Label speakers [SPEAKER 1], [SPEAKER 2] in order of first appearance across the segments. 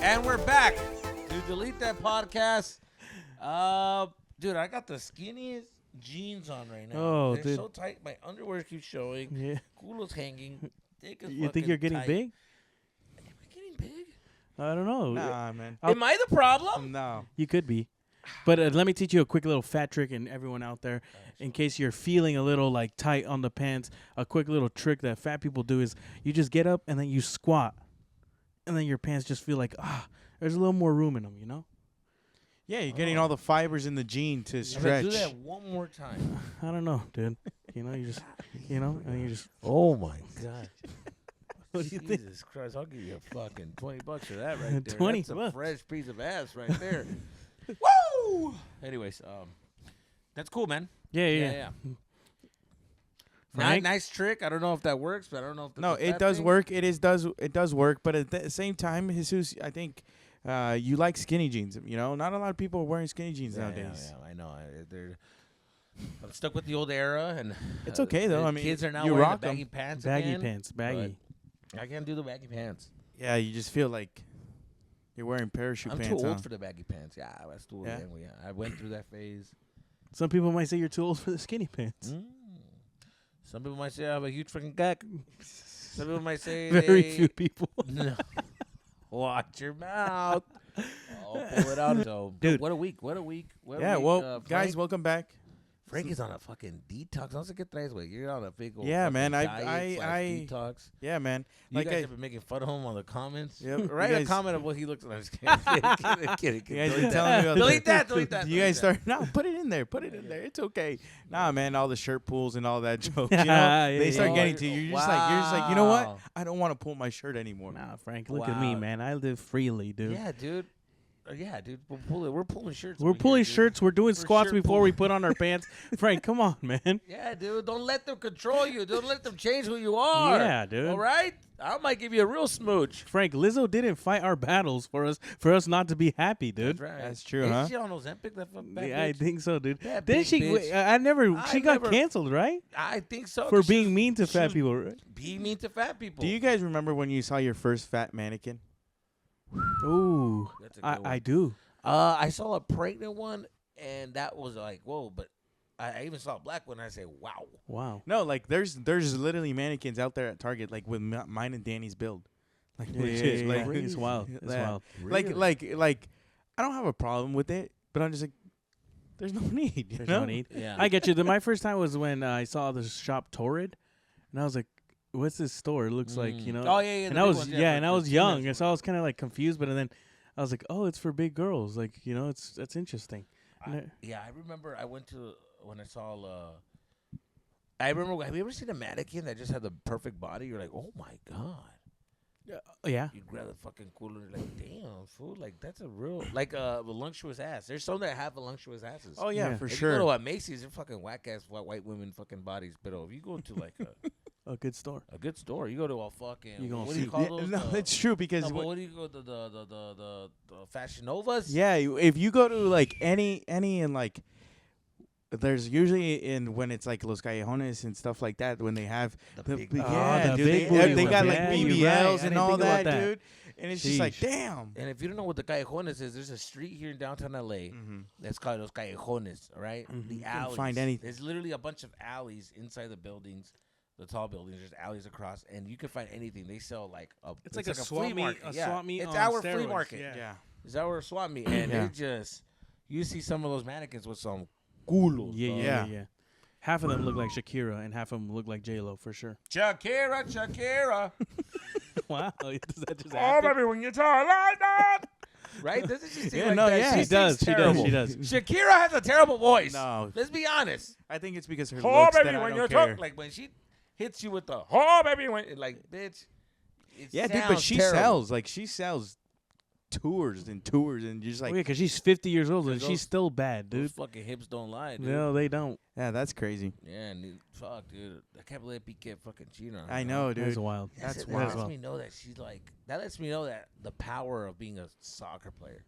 [SPEAKER 1] And we're back to delete that podcast. Dude, I got the skinniest jeans on right now.
[SPEAKER 2] Oh,
[SPEAKER 1] They're
[SPEAKER 2] dude.
[SPEAKER 1] so tight. My underwear keeps showing.
[SPEAKER 2] Yeah.
[SPEAKER 1] Culo's hanging. Dick is
[SPEAKER 2] You think you're getting
[SPEAKER 1] tight.
[SPEAKER 2] big?
[SPEAKER 1] Am I getting big?
[SPEAKER 2] I don't know.
[SPEAKER 3] Nah, man.
[SPEAKER 1] Am I the problem?
[SPEAKER 3] No.
[SPEAKER 2] You could be. But let me teach you a quick little fat trick, and everyone out there, in case you're feeling a little like tight on the pants, a quick little trick that fat people do is you just get up and then you squat, and then your pants just feel like there's a little more room in them, you know?
[SPEAKER 3] Yeah, you're getting all the fibers in the jean to
[SPEAKER 1] I'm gonna
[SPEAKER 3] stretch.
[SPEAKER 1] do that one more time.
[SPEAKER 2] I don't know, dude. You know, you just, and then you just.
[SPEAKER 1] Oh my god.
[SPEAKER 2] What do you think?
[SPEAKER 1] Jesus Christ, I'll give you a fucking $20 for that right there.
[SPEAKER 2] 20
[SPEAKER 1] That's a
[SPEAKER 2] bucks.
[SPEAKER 1] fresh piece of ass right there. Woo! Anyways, that's cool, man.
[SPEAKER 2] Yeah. Frank?
[SPEAKER 1] Nice trick. I don't know if that works, but I don't know if that's
[SPEAKER 3] No,
[SPEAKER 1] a
[SPEAKER 3] it
[SPEAKER 1] fat
[SPEAKER 3] does
[SPEAKER 1] thing.
[SPEAKER 3] work. It does work. But at the same time, Jesus, I think you like skinny jeans. You know, not a lot of people are wearing skinny jeans nowadays.
[SPEAKER 1] Yeah, I know. I'm stuck with the old era, and
[SPEAKER 3] It's okay, though.
[SPEAKER 1] the
[SPEAKER 3] I mean,
[SPEAKER 1] kids are now
[SPEAKER 3] you
[SPEAKER 1] wearing
[SPEAKER 3] rock
[SPEAKER 1] the
[SPEAKER 3] 'em.
[SPEAKER 1] baggy pants.
[SPEAKER 2] Baggy
[SPEAKER 1] again,
[SPEAKER 2] pants, baggy.
[SPEAKER 1] but I can't do the baggy pants.
[SPEAKER 3] Yeah, you just feel like you're wearing parachute
[SPEAKER 1] I'm
[SPEAKER 3] pants.
[SPEAKER 1] too old
[SPEAKER 3] huh?
[SPEAKER 1] for the baggy pants. Yeah, that's too old.
[SPEAKER 3] Yeah?
[SPEAKER 1] Yeah, I went through that phase.
[SPEAKER 2] Some people might say you're too old for the skinny pants.
[SPEAKER 1] Some people might say I have a huge freaking cock. Some people might say
[SPEAKER 2] Very
[SPEAKER 1] they-
[SPEAKER 2] few people.
[SPEAKER 1] No. Watch your mouth. I'll pull it out. So,
[SPEAKER 2] Dude.
[SPEAKER 1] What a week. What a week.
[SPEAKER 3] Yeah, well, guys, welcome back.
[SPEAKER 1] Frank is on a fucking detox. No sé qué traes, güey. You're on a big old
[SPEAKER 3] Yeah,
[SPEAKER 1] fucking
[SPEAKER 3] man,
[SPEAKER 1] diet slash
[SPEAKER 3] I-
[SPEAKER 1] detox.
[SPEAKER 3] Yeah, man.
[SPEAKER 1] You
[SPEAKER 3] Like
[SPEAKER 1] guys
[SPEAKER 3] I,
[SPEAKER 1] have been making fun of him on the comments.
[SPEAKER 3] Yep,
[SPEAKER 1] Write
[SPEAKER 3] you
[SPEAKER 1] a
[SPEAKER 3] guys-
[SPEAKER 1] comment of what he looks like. I'm just kidding.
[SPEAKER 3] you guys
[SPEAKER 1] Delete
[SPEAKER 3] been telling me about
[SPEAKER 1] Delete
[SPEAKER 3] the-
[SPEAKER 1] that. Delete that.
[SPEAKER 3] You guys
[SPEAKER 1] delete
[SPEAKER 3] start no, put it in there. Put it in there. It's okay. Nah, man, all the shirt pulls and all that jokes. You know,
[SPEAKER 2] Yeah,
[SPEAKER 3] they start
[SPEAKER 1] yeah.
[SPEAKER 3] getting to you. You're just like, you know what?
[SPEAKER 1] Wow.
[SPEAKER 3] I don't want to pull my shirt anymore.
[SPEAKER 2] Nah, Frank, look at me,
[SPEAKER 1] Wow.
[SPEAKER 2] man. I live freely,
[SPEAKER 1] that.
[SPEAKER 2] dude.
[SPEAKER 1] Yeah, dude. Yeah, dude. We're pulling shirts.
[SPEAKER 2] We're
[SPEAKER 1] over
[SPEAKER 2] pulling
[SPEAKER 1] here, dude.
[SPEAKER 2] shirts. We're doing
[SPEAKER 1] We're
[SPEAKER 2] squats
[SPEAKER 1] shirt
[SPEAKER 2] before we
[SPEAKER 1] pulling.
[SPEAKER 2] put on our pants. Frank, come on, man.
[SPEAKER 1] Yeah, dude. Don't let them control you. Don't let them change who you are.
[SPEAKER 2] Yeah, dude.
[SPEAKER 1] All right? I might give you a real smooch.
[SPEAKER 2] Frank, Lizzo didn't fight our battles for us not to be happy, dude.
[SPEAKER 1] That's right.
[SPEAKER 3] That's true,
[SPEAKER 1] Isn't
[SPEAKER 3] huh?
[SPEAKER 1] she on Ozempic, that fucking bad
[SPEAKER 2] Yeah, I
[SPEAKER 1] bitch?
[SPEAKER 2] think so, dude.
[SPEAKER 1] That
[SPEAKER 2] Didn't
[SPEAKER 1] big
[SPEAKER 2] she?
[SPEAKER 1] bitch.
[SPEAKER 2] I never.
[SPEAKER 1] I
[SPEAKER 2] She got
[SPEAKER 1] never-
[SPEAKER 2] canceled, right?
[SPEAKER 1] I think so.
[SPEAKER 2] For
[SPEAKER 1] 'cause she
[SPEAKER 2] being
[SPEAKER 1] was-
[SPEAKER 2] mean to
[SPEAKER 1] she
[SPEAKER 2] fat
[SPEAKER 1] was
[SPEAKER 2] people, right?
[SPEAKER 1] Being mean to fat people.
[SPEAKER 3] Do you guys remember when you saw your first fat mannequin?
[SPEAKER 2] Ooh,
[SPEAKER 1] That's a good one.
[SPEAKER 2] I do.
[SPEAKER 1] I saw a pregnant one, and that was like, whoa. But I even saw a black one, and I say, wow.
[SPEAKER 2] Wow.
[SPEAKER 3] No, like there's literally mannequins out there at Target, like with mine and Danny's build. Like
[SPEAKER 2] Yeah,
[SPEAKER 3] legit,
[SPEAKER 2] yeah,
[SPEAKER 3] like
[SPEAKER 2] yeah. It's wild. It's
[SPEAKER 3] yeah.
[SPEAKER 2] wild.
[SPEAKER 1] Really?
[SPEAKER 3] Like I don't have a problem with it, but I'm just like, there's no need. You
[SPEAKER 2] There's
[SPEAKER 3] know?
[SPEAKER 2] no need.
[SPEAKER 1] Yeah.
[SPEAKER 2] I get you. My first time was when I saw the shop Torrid, and I was like, "What's this store? It looks like you know."
[SPEAKER 1] Oh, yeah, yeah.
[SPEAKER 2] And
[SPEAKER 1] the
[SPEAKER 2] I
[SPEAKER 1] big
[SPEAKER 2] was
[SPEAKER 1] ones,
[SPEAKER 2] and
[SPEAKER 1] for
[SPEAKER 2] I was
[SPEAKER 1] the
[SPEAKER 2] young,
[SPEAKER 1] teenage
[SPEAKER 2] and so I was kind of like confused. But then I was like, "Oh, it's for big girls." Like you know, that's interesting.
[SPEAKER 1] Yeah, I remember I went to when I saw. I remember. Have you ever seen a mannequin that just had the perfect body? You're like, oh my god.
[SPEAKER 2] Yeah.
[SPEAKER 1] You grab the fucking cooler and you're like, damn, fool, like that's a real like voluptuous ass. There's some that have voluptuous asses.
[SPEAKER 3] Oh yeah,
[SPEAKER 2] Yeah.
[SPEAKER 3] for
[SPEAKER 1] If
[SPEAKER 3] sure.
[SPEAKER 1] You go to Macy's, they're fucking whack ass white women fucking bodies. But if you go to like
[SPEAKER 2] A good store.
[SPEAKER 1] a good store, you go to a fucking
[SPEAKER 2] You gonna
[SPEAKER 1] what do you
[SPEAKER 2] see-
[SPEAKER 1] call
[SPEAKER 3] Yeah,
[SPEAKER 1] those?
[SPEAKER 3] no, it's true because
[SPEAKER 1] no, but what do you go to the Fashion Novas?
[SPEAKER 3] yeah, if you go to like any and like. There's usually when it's like Los Callejones and stuff like that when they have
[SPEAKER 1] The big booty.
[SPEAKER 3] yeah,
[SPEAKER 2] the
[SPEAKER 3] dude,
[SPEAKER 2] big
[SPEAKER 3] they
[SPEAKER 2] booty
[SPEAKER 3] got
[SPEAKER 2] ones.
[SPEAKER 3] like
[SPEAKER 2] Yeah, you're
[SPEAKER 3] BBLs
[SPEAKER 2] right. I
[SPEAKER 3] and
[SPEAKER 2] didn't
[SPEAKER 3] all
[SPEAKER 2] think about
[SPEAKER 3] that,
[SPEAKER 2] that.
[SPEAKER 3] dude. And it's just like,
[SPEAKER 2] Sheesh.
[SPEAKER 3] damn.
[SPEAKER 1] And if you don't know what the Callejones is, there's a street here in downtown LA that's called Los Callejones, all right?
[SPEAKER 2] Mhm.
[SPEAKER 1] The
[SPEAKER 2] You
[SPEAKER 3] can
[SPEAKER 1] alleys.
[SPEAKER 3] find anything.
[SPEAKER 1] There's literally a bunch of alleys inside the buildings, the tall buildings. There's alleys across, and you can find anything. They sell like
[SPEAKER 2] It's like a swap
[SPEAKER 1] flea
[SPEAKER 2] meet-
[SPEAKER 1] market.
[SPEAKER 2] a
[SPEAKER 1] Yeah.
[SPEAKER 2] swap meet
[SPEAKER 1] It's
[SPEAKER 2] on
[SPEAKER 1] our flea
[SPEAKER 2] steroids,
[SPEAKER 1] market.
[SPEAKER 2] yeah.
[SPEAKER 1] It's our swap meet, and
[SPEAKER 3] Yeah.
[SPEAKER 1] it just you see some of those mannequins with some culos.
[SPEAKER 2] Yeah,
[SPEAKER 1] dog.
[SPEAKER 2] yeah, yeah. Half of them look like Shakira, and half of them look like J-Lo for sure.
[SPEAKER 1] Shakira.
[SPEAKER 2] Wow, does that just
[SPEAKER 1] Oh,
[SPEAKER 2] happen?
[SPEAKER 1] baby, when you talk like that. Right? Doesn't she sing
[SPEAKER 3] Yeah,
[SPEAKER 1] like
[SPEAKER 3] no,
[SPEAKER 1] that?
[SPEAKER 3] yeah.
[SPEAKER 1] She
[SPEAKER 2] She does.
[SPEAKER 1] sings
[SPEAKER 2] She does.
[SPEAKER 1] terrible.
[SPEAKER 2] She does.
[SPEAKER 1] Shakira has a terrible voice.
[SPEAKER 3] No.
[SPEAKER 1] Let's be honest.
[SPEAKER 3] I think it's because her
[SPEAKER 1] Oh,
[SPEAKER 3] looks
[SPEAKER 1] baby,
[SPEAKER 3] that I
[SPEAKER 1] when
[SPEAKER 3] don't
[SPEAKER 1] you
[SPEAKER 3] care.
[SPEAKER 1] talk, like when she hits you with the oh, baby, when like bitch. It
[SPEAKER 3] Yeah, dude, but
[SPEAKER 1] sounds
[SPEAKER 3] she
[SPEAKER 1] terrible.
[SPEAKER 3] sells. Like, she sells tours and tours and you're just like,
[SPEAKER 2] Oh, yeah, because she's 50 years old and
[SPEAKER 1] 'Cause
[SPEAKER 2] she's
[SPEAKER 1] those-
[SPEAKER 2] still bad,
[SPEAKER 1] Those
[SPEAKER 2] dude.
[SPEAKER 1] fucking hips don't lie, dude.
[SPEAKER 2] No, they don't.
[SPEAKER 3] yeah, that's crazy.
[SPEAKER 1] Yeah, and fuck, dude. I can't believe PK fucking cheated on her.
[SPEAKER 3] I know,
[SPEAKER 2] That's
[SPEAKER 3] dude.
[SPEAKER 2] wild.
[SPEAKER 3] That's
[SPEAKER 1] that
[SPEAKER 3] wild.
[SPEAKER 1] lets me know that she's like. That lets me know that the power of being a soccer player.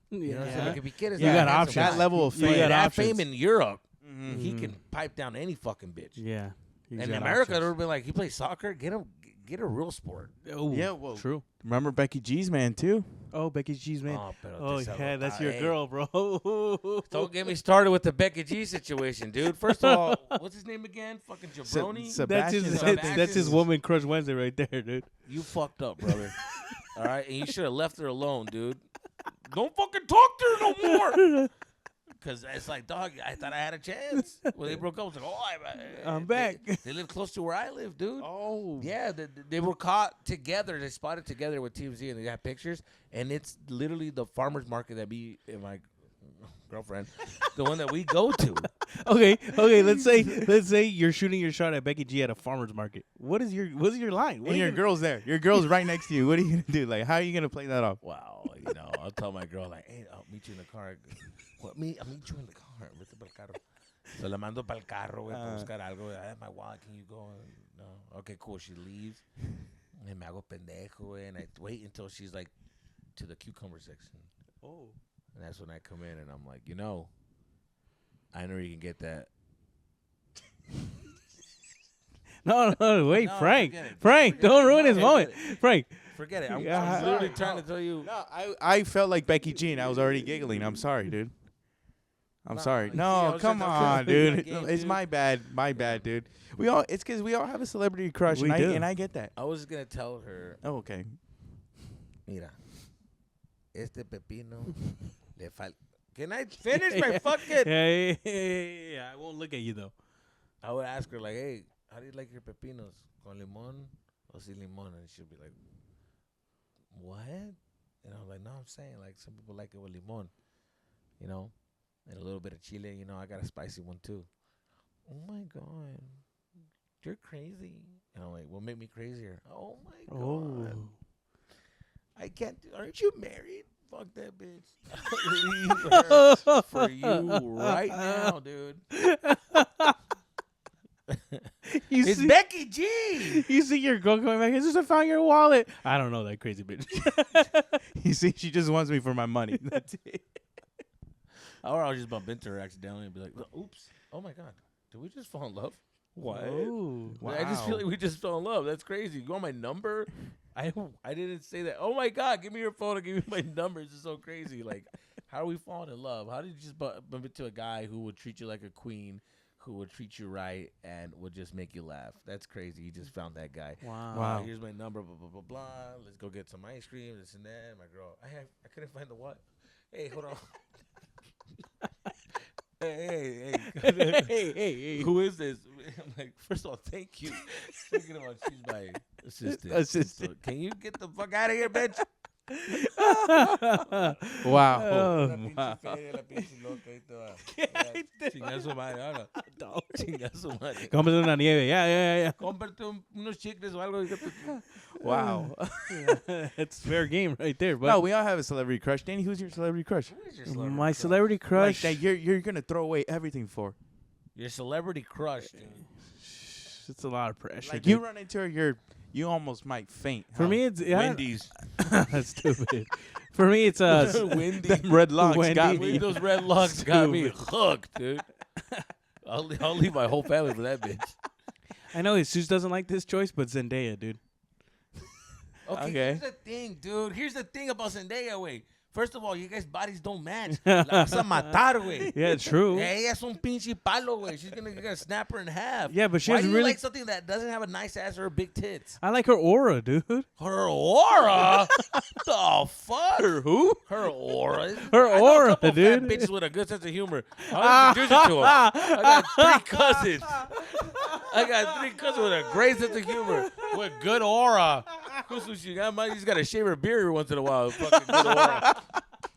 [SPEAKER 1] You know what I'm saying?
[SPEAKER 3] Yeah.
[SPEAKER 1] Like if Piqué is
[SPEAKER 2] You
[SPEAKER 1] that
[SPEAKER 2] got
[SPEAKER 1] handsome
[SPEAKER 2] options.
[SPEAKER 1] guy,
[SPEAKER 3] That level of
[SPEAKER 2] You
[SPEAKER 1] he
[SPEAKER 3] fame.
[SPEAKER 2] got
[SPEAKER 1] had
[SPEAKER 2] options.
[SPEAKER 1] fame in Europe.
[SPEAKER 3] Mhm.
[SPEAKER 1] He can pipe down any fucking bitch.
[SPEAKER 2] Yeah. He's
[SPEAKER 1] And in
[SPEAKER 2] got
[SPEAKER 1] America,
[SPEAKER 2] options.
[SPEAKER 1] they would be like, "He plays soccer. Get get a real sport.
[SPEAKER 2] Oh,
[SPEAKER 3] Yeah, well,
[SPEAKER 2] true.
[SPEAKER 3] remember Becky G's man too?
[SPEAKER 2] Oh, Becky G's man.
[SPEAKER 1] pero
[SPEAKER 2] Oh,
[SPEAKER 1] te
[SPEAKER 2] yeah, that's
[SPEAKER 1] sabota,
[SPEAKER 2] your
[SPEAKER 1] hey.
[SPEAKER 2] girl, bro.
[SPEAKER 1] Don't get me started with the Becky G situation, dude. First of all, what's his name again? Fucking Jabroni?
[SPEAKER 3] Se-
[SPEAKER 2] That's his,
[SPEAKER 3] Sebastian
[SPEAKER 1] something.
[SPEAKER 2] that's his woman crush Wednesday right there, dude.
[SPEAKER 1] You fucked up, brother. All right? And you should have left her alone, dude. Don't fucking talk to her no more. Because it's like, dog, I thought I had a chance. When they broke up, I was like,
[SPEAKER 2] I'm back.
[SPEAKER 1] They live close to where I live, dude.
[SPEAKER 3] Oh,
[SPEAKER 1] Yeah, they were caught together. They spotted together with TMZ, and they got pictures. And it's literally the farmer's market that me and my girlfriend, the one that we go to.
[SPEAKER 2] Okay. Let's say you're shooting your shot at Becky G at a farmer's market. What's your line? What
[SPEAKER 3] and
[SPEAKER 2] are
[SPEAKER 3] your
[SPEAKER 2] you
[SPEAKER 3] girl's there. Your girl's right next to you. What are you gonna do? Like, how are you gonna play that off?
[SPEAKER 1] Wow, I'll tell my girl, like, hey, I'll meet you in the car. What, I'll meet you in the car. Vete pa'l carro. So la mando pa'l carro, güey, para buscar algo. I have my wallet. Can you go? No. Okay, cool. She leaves. And me hago pendejo, güey. And I wait until she's, like, to the cucumber section.
[SPEAKER 2] Oh.
[SPEAKER 1] And that's when I come in, and I'm like, I know you can get that.
[SPEAKER 2] No, wait,
[SPEAKER 1] No,
[SPEAKER 2] Frank.
[SPEAKER 1] forget it.
[SPEAKER 2] Frank,
[SPEAKER 1] Forget
[SPEAKER 2] don't
[SPEAKER 1] it.
[SPEAKER 2] ruin
[SPEAKER 1] No,
[SPEAKER 2] his moment.
[SPEAKER 1] forget
[SPEAKER 2] Frank.
[SPEAKER 1] Forget it. I'm
[SPEAKER 2] Yeah.
[SPEAKER 1] literally trying to tell you.
[SPEAKER 3] No, I felt like Becky G, and I was already giggling. I'm sorry, dude. I'm
[SPEAKER 1] Nah,
[SPEAKER 3] sorry.
[SPEAKER 1] you see,
[SPEAKER 3] No,
[SPEAKER 1] I was
[SPEAKER 3] come
[SPEAKER 1] just-
[SPEAKER 3] on,
[SPEAKER 1] I'm playing my
[SPEAKER 3] dude.
[SPEAKER 1] game,
[SPEAKER 3] It's
[SPEAKER 1] dude.
[SPEAKER 3] my bad. My bad, dude. It's because we all have a celebrity crush,
[SPEAKER 2] We
[SPEAKER 3] and
[SPEAKER 2] do.
[SPEAKER 3] and I get that.
[SPEAKER 1] I was going to tell her,
[SPEAKER 3] Oh, okay.
[SPEAKER 1] mira, este pepino le falta. Can I finish my fucking?
[SPEAKER 2] Yeah. I won't look at you though.
[SPEAKER 1] I would ask her, like, hey, how do you like your pepinos? Con limon o sin limon? And she'll be like, what? And I'm like, no, I'm saying, like, some people like it with limon, and a little bit of chile. I got a spicy one, too. Oh, my God. You're crazy. And I'm like, well, make me crazier. Oh, my God. I can't. Aren't you married? Fuck that bitch. Leave her for you right now, dude. It's Becky G.
[SPEAKER 2] You see your girl coming back. It's just I found your wallet. I don't know that crazy bitch.
[SPEAKER 3] You see, she just wants me for my money. That's it.
[SPEAKER 1] Or I'll just bump into her accidentally and be like, oops. Oh, my God. Did we just fall in love? What?
[SPEAKER 2] Oh.
[SPEAKER 1] I just feel like we just fell in love. That's crazy. You want my number? I didn't say that. Oh, my God. Give me your phone and give me my number. This is so crazy. Like, how are we falling in love? How did you just bump into a guy who would treat you like a queen, who would treat you right, and would just make you laugh? That's crazy. You just found that guy.
[SPEAKER 2] Wow.
[SPEAKER 1] Here's my number, blah, blah, blah, blah. Let's go get some ice cream, this and that. My girl, I couldn't find the what? Hey, hold on. Hey.
[SPEAKER 2] Hey.
[SPEAKER 1] Who is this? I'm like, first of all, thank you. Second of all, she's my assistant.
[SPEAKER 3] Assistant.
[SPEAKER 1] So, can you get the fuck out of here, bitch?
[SPEAKER 3] Wow.
[SPEAKER 2] Oh,
[SPEAKER 1] La pinche feria, la pinche loca y toda. Chinga su madre, ahora. Chinga su madre.
[SPEAKER 2] Cómprate una nieve. Yeah.
[SPEAKER 1] Cómprate unos chicles o algo.
[SPEAKER 3] Wow.
[SPEAKER 2] It's fair game right there. But
[SPEAKER 3] No, we all have a celebrity crush. Danny, who's your celebrity crush?
[SPEAKER 1] Who is your celebrity
[SPEAKER 2] my
[SPEAKER 1] crush?
[SPEAKER 2] celebrity
[SPEAKER 3] Like
[SPEAKER 2] crush.
[SPEAKER 3] that you're gonna throw away everything for.
[SPEAKER 1] Your celebrity crush, dude.
[SPEAKER 2] It's a lot of pressure.
[SPEAKER 3] Like
[SPEAKER 2] dude.
[SPEAKER 3] you run into her, you almost might faint.
[SPEAKER 2] For me, it's
[SPEAKER 1] Wendy's.
[SPEAKER 2] That's stupid. For me, it's
[SPEAKER 1] Wendy's.
[SPEAKER 3] them red locks
[SPEAKER 2] Wendy.
[SPEAKER 3] got me.
[SPEAKER 1] Those red locks got me hooked, dude. I'll leave my whole family for that bitch.
[SPEAKER 2] I know Jesus doesn't like this choice, but Zendaya, dude.
[SPEAKER 1] Okay,
[SPEAKER 3] Okay.
[SPEAKER 1] here's the thing, dude. Here's the thing about Zendaya, way. First of all, you guys' bodies don't match. La vas a matar, güey.
[SPEAKER 2] Yeah, true.
[SPEAKER 1] Ella es un pinche palo, güey. She's gonna snap her in half.
[SPEAKER 2] Yeah, but she
[SPEAKER 1] Why
[SPEAKER 2] has
[SPEAKER 1] do you
[SPEAKER 2] really.
[SPEAKER 1] like something that doesn't have a nice ass or big tits?
[SPEAKER 2] I like her aura, dude.
[SPEAKER 1] Her aura? The fuck?
[SPEAKER 3] Her who?
[SPEAKER 1] Her aura.
[SPEAKER 2] Her
[SPEAKER 1] I know
[SPEAKER 2] aura,
[SPEAKER 1] a couple
[SPEAKER 2] dude.
[SPEAKER 1] Fat bitches with a good sense of humor. I'll introduce you to them. I got 3 cousins. I got 3 cousins with a great sense of humor, with good aura. She's got to shave her beard every once in a while. Fucking good aura.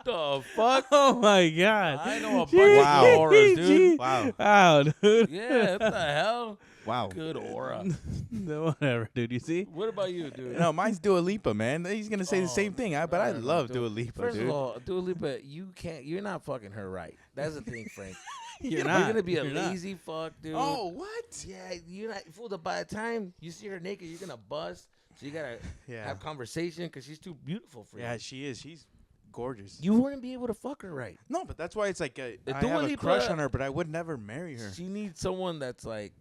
[SPEAKER 1] The fuck?
[SPEAKER 2] Oh my god.
[SPEAKER 1] I know a bunch
[SPEAKER 3] Wow.
[SPEAKER 1] of auras, dude.
[SPEAKER 3] Wow.
[SPEAKER 2] Wow, dude.
[SPEAKER 1] Yeah, what the hell?
[SPEAKER 3] Wow.
[SPEAKER 1] Good aura.
[SPEAKER 2] No, whatever, dude. You see?
[SPEAKER 1] What about you, dude?
[SPEAKER 3] No, mine's Dua Lipa, man. He's gonna say the same thing. But I love Dua Lipa,
[SPEAKER 1] First
[SPEAKER 3] dude.
[SPEAKER 1] of all, Dua Lipa, you're not fucking her right. That's the thing, Frank.
[SPEAKER 2] You're
[SPEAKER 1] You're gonna be a
[SPEAKER 2] You're not.
[SPEAKER 1] lazy fuck, dude.
[SPEAKER 3] Oh, what?
[SPEAKER 1] Yeah, you're not. Fool, by the time you see her naked, you're gonna bust. So you gotta
[SPEAKER 3] Yeah.
[SPEAKER 1] have conversation because she's too beautiful for
[SPEAKER 3] Yeah,
[SPEAKER 1] you.
[SPEAKER 3] she is. She's gorgeous.
[SPEAKER 1] You wouldn't be able to fuck her right.
[SPEAKER 3] No, but that's why it's like I
[SPEAKER 1] Dua
[SPEAKER 3] have a
[SPEAKER 1] Lipa-
[SPEAKER 3] crush on her, but I would never marry her.
[SPEAKER 1] She needs someone that's like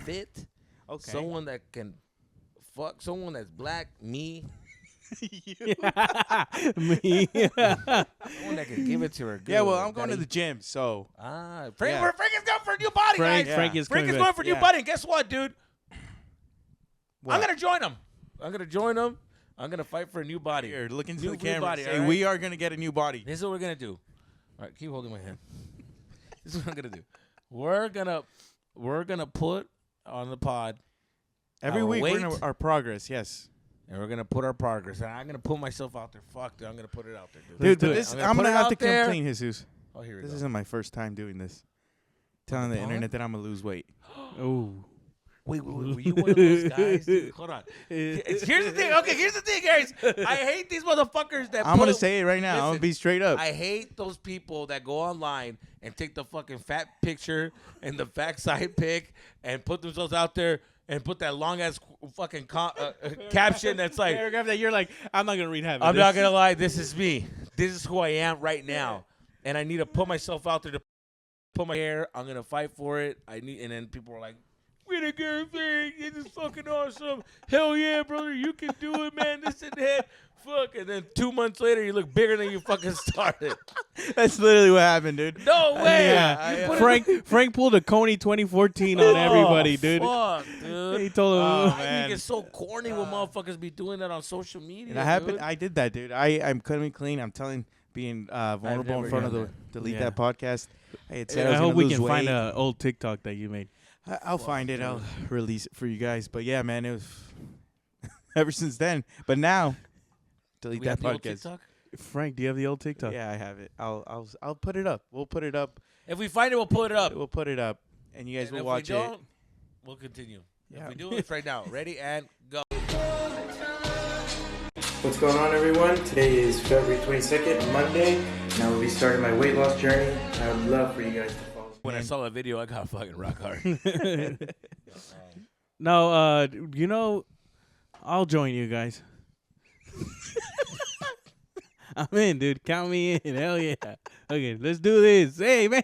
[SPEAKER 1] fit,
[SPEAKER 3] Okay.
[SPEAKER 1] someone that can fuck someone that's black, me.
[SPEAKER 2] Me.
[SPEAKER 1] Someone that can give it to her. Good.
[SPEAKER 3] Yeah, well, I'm going to the gym, so.
[SPEAKER 1] Frank,
[SPEAKER 3] Yeah.
[SPEAKER 1] Frank is going for a new body,
[SPEAKER 2] Frank,
[SPEAKER 1] guys.
[SPEAKER 2] Frank is
[SPEAKER 1] Frank
[SPEAKER 2] coming
[SPEAKER 1] is
[SPEAKER 2] back.
[SPEAKER 1] going for a new
[SPEAKER 3] Yeah.
[SPEAKER 1] body, and guess what, dude?
[SPEAKER 3] What?
[SPEAKER 1] I'm gonna join him. I'm gonna fight for a new body.
[SPEAKER 3] Here, look into
[SPEAKER 1] New
[SPEAKER 3] the camera.
[SPEAKER 1] body,
[SPEAKER 3] Say,
[SPEAKER 1] all right?
[SPEAKER 3] we are going to get a new body.
[SPEAKER 1] This is what we're gonna do. All right, keep holding my hand. This is what I'm gonna do. We're gonna put on the pod
[SPEAKER 3] Every
[SPEAKER 1] our
[SPEAKER 3] week, we're
[SPEAKER 1] weight.
[SPEAKER 3] gonna, our progress, yes.
[SPEAKER 1] and we're gonna put our progress. And I'm gonna put myself out there. Fuck, dude, I'm gonna put it out there, dude.
[SPEAKER 3] Dude,
[SPEAKER 2] do
[SPEAKER 3] but
[SPEAKER 2] it.
[SPEAKER 3] this,
[SPEAKER 1] I'm
[SPEAKER 3] I'm
[SPEAKER 1] gonna
[SPEAKER 3] going to
[SPEAKER 1] put it
[SPEAKER 3] have
[SPEAKER 1] out
[SPEAKER 3] to come
[SPEAKER 1] there.
[SPEAKER 3] clean, Jesus.
[SPEAKER 1] Oh, here we
[SPEAKER 3] This
[SPEAKER 1] go.
[SPEAKER 3] isn't my first time doing this. Telling the
[SPEAKER 1] pod?
[SPEAKER 3] internet that I'm going to lose weight.
[SPEAKER 2] Oh.
[SPEAKER 1] Wait, were you one of those guys? Dude, hold on. Here's the thing. Okay, here's the thing, guys. I hate these motherfuckers that.
[SPEAKER 3] I'm going to say it right now. I'm going
[SPEAKER 1] Listen,
[SPEAKER 3] to be straight up.
[SPEAKER 1] I hate those people that go online and take the fucking fat picture and the fat side pic and put themselves out there and put that long ass fucking caption that's like,
[SPEAKER 2] Paragraph that you're like, I'm not gonna read half of
[SPEAKER 1] I'm
[SPEAKER 2] this.
[SPEAKER 1] not gonna lie, this is me. This is who I am right now, and I need to put myself out there to put my hair. I'm gonna fight for it. And then people are like, "We the good thing. This is fucking awesome. Hell yeah, brother, you can do it, man. This and that." Fuck, and then 2 months later, you look bigger than you fucking started.
[SPEAKER 3] That's literally what happened, dude.
[SPEAKER 1] No way.
[SPEAKER 2] Yeah,
[SPEAKER 1] You put it-
[SPEAKER 2] Frank pulled a Coney 2014 on everybody, dude.
[SPEAKER 1] Fuck, dude.
[SPEAKER 2] He told him,
[SPEAKER 3] Oh,
[SPEAKER 1] I
[SPEAKER 3] man.
[SPEAKER 1] think it's so corny when motherfuckers be doing that on social media.
[SPEAKER 3] And I happened.
[SPEAKER 1] dude.
[SPEAKER 3] I did that, dude. I'm coming clean. I'm telling, being vulnerable
[SPEAKER 1] never
[SPEAKER 3] in front of
[SPEAKER 1] done
[SPEAKER 3] the delete
[SPEAKER 2] Yeah.
[SPEAKER 3] that podcast. Hey, it said I
[SPEAKER 2] I
[SPEAKER 3] was
[SPEAKER 2] hope
[SPEAKER 3] gonna
[SPEAKER 2] we
[SPEAKER 3] lose
[SPEAKER 2] can find
[SPEAKER 3] weight.
[SPEAKER 2] an old TikTok that you made.
[SPEAKER 3] I'll find it. I'll release it for you guys. But yeah, man, it was ever since then. But now, delete
[SPEAKER 1] We
[SPEAKER 3] that
[SPEAKER 1] got the old
[SPEAKER 3] podcast.
[SPEAKER 1] TikTok?
[SPEAKER 2] Frank, do you have the old TikTok?
[SPEAKER 3] Yeah, I have it. I'll put it up. We'll put it up.
[SPEAKER 1] If we find it, we'll put it up.
[SPEAKER 3] We'll put it up, and you guys
[SPEAKER 1] And
[SPEAKER 3] will
[SPEAKER 1] if
[SPEAKER 3] watch
[SPEAKER 1] we
[SPEAKER 3] it.
[SPEAKER 1] don't, we'll continue.
[SPEAKER 3] Yeah.
[SPEAKER 1] If we do it right now, ready and go.
[SPEAKER 3] What's going on, everyone? Today is February 22nd, Monday, and I will be starting my weight loss journey. I would love for you guys to follow.
[SPEAKER 1] When I saw that video, I got fucking rock hard.
[SPEAKER 2] No, you know, I'll join you guys. I'm in, dude. Count me in. Hell yeah. Okay, let's do this. Hey, man.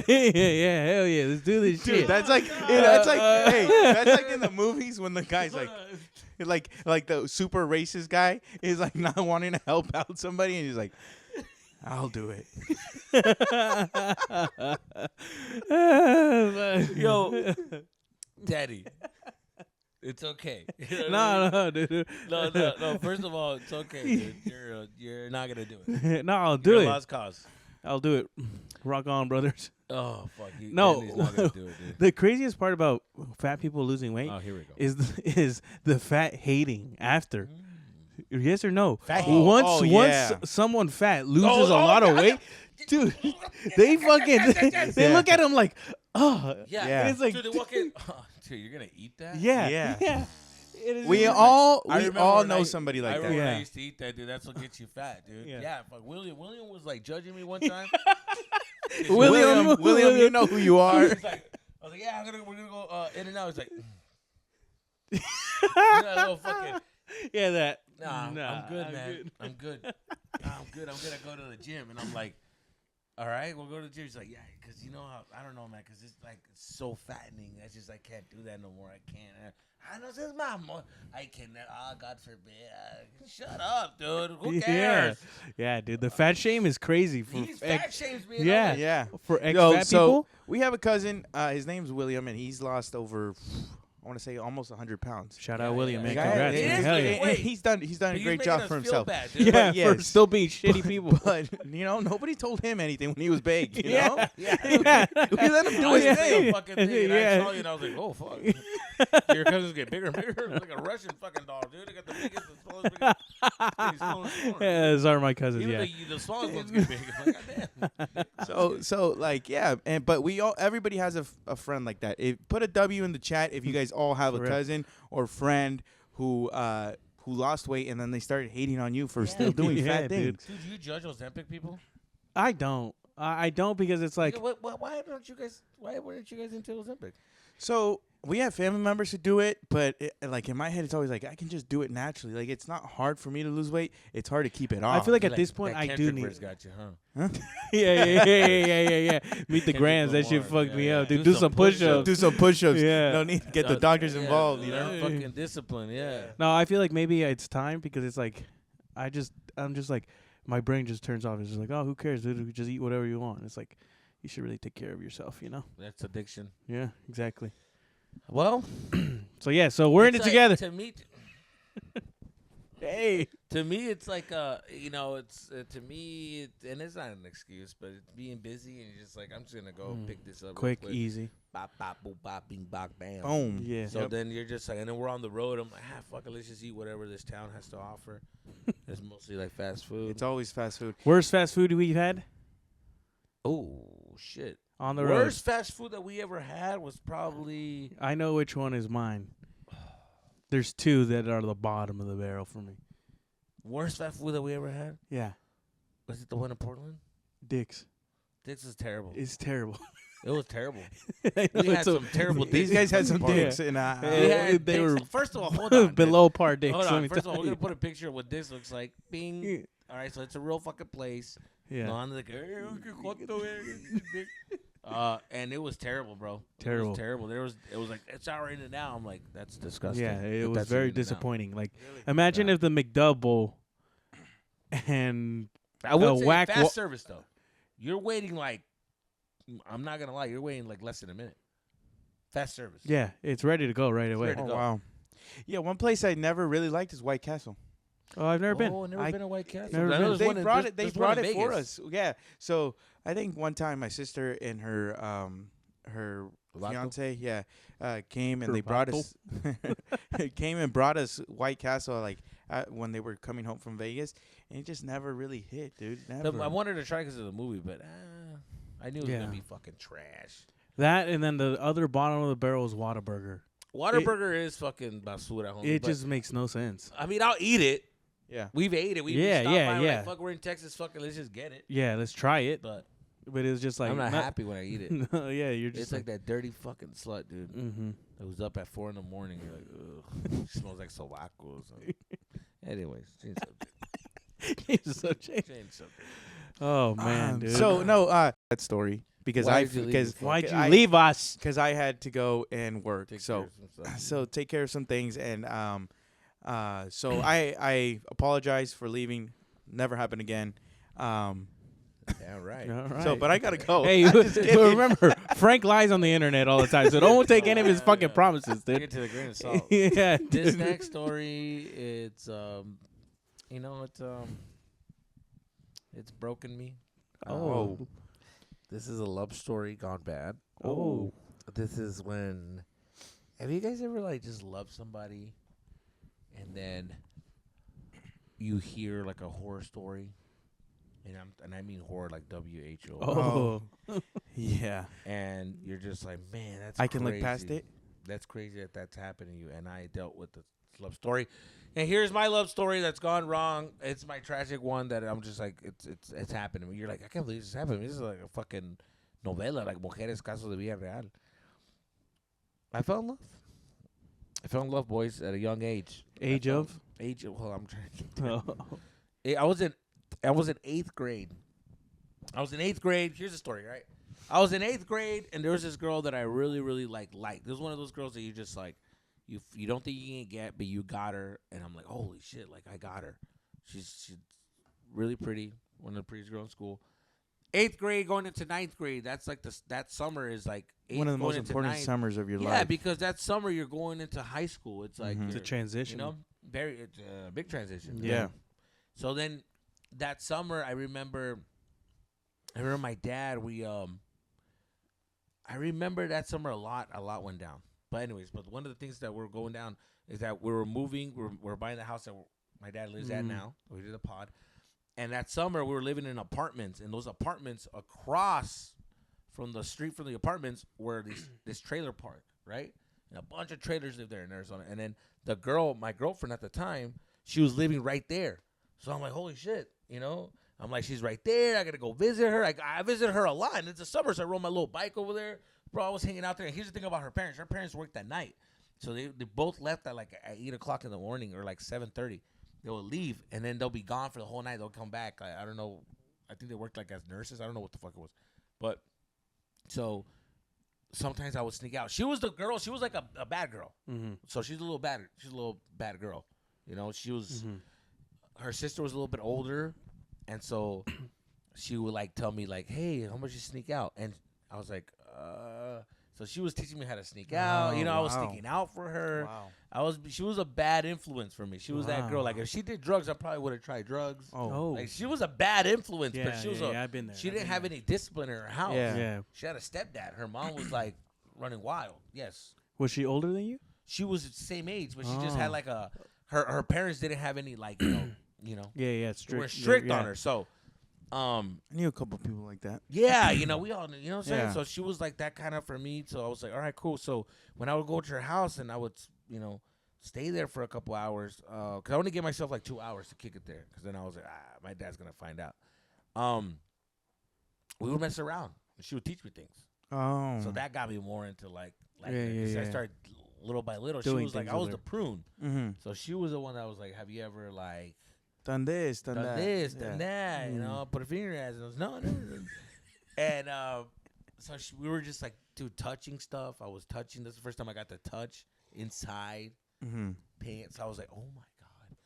[SPEAKER 2] yeah, hell yeah. Let's do this shit.
[SPEAKER 3] Dude, that's like, that's like, hey, that's like in the movies when the guy's like the super racist guy is like not wanting to help out somebody, and he's like, I'll do it.
[SPEAKER 1] Yo, Daddy, it's okay. You know what I mean?
[SPEAKER 2] No, dude.
[SPEAKER 1] No. First of all, it's okay, dude. You're not gonna do it.
[SPEAKER 2] No, I'll do
[SPEAKER 1] You're
[SPEAKER 2] it.
[SPEAKER 1] a lost cause.
[SPEAKER 2] I'll do it. Rock on, brothers.
[SPEAKER 1] Oh fuck you.
[SPEAKER 2] No.
[SPEAKER 1] Daddy's not gonna do it, dude.
[SPEAKER 2] The craziest part about fat people losing weight
[SPEAKER 1] Oh, here we go.
[SPEAKER 2] is the fat hating after. Yes or no?
[SPEAKER 1] Fat
[SPEAKER 3] hate.
[SPEAKER 2] Once
[SPEAKER 3] yeah.
[SPEAKER 2] someone fat loses a lot of weight, dude, they fucking they look at him like, oh,
[SPEAKER 1] Yeah.
[SPEAKER 2] It's like,
[SPEAKER 1] Dude, they walk in. Oh, dude, you're gonna eat that?
[SPEAKER 2] yeah,
[SPEAKER 3] Yeah.
[SPEAKER 2] yeah. It is
[SPEAKER 3] We
[SPEAKER 2] just
[SPEAKER 3] all
[SPEAKER 1] I
[SPEAKER 3] we
[SPEAKER 1] remember
[SPEAKER 3] all
[SPEAKER 1] when
[SPEAKER 3] know
[SPEAKER 1] I-
[SPEAKER 3] somebody
[SPEAKER 1] I
[SPEAKER 3] like
[SPEAKER 1] remember
[SPEAKER 3] that.
[SPEAKER 1] when
[SPEAKER 2] Yeah.
[SPEAKER 1] I used to eat that, dude. That's what gets you fat, dude.
[SPEAKER 2] Yeah.
[SPEAKER 1] Yeah. Fuck, William was like judging me one time.
[SPEAKER 3] William, you know who you are.
[SPEAKER 1] He's like, I was like, yeah, we're gonna go in and out. He's like, you know, little fucking.
[SPEAKER 2] yeah, that.
[SPEAKER 1] Nah, I'm good,
[SPEAKER 2] I'm
[SPEAKER 1] man.
[SPEAKER 2] good.
[SPEAKER 1] I'm good. Nah, I'm good. I'm gonna go to the gym, and I'm like, all right, we'll go to the gym. He's like, yeah, because you know how I don't know, man, because it's like it's so fattening. I just can't do that no more. I can't. I know this is my mom. I can. Oh, God forbid. Shut up, dude. Who
[SPEAKER 2] Yeah,
[SPEAKER 1] cares?
[SPEAKER 2] yeah, dude. The fat shame is crazy for
[SPEAKER 1] These fat shames me.
[SPEAKER 2] yeah.
[SPEAKER 3] Yeah.
[SPEAKER 2] for ex
[SPEAKER 3] Yo,
[SPEAKER 2] fat
[SPEAKER 3] so
[SPEAKER 2] people.
[SPEAKER 3] we have a cousin. His name's William, and he's lost over, I want to say, almost 100 pounds.
[SPEAKER 2] Shout
[SPEAKER 1] Yeah,
[SPEAKER 2] out William,
[SPEAKER 1] yeah,
[SPEAKER 2] man.
[SPEAKER 1] yeah.
[SPEAKER 2] Congrats,
[SPEAKER 1] It
[SPEAKER 2] man.
[SPEAKER 1] is
[SPEAKER 2] Hell
[SPEAKER 1] good.
[SPEAKER 2] yeah.
[SPEAKER 1] Wait.
[SPEAKER 3] He's done a
[SPEAKER 1] He's
[SPEAKER 3] great
[SPEAKER 1] making
[SPEAKER 3] job
[SPEAKER 1] us
[SPEAKER 3] for
[SPEAKER 1] feel
[SPEAKER 3] himself.
[SPEAKER 1] bad, dude.
[SPEAKER 2] Yeah,
[SPEAKER 3] yes.
[SPEAKER 2] for still being shitty people.
[SPEAKER 3] But nobody told him anything when he was big. You
[SPEAKER 2] Yeah.
[SPEAKER 3] know,
[SPEAKER 2] Yeah.
[SPEAKER 3] we let him do
[SPEAKER 1] I was
[SPEAKER 3] his
[SPEAKER 1] just
[SPEAKER 3] thing.
[SPEAKER 1] a fucking thing, and
[SPEAKER 2] Yeah.
[SPEAKER 1] I saw you, and I was like, oh, fuck. Your cousins get bigger and bigger. Like a Russian fucking doll, dude. They got the biggest, the smallest, biggest.
[SPEAKER 2] Yeah, those are my cousins.
[SPEAKER 1] Even
[SPEAKER 2] Yeah.
[SPEAKER 1] the smallest ones get big. I'm like, goddamn.
[SPEAKER 3] So like yeah, but everybody has a friend like that. Put a W in the chat if you guys all have a
[SPEAKER 2] For real.
[SPEAKER 3] cousin or friend who lost weight and then they started hating on you for still doing
[SPEAKER 2] Yeah,
[SPEAKER 3] fat
[SPEAKER 2] dude.
[SPEAKER 3] things.
[SPEAKER 1] Dude, do you judge Ozempic people?
[SPEAKER 2] I don't. I don't because it's like
[SPEAKER 1] Why weren't you guys into Ozempic?
[SPEAKER 3] So we have family members who do it, but like in my head, it's always like I can just do it naturally. Like it's not hard for me to lose weight. It's hard to keep it off.
[SPEAKER 2] I feel like at this point
[SPEAKER 1] that
[SPEAKER 2] I do
[SPEAKER 1] Kendrick
[SPEAKER 2] need.
[SPEAKER 1] verse got you, huh?
[SPEAKER 2] Yeah. Meet the
[SPEAKER 1] Kendrick
[SPEAKER 2] grands. That shit
[SPEAKER 1] Lamar,
[SPEAKER 2] fucked me
[SPEAKER 1] yeah.
[SPEAKER 2] up, dude. Do some push-ups.
[SPEAKER 3] do some push-ups.
[SPEAKER 2] Yeah.
[SPEAKER 3] No need to get the doctors involved. You know.
[SPEAKER 1] fucking discipline. Yeah.
[SPEAKER 2] No, I feel like maybe it's time because it's like, I'm just like, my brain just turns off. It's just like, oh, who cares, dude? Just eat whatever you want. It's like, you should really take care of yourself, you know?
[SPEAKER 1] That's addiction.
[SPEAKER 2] Yeah, exactly.
[SPEAKER 1] Well,
[SPEAKER 2] So yeah, so we're in it
[SPEAKER 1] it's like,
[SPEAKER 2] together.
[SPEAKER 1] To me,
[SPEAKER 2] Hey.
[SPEAKER 1] to me, it's like it's to me, and it's not an excuse, but it's being busy and you're just like, I'm just gonna go pick this up,
[SPEAKER 2] Quick,
[SPEAKER 1] real quick.
[SPEAKER 2] easy.
[SPEAKER 1] Bop, bop, boop, bop, bing, bop, bam.
[SPEAKER 3] Boom.
[SPEAKER 2] Yeah.
[SPEAKER 1] So then you're just like, and then we're on the road. I'm like, fuck it, let's just eat whatever this town has to offer. It's mostly like fast food.
[SPEAKER 3] It's always fast food.
[SPEAKER 2] Worst fast food we've had
[SPEAKER 1] Oh shit.
[SPEAKER 2] on the road.
[SPEAKER 1] Worst fast food that we ever had was probably
[SPEAKER 2] I know which one is mine. There's two that are the bottom of the barrel for me.
[SPEAKER 1] worst fast food that we ever had.
[SPEAKER 2] Yeah.
[SPEAKER 1] Was it the one in Portland?
[SPEAKER 2] Dick's.
[SPEAKER 1] This is terrible.
[SPEAKER 2] It's terrible.
[SPEAKER 1] It was terrible.
[SPEAKER 2] I know
[SPEAKER 1] We had
[SPEAKER 2] it's a-
[SPEAKER 1] some terrible
[SPEAKER 3] These
[SPEAKER 1] dicks
[SPEAKER 3] guys had
[SPEAKER 1] in
[SPEAKER 3] some
[SPEAKER 1] Portland.
[SPEAKER 3] dicks, and
[SPEAKER 2] We had-
[SPEAKER 1] They
[SPEAKER 2] were
[SPEAKER 1] first of all, hold on.
[SPEAKER 2] below par dicks.
[SPEAKER 1] Hold
[SPEAKER 2] let
[SPEAKER 1] on.
[SPEAKER 2] me
[SPEAKER 1] First of all,
[SPEAKER 2] tell
[SPEAKER 1] we're gonna
[SPEAKER 2] you.
[SPEAKER 1] put a picture of what this looks like. Bing. All right, so it's a real fucking place.
[SPEAKER 2] Yeah.
[SPEAKER 1] No, I'm like, hey, and it was terrible, bro. It
[SPEAKER 2] Terrible.
[SPEAKER 1] was terrible. It was like it's our in and out. I'm like, that's disgusting.
[SPEAKER 2] Yeah, it
[SPEAKER 1] But
[SPEAKER 2] was
[SPEAKER 1] that's
[SPEAKER 2] very
[SPEAKER 1] In-N-Out.
[SPEAKER 2] disappointing. Like,
[SPEAKER 3] Really?
[SPEAKER 2] imagine
[SPEAKER 1] Yeah.
[SPEAKER 2] if the McDouble and
[SPEAKER 1] I would
[SPEAKER 2] a
[SPEAKER 1] say
[SPEAKER 2] whack
[SPEAKER 1] fast
[SPEAKER 2] wa-
[SPEAKER 1] service though. You're waiting like, I'm not gonna lie, you're waiting like less than a minute. Fast service.
[SPEAKER 2] yeah, it's ready to go right away.
[SPEAKER 1] ready
[SPEAKER 3] Oh
[SPEAKER 1] to go.
[SPEAKER 3] wow. Yeah, one place I never really liked is White Castle.
[SPEAKER 2] Oh, I've never been.
[SPEAKER 1] Oh, never
[SPEAKER 3] I-
[SPEAKER 1] been a White Castle.
[SPEAKER 2] Never
[SPEAKER 1] I know
[SPEAKER 2] been.
[SPEAKER 1] there's
[SPEAKER 3] They
[SPEAKER 1] one in-
[SPEAKER 3] brought
[SPEAKER 1] there's-
[SPEAKER 3] it. They
[SPEAKER 1] there's one
[SPEAKER 3] brought
[SPEAKER 1] in
[SPEAKER 3] it for
[SPEAKER 1] Vegas.
[SPEAKER 3] us. Yeah. So I think one time my sister and her
[SPEAKER 1] Vato?
[SPEAKER 3] fiance, came and
[SPEAKER 2] Her
[SPEAKER 3] they brought us came and brought us White Castle like when they were coming home from Vegas, and it just never really hit, dude. Never.
[SPEAKER 1] I wanted to try because of the movie, but I knew it was
[SPEAKER 2] Yeah.
[SPEAKER 1] gonna be fucking trash.
[SPEAKER 2] That and then the other bottom of the barrel is Whataburger.
[SPEAKER 1] Whataburger is fucking basura, homie.
[SPEAKER 2] It
[SPEAKER 1] but,
[SPEAKER 2] just makes no sense.
[SPEAKER 1] I mean, I'll eat it.
[SPEAKER 3] yeah.
[SPEAKER 1] We've ate it. We've
[SPEAKER 2] Yeah,
[SPEAKER 1] stopped
[SPEAKER 2] yeah,
[SPEAKER 1] by, we're
[SPEAKER 2] yeah.
[SPEAKER 1] Like, fuck, we're in Texas. Fucking, let's just get it.
[SPEAKER 2] Yeah, let's try it.
[SPEAKER 1] But
[SPEAKER 2] But it's just like
[SPEAKER 1] I'm not happy when I eat it.
[SPEAKER 2] No, yeah, you're just
[SPEAKER 1] It's like that dirty fucking slut, dude.
[SPEAKER 2] Mm-hmm.
[SPEAKER 1] It was up at 4 a.m. You're like, ugh. She smells like sobaco. Anyways, change subject. Change subject.
[SPEAKER 2] Oh man, dude.
[SPEAKER 3] So no, that story because
[SPEAKER 1] Why did you leave
[SPEAKER 3] because
[SPEAKER 1] before?
[SPEAKER 2] why'd you
[SPEAKER 3] I-
[SPEAKER 2] leave us?
[SPEAKER 3] because I had to go and work.
[SPEAKER 1] Take
[SPEAKER 3] So
[SPEAKER 1] care of some stuff.
[SPEAKER 3] so take care of some things, and so I apologize for leaving. Never happen again.
[SPEAKER 1] Yeah, right.
[SPEAKER 2] All right.
[SPEAKER 3] So, but I gotta go.
[SPEAKER 2] Hey,
[SPEAKER 3] I'm just kidding.
[SPEAKER 2] remember, Frank lies on the internet all the time, so don't take any of his fucking promises,
[SPEAKER 1] Take
[SPEAKER 2] dude.
[SPEAKER 1] it to the grain of salt.
[SPEAKER 2] Yeah,
[SPEAKER 1] This
[SPEAKER 2] dude.
[SPEAKER 1] next story, it's it's broken me.
[SPEAKER 2] Oh.
[SPEAKER 1] This is a love story gone bad.
[SPEAKER 2] Oh.
[SPEAKER 1] This is when. Have you guys ever like just loved somebody, and then you hear like a horror story, and I mean horror like WHO,
[SPEAKER 2] Oh.
[SPEAKER 3] Yeah,
[SPEAKER 1] and you're just like, man, that's
[SPEAKER 3] I can look past
[SPEAKER 1] crazy.
[SPEAKER 3] it.
[SPEAKER 1] That's crazy that that's happened to you. And I dealt with the love story. And here's my love story that's gone wrong. It's my tragic one that I'm just like, it's happened to me. You're like, I can't believe this happened to me. This is like a fucking novela, like Mujeres Casos de Vida Real. I fell in love. I fell in love, boys, at a young age.
[SPEAKER 2] Age of?
[SPEAKER 1] Well, I'm trying to
[SPEAKER 2] Oh.
[SPEAKER 1] I was in 8th grade. I was in 8th grade. Here's the story, right? I was in 8th grade, and there was this girl that I really, really liked. This was one of those girls that you just like, you don't think you can get, but you got her. And I'm like, holy shit, like I got her. She's really pretty, one of the prettiest girls in school. 8th grade going into 9th grade. That's like that summer is like
[SPEAKER 3] One of the
[SPEAKER 1] going
[SPEAKER 3] most
[SPEAKER 1] into
[SPEAKER 3] important
[SPEAKER 1] 9th.
[SPEAKER 3] summers of your
[SPEAKER 1] Yeah,
[SPEAKER 3] life.
[SPEAKER 1] because that summer you're going into high school. It's like
[SPEAKER 3] Mhm.
[SPEAKER 2] It's a
[SPEAKER 1] you're-
[SPEAKER 2] transition.
[SPEAKER 1] you know, it's a big transition.
[SPEAKER 3] Yeah.
[SPEAKER 1] So then that summer, I remember my dad. I remember that summer a lot went down. But anyways, one of the things that we're going down is that we were moving. We're buying the house that my dad lives at now. We did a pod, and that summer we were living in apartments. And those apartments across from the street from the apartments were this trailer park, right? And a bunch of trailers lived there in Arizona. And then my girlfriend at the time, she was living right there. So I'm like, holy shit, you know? I'm like, she's right there. I got to go visit her. I visit her a lot. And it's the summer, so I rode my little bike over there. Bro, I was hanging out there. And here's the thing about her parents. Her parents worked at night. So they both left at like at 8 o'clock in the morning or like 7:30. They will leave, and then they'll be gone for the whole night. They'll come back. I don't know. I think they worked like as nurses. I don't know what the fuck it was. But so sometimes I would sneak out. She was the girl. She was like a bad girl.
[SPEAKER 2] Mm-hmm.
[SPEAKER 1] So she's a little bad. She's a little bad girl. You know, she was. Her sister was a little bit older, and so she would like tell me like, "Hey, how much you sneak out?" And I was like, So she was teaching me how to sneak out. You know, I was sneaking out for her.
[SPEAKER 3] Wow.
[SPEAKER 1] She was a bad influence for me. She was that girl. Like if she did drugs, I probably would have tried drugs.
[SPEAKER 2] Oh.
[SPEAKER 1] Like she was a bad influence,
[SPEAKER 2] Yeah,
[SPEAKER 1] but she was
[SPEAKER 2] I've been there.
[SPEAKER 1] She didn't have any discipline in her house.
[SPEAKER 2] Yeah.
[SPEAKER 1] She had a stepdad. Her mom was like running wild. Yes.
[SPEAKER 2] Was she older than you?
[SPEAKER 1] She was the same age, but she just had like her parents didn't have any like, you know.
[SPEAKER 2] Yeah,
[SPEAKER 1] They were strict on her. So
[SPEAKER 3] I knew a couple people like that.
[SPEAKER 1] yeah, you know, we all, you know what I'm saying?
[SPEAKER 3] Yeah.
[SPEAKER 1] So she was like that kind of for me. So I was like, all right, cool. So when I would go to her house and I would, you know, stay there for a couple hours, because I only gave myself like 2 hours to kick it there. Because then I was like, my dad's going to find out. We would mess around. And she would teach me things.
[SPEAKER 3] Oh.
[SPEAKER 1] So that got me more into like
[SPEAKER 2] Yeah.
[SPEAKER 1] I started little by little.
[SPEAKER 2] Doing
[SPEAKER 1] She was like,
[SPEAKER 2] things
[SPEAKER 1] I was
[SPEAKER 2] with
[SPEAKER 1] the prune.
[SPEAKER 3] Mm-hmm.
[SPEAKER 1] So she was the one that was like, have you ever like
[SPEAKER 3] Done this, done
[SPEAKER 1] done
[SPEAKER 3] that.
[SPEAKER 1] this,
[SPEAKER 3] Yeah.
[SPEAKER 1] done that, you know, put a finger in your ass. And I was, no. And so we were just like, dude, touching stuff. I was touching. This is the first time I got to touch inside
[SPEAKER 3] Mm-hmm.
[SPEAKER 1] pants. I was like, oh my God.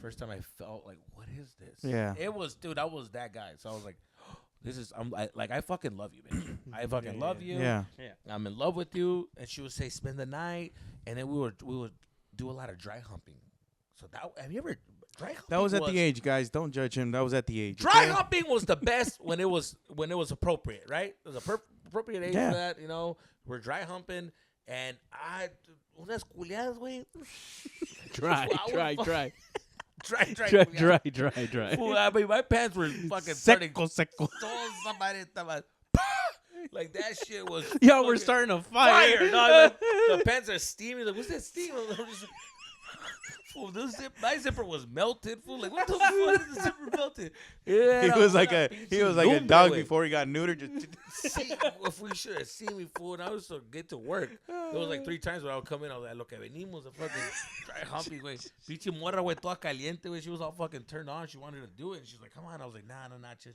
[SPEAKER 1] First time I felt like, what is this?
[SPEAKER 3] Yeah.
[SPEAKER 1] It was, dude, I was that guy. So I was like, I fucking love you, man. I fucking love you.
[SPEAKER 3] Yeah.
[SPEAKER 1] I'm in love with you. And she would say, spend the night. And then we would do a lot of dry humping. So have you ever dry humping?
[SPEAKER 3] That was at the age, guys. Don't judge him. That was at the age.
[SPEAKER 1] Dry humping was the best when it was appropriate, right? It was appropriate age
[SPEAKER 3] Yeah.
[SPEAKER 1] for that, you know. We're dry humping, and unas culiadas, güey.
[SPEAKER 2] Dry.
[SPEAKER 1] Dry. Fool, I mean, my pants were fucking turning.
[SPEAKER 2] Seco.
[SPEAKER 1] Somebody like that shit was.
[SPEAKER 2] Yo, we're
[SPEAKER 1] fucking
[SPEAKER 2] starting a fire.
[SPEAKER 1] fire. No, the pants are steamy. Like, what's that steam? I'm just, fool, my zipper was melted. Fool, like what the fuck is the zipper melted? Yeah,
[SPEAKER 3] He was like a dog before he got neutered. Just
[SPEAKER 1] See, if we should have seen me, fool, and I was to get to work. It was like 3 times when I would come in. I was like, lo que venimos, a fucking dry humping, güey. Pinche morra, güey, toda caliente, güey. She was all fucking turned on. She wanted to do it. And she's like, come on. I was like, nah, chill.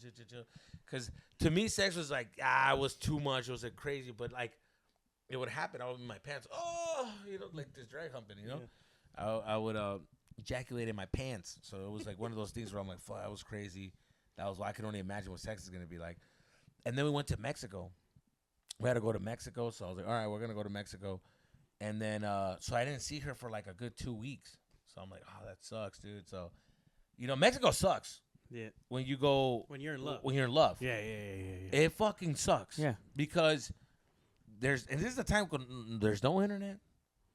[SPEAKER 1] Because to me, sex was like, it was too much. It was like crazy. But like, it would happen. I would be in my pants. Oh, you know, like this dry humping, you know? Yeah. I would ejaculate in my pants. So it was like one of those things where I'm like, fuck, that was crazy. That was why I can only imagine what sex is going to be like. And then we went to Mexico. We had to go to Mexico. So I was like, all right, we're going to go to Mexico. And then, so I didn't see her for like a good 2 weeks. So I'm like, oh, that sucks, dude. So, you know, Mexico sucks.
[SPEAKER 2] Yeah.
[SPEAKER 1] When you go.
[SPEAKER 2] When you're in love.
[SPEAKER 1] When you're in love.
[SPEAKER 2] Yeah.
[SPEAKER 1] It fucking sucks.
[SPEAKER 2] Yeah.
[SPEAKER 1] Because and this is the time when there's no internet.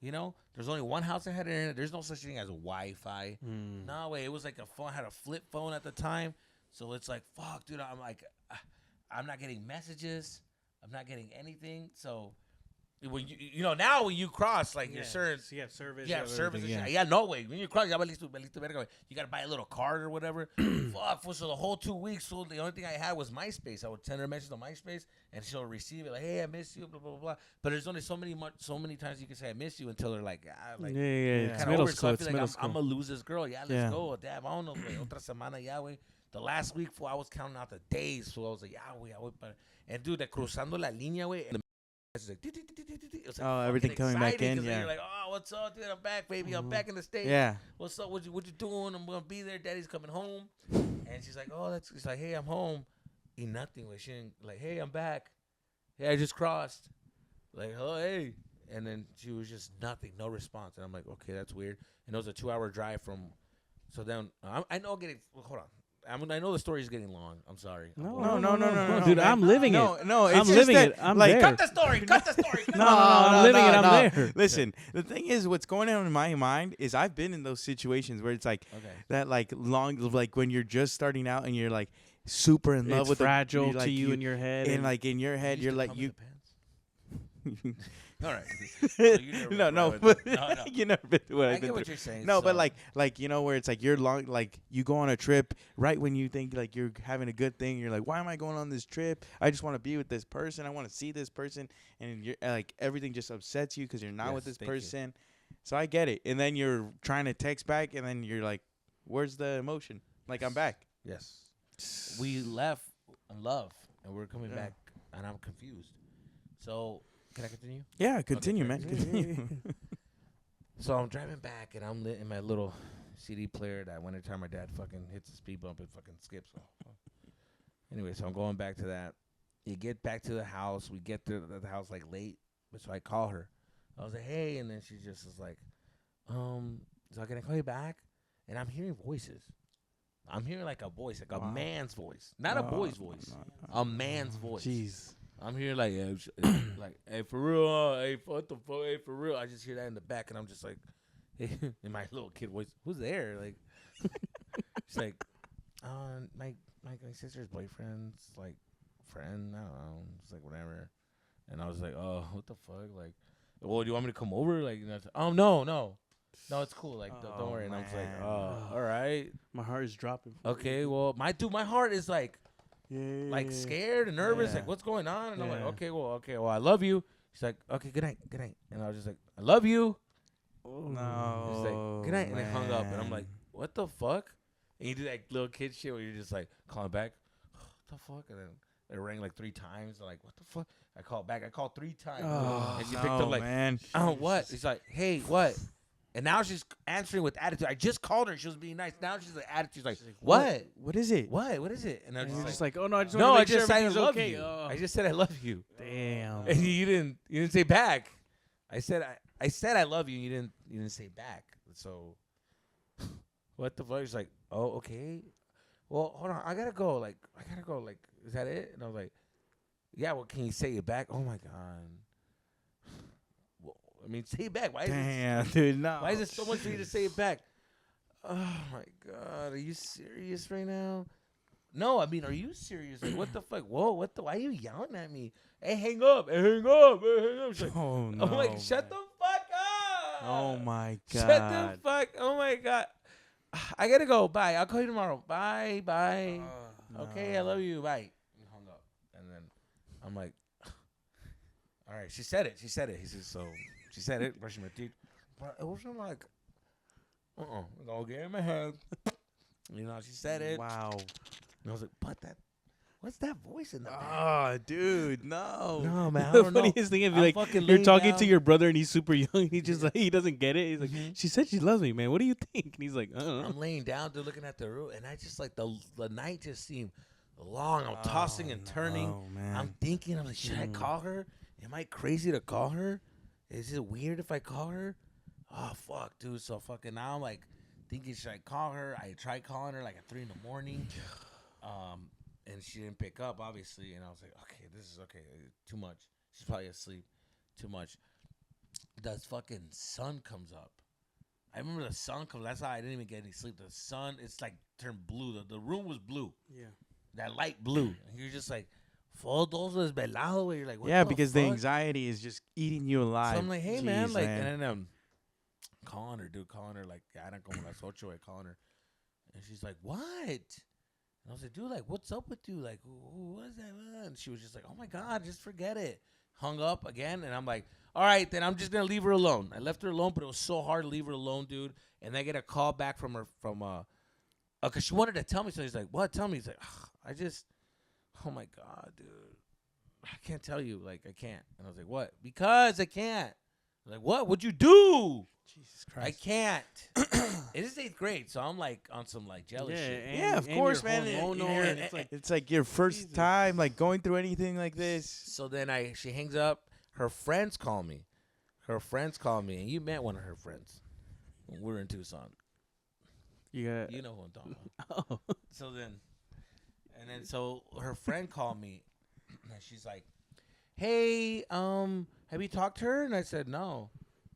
[SPEAKER 1] You know, there's only one house that had internet. There's no such thing as Wi-Fi. No way. It was like a phone. I had a flip phone at the time. So it's like, fuck, dude. I'm like, I'm not getting messages. I'm not getting anything. So when you know, now when you cross, like you're certain.
[SPEAKER 2] So you have service.
[SPEAKER 1] You have service.
[SPEAKER 2] Yeah.
[SPEAKER 1] Yeah, no way. When you cross, you got to buy a little card or whatever. Fuck. So the whole 2 weeks, so the only thing I had was MySpace. I would send her a message on MySpace, and she'll receive it like, "Hey, I miss you," blah blah blah. But there's only so many times you can say I miss you until they're like,
[SPEAKER 2] Yeah. It's
[SPEAKER 1] kinda
[SPEAKER 2] middle
[SPEAKER 1] over it. So
[SPEAKER 2] school.
[SPEAKER 1] I
[SPEAKER 2] It's
[SPEAKER 1] feel
[SPEAKER 2] middle
[SPEAKER 1] like
[SPEAKER 2] school.
[SPEAKER 1] I'm gonna lose this girl. Yeah, let's
[SPEAKER 2] Yeah.
[SPEAKER 1] go. Damn, vámonos, güey. Otra semana ya, güey. The last week, fool, I was counting out the days. So I was like, yeah, güey. And dude, cruzando la línea, güey. And it's like, it was like
[SPEAKER 3] Oh, everything
[SPEAKER 1] fucking
[SPEAKER 3] coming back
[SPEAKER 1] exciting,
[SPEAKER 3] in,
[SPEAKER 1] 'cause then
[SPEAKER 3] yeah.
[SPEAKER 1] You're like, oh, what's up, dude? I'm back, baby. I'm back in the States.
[SPEAKER 3] yeah.
[SPEAKER 1] What's up? What you doing? I'm gonna be there. Daddy's coming home. And she's like, oh, she's like, hey, I'm home. Eat nothing. She didn't, like, hey, I'm back. Hey, I just crossed. Like, oh, hey. And then she was just nothing, no response. And I'm like, okay, that's weird. And it was a 2-hour drive from. So then I know getting. Hold on. I know the story is getting long. I'm sorry.
[SPEAKER 3] No,
[SPEAKER 2] Dude,
[SPEAKER 3] man.
[SPEAKER 2] I'm living it.
[SPEAKER 3] No, it's
[SPEAKER 2] I'm
[SPEAKER 3] just
[SPEAKER 2] living
[SPEAKER 3] that,
[SPEAKER 2] it. I'm
[SPEAKER 3] like,
[SPEAKER 2] there.
[SPEAKER 1] Cut the story.
[SPEAKER 2] No, I'm living it. I'm there.
[SPEAKER 3] Listen, the thing is, what's going on in my mind is I've been in those situations where it's like that, like long, like when you're just starting out and you're like super in love
[SPEAKER 2] It's
[SPEAKER 3] with
[SPEAKER 2] fragile
[SPEAKER 3] like
[SPEAKER 2] to you in your head.
[SPEAKER 3] and like in your head, you're like
[SPEAKER 1] All right. So you never
[SPEAKER 3] no,
[SPEAKER 1] been
[SPEAKER 3] no,
[SPEAKER 1] with-
[SPEAKER 3] but
[SPEAKER 1] no.
[SPEAKER 3] you never been through what
[SPEAKER 1] I
[SPEAKER 3] I've been
[SPEAKER 1] get what
[SPEAKER 3] through.
[SPEAKER 1] you're saying.
[SPEAKER 3] No, but
[SPEAKER 1] so-
[SPEAKER 3] like you know where it's like you're long, like you go on a trip right when you think like you're having a good thing. You're like, why am I going on this trip? I just want to be with this person. I want to see this person, and you're like everything just upsets you because you're not with
[SPEAKER 1] Yes,
[SPEAKER 3] this
[SPEAKER 1] thank you.
[SPEAKER 3] person. So I get it, and then you're trying to text back, and then you're like, where's the emotion? Like I'm back.
[SPEAKER 1] Yes. We left in love, and we're coming
[SPEAKER 3] Yeah.
[SPEAKER 1] back, and I'm confused. So, can I continue?
[SPEAKER 3] Yeah, continue, man.
[SPEAKER 1] thanks.
[SPEAKER 3] Continue.
[SPEAKER 1] So I'm driving back, and I'm lit in my little CD player that when every time my dad fucking hits the speed bump, it fucking skips. Anyway, so I'm going back to that. You get back to the house. We get to the house like late, so I call her. I was like, hey, and then she just is like, so can I call you back? And I'm hearing voices. I'm hearing like a voice, like a
[SPEAKER 3] Wow.
[SPEAKER 1] man's voice, not a boy's voice,
[SPEAKER 3] no.
[SPEAKER 1] a man's voice.
[SPEAKER 2] Jeez.
[SPEAKER 1] I'm hearing like, like, hey, for real, hey, what the fuck, hey, for real. I just hear that in the back, and I'm just like, in my little kid voice, who's there? Like, she's like, my sister's boyfriend's like friend. I don't know. It's like whatever. And I was like, oh, what the fuck? Like, well, do you want me to come over? Like, and I was like, oh no, it's cool. Like, don't
[SPEAKER 3] Oh,
[SPEAKER 1] worry. And I was like,
[SPEAKER 3] man.
[SPEAKER 1] oh, all right,
[SPEAKER 2] My heart is dropping. for
[SPEAKER 1] okay.
[SPEAKER 2] you.
[SPEAKER 1] Well, my heart is like
[SPEAKER 2] Yeah.
[SPEAKER 1] scared and nervous.
[SPEAKER 3] Yeah.
[SPEAKER 1] Like, what's going on? And I'm like,
[SPEAKER 2] Yeah.
[SPEAKER 1] okay, well, I love you. She's like, okay, good night. And I was just like, I love you.
[SPEAKER 2] Oh.
[SPEAKER 3] No.
[SPEAKER 1] She's like, good night. And I hung up. And I'm like,
[SPEAKER 3] man.
[SPEAKER 1] what the fuck? And you do that little kid shit where you're just like, calling back. What the fuck? And then it rang like 3 times. I'm like, what the fuck? I called back. I called 3 times.
[SPEAKER 2] Oh,
[SPEAKER 1] and she picked up like,
[SPEAKER 3] man.
[SPEAKER 1] oh, what? She's like, hey, what? And now she's answering with attitude. I just called her. She was being nice. Now she's like attitude. She's like, what?
[SPEAKER 3] What is it?
[SPEAKER 1] What is it? And I
[SPEAKER 2] And
[SPEAKER 1] was
[SPEAKER 2] you're
[SPEAKER 1] just
[SPEAKER 2] just
[SPEAKER 1] like,
[SPEAKER 2] like, oh no, I just
[SPEAKER 1] no,
[SPEAKER 2] want
[SPEAKER 1] I
[SPEAKER 2] to make
[SPEAKER 1] just
[SPEAKER 2] sure
[SPEAKER 1] said I
[SPEAKER 2] everything's
[SPEAKER 1] love
[SPEAKER 2] okay.
[SPEAKER 1] you.
[SPEAKER 2] Oh.
[SPEAKER 1] I just said I love you.
[SPEAKER 2] Damn.
[SPEAKER 1] And you didn't say back. I said I love you. And you didn't say back. So what the fuck? She's like, oh, okay. Well, hold on. I gotta go. Like, is that it? And I was like, yeah. Well, can you say it back? Oh my god. Well, I mean, say it back.
[SPEAKER 3] Damn, dude, no.
[SPEAKER 1] Why is it so much for you to say it back? Oh my god. Are you serious right now? No, I mean, are you serious? Like, what the fuck? Whoa, why are you yelling at me? Hey, hang up. Hey, hang up. Hey, hang up. She's like,
[SPEAKER 3] Oh no.
[SPEAKER 1] I'm like, shut the fuck up.
[SPEAKER 3] Oh my
[SPEAKER 1] Shut
[SPEAKER 3] god.
[SPEAKER 1] the fuck. Oh my god. I gotta go. Bye. I'll call you tomorrow. Bye. Okay, I love you. Bye. And hung up. And then I'm like, all right. She said it. He says, so she said it. Brushing my teeth. But it wasn't like, don't get in my head. You know, she said it.
[SPEAKER 3] Wow.
[SPEAKER 1] And I was like, what's that voice in the back?
[SPEAKER 3] Oh, dude, no.
[SPEAKER 1] No, man. I
[SPEAKER 2] The
[SPEAKER 1] don't know.
[SPEAKER 2] funniest thing, if
[SPEAKER 1] I'm
[SPEAKER 2] you like,
[SPEAKER 1] fucking
[SPEAKER 2] you're
[SPEAKER 1] laying
[SPEAKER 2] talking
[SPEAKER 1] down.
[SPEAKER 2] to your brother and he's super young, he just like he doesn't get it. He's like,
[SPEAKER 1] Mhm.
[SPEAKER 2] she said she loves me, man. What do you think? And he's like,
[SPEAKER 1] I'm laying down, dude, looking at the room, and I just like the night just seemed long. I'm tossing and turning.
[SPEAKER 3] Oh man.
[SPEAKER 1] I'm thinking, I'm like, should I
[SPEAKER 2] Mm.
[SPEAKER 1] call her? Am I crazy to call her? Is it weird if I call her? Oh fuck, dude. So fucking now I'm like thinking, should I call her? I tried calling her like at 3 a.m. And she didn't pick up, obviously. And I was like, okay, this is okay. Too much. She's probably asleep. Too much. The fucking sun comes up. I remember the sun comes. That's how I didn't even get any sleep. The sun, it's like turned blue. The room was blue.
[SPEAKER 2] yeah.
[SPEAKER 1] That light blue. And you're just like, todos desvelados. You're like, what
[SPEAKER 3] yeah,
[SPEAKER 1] the
[SPEAKER 3] because
[SPEAKER 1] fuck?
[SPEAKER 3] the anxiety is just eating you alive.
[SPEAKER 1] So I'm like, hey, man.
[SPEAKER 3] Jeez,
[SPEAKER 1] Like, and then calling her, like, I don't como las 8, I calling her. And she's like, what? And I was like, dude, like, what's up with you? Like, what is that? And she was just like, oh, my God, just forget it. Hung up again. And I'm like, all right, then I'm just going to leave her alone. I left her alone, but it was so hard to leave her alone, dude. And I get a call back from her because she wanted to tell me. So he's like, what? Tell me. He's like, oh, my God, dude. I can't tell you. Like, I can't. And I was like, what? Because I can't. I'm like, what? What'd you do?
[SPEAKER 3] Jesus
[SPEAKER 1] I
[SPEAKER 3] Christ.
[SPEAKER 1] can't. It is 8th grade, so I'm like on some like jealous shit.
[SPEAKER 3] Yeah, of course, man.
[SPEAKER 2] And it's like,
[SPEAKER 3] It's like your first
[SPEAKER 2] Jesus.
[SPEAKER 3] time like going through anything like this.
[SPEAKER 1] So then she hangs up. Her friends call me. And you met one of her friends. When we were in Tucson.
[SPEAKER 2] you got,
[SPEAKER 1] You know who I'm talking about.
[SPEAKER 2] oh.
[SPEAKER 1] So her friend called me, and she's like, "Hey, have you talked to her?" And I said, "No.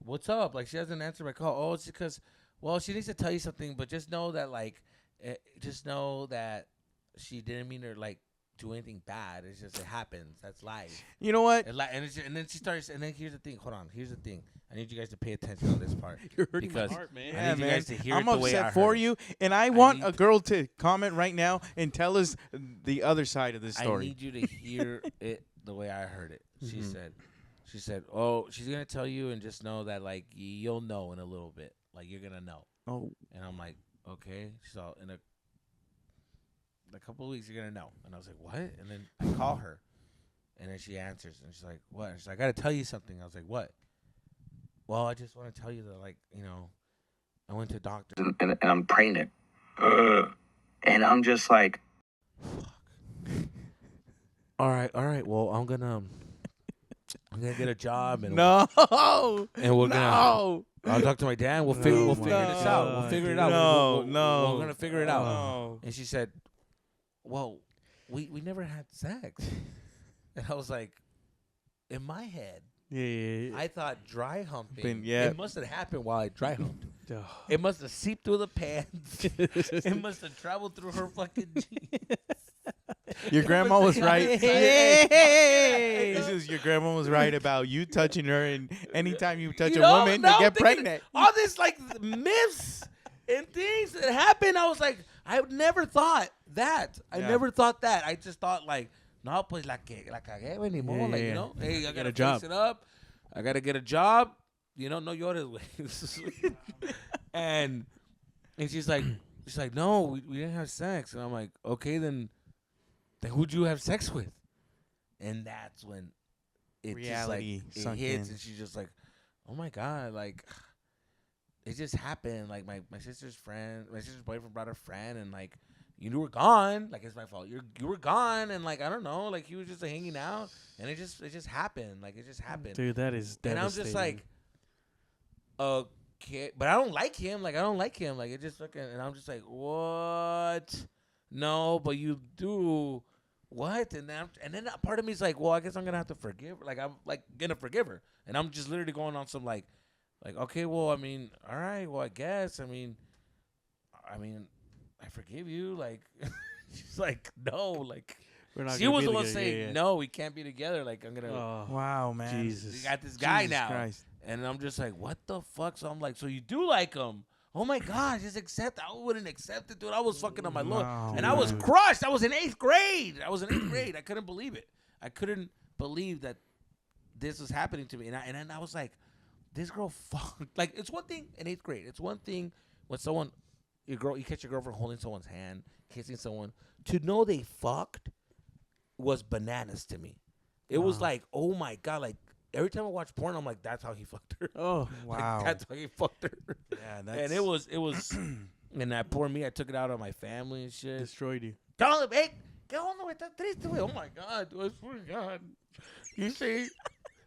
[SPEAKER 1] What's up?" Like, she doesn't answer my call. Oh, it's because, well, she needs to tell you something, but just know that, like, just know that she didn't mean her, like, do anything bad. It's just it happens. That's life.
[SPEAKER 3] You know what?
[SPEAKER 1] And then she starts. And then here's the thing. Hold on. Here's the thing. I need you guys to pay attention on this part.
[SPEAKER 2] You're hurting
[SPEAKER 1] because
[SPEAKER 2] my heart, man.
[SPEAKER 1] I need you guys to hear
[SPEAKER 3] I'm
[SPEAKER 1] it the way I
[SPEAKER 3] upset for
[SPEAKER 1] heard it.
[SPEAKER 3] you, and I want a girl to comment right now and tell us the other side of this story.
[SPEAKER 1] I need you to hear it the way I heard it. She said, oh, she's gonna tell you, and just know that like you'll know in a little bit. Like you're gonna know.
[SPEAKER 3] Oh.
[SPEAKER 1] And I'm like, okay. So in a couple of weeks, you're gonna know. And I was like, what? And then I call her, and then she answers, and she's like, what? And she's like, I gotta tell you something. I was like, what? Well, I just want to tell you that, like, you know, I went to a doctor.
[SPEAKER 4] And I'm pregnant. And I'm just like,
[SPEAKER 1] fuck. All right. Well, I'm gonna get a job, and
[SPEAKER 3] No.
[SPEAKER 1] and we're gonna. I'll talk to my dad. We'll figure this out. We'll figure it out.
[SPEAKER 3] No.
[SPEAKER 1] We're gonna figure it out.
[SPEAKER 3] No.
[SPEAKER 1] And she said, well, we never had sex. And I was like, in my head,
[SPEAKER 3] Yeah.
[SPEAKER 1] I thought dry humping.
[SPEAKER 3] Yeah.
[SPEAKER 1] It must have happened while I dry humped.
[SPEAKER 2] Ugh.
[SPEAKER 1] It must have seeped through the pants. It must have traveled through her fucking jeans.
[SPEAKER 3] Your grandma was right.
[SPEAKER 1] Hey.
[SPEAKER 3] This is your grandma was right about you touching her, and anytime you touch
[SPEAKER 1] You
[SPEAKER 3] a
[SPEAKER 1] know,
[SPEAKER 3] woman,
[SPEAKER 1] now
[SPEAKER 3] they
[SPEAKER 1] I'm
[SPEAKER 3] get
[SPEAKER 1] thinking
[SPEAKER 3] pregnant.
[SPEAKER 1] All this like myths and things that happen. I was like, I never thought that. I never thought that. I just thought like, no, pues la cagué, güey, ni modo. Like, you know, hey, I gotta fix it up. I gotta get a job. You know, no llores, güey. and she's like, no, we didn't have sex. And I'm like, okay, then who'd you have sex with? And that's when it
[SPEAKER 3] Reality
[SPEAKER 1] just like
[SPEAKER 3] sunk
[SPEAKER 1] it hits,
[SPEAKER 3] in.
[SPEAKER 1] and she's just like, oh my god, like it just happened. Like my sister's boyfriend brought a friend, and like you were gone. Like it's my fault. You were gone, and like I don't know, like he was just hanging out, and it just happened. Like it just happened.
[SPEAKER 2] Dude, that is devastating.
[SPEAKER 1] And I'm just like, okay, but I don't like him. Like it just fucking. And I'm just like, what? No, but you do. What? And then that part of me is like, well, I guess I'm gonna have to forgive her. Like I'm like gonna forgive her, and I'm just literally going on some like okay, well, I mean, all right, well, I guess, I mean, I forgive you. Like she's like, no, like she was the one saying, no, we can't be together. Like I'm gonna.
[SPEAKER 3] Wow, man.
[SPEAKER 2] Jesus.
[SPEAKER 1] You got this guy
[SPEAKER 3] Jesus
[SPEAKER 1] now,
[SPEAKER 3] Christ.
[SPEAKER 1] and I'm just like, what the fuck? So I'm like, so you do like him? Oh my God, just accept. I wouldn't accept it, dude. I was fucking on my luck.
[SPEAKER 3] No,
[SPEAKER 1] And I was
[SPEAKER 3] man.
[SPEAKER 1] crushed. I was in 8th grade. I couldn't believe it. I couldn't believe that this was happening to me. And then I was like, this girl fucked. Like, it's one thing in 8th grade. It's one thing when you catch your girlfriend holding someone's hand, kissing someone. To know they fucked was bananas to me. It was like, oh my God, like, every time I watch porn, I'm like, that's how he fucked her.
[SPEAKER 2] Oh,
[SPEAKER 3] wow.
[SPEAKER 1] Like, that's how he fucked her.
[SPEAKER 3] Yeah, that's
[SPEAKER 1] And it was, and that poor me, I took it out on my family and shit.
[SPEAKER 2] destroyed you.
[SPEAKER 1] Tell him, hey, ¿qué onda, güey? ¿Estás triste, güey? Oh my God, dude, I swear to God. You say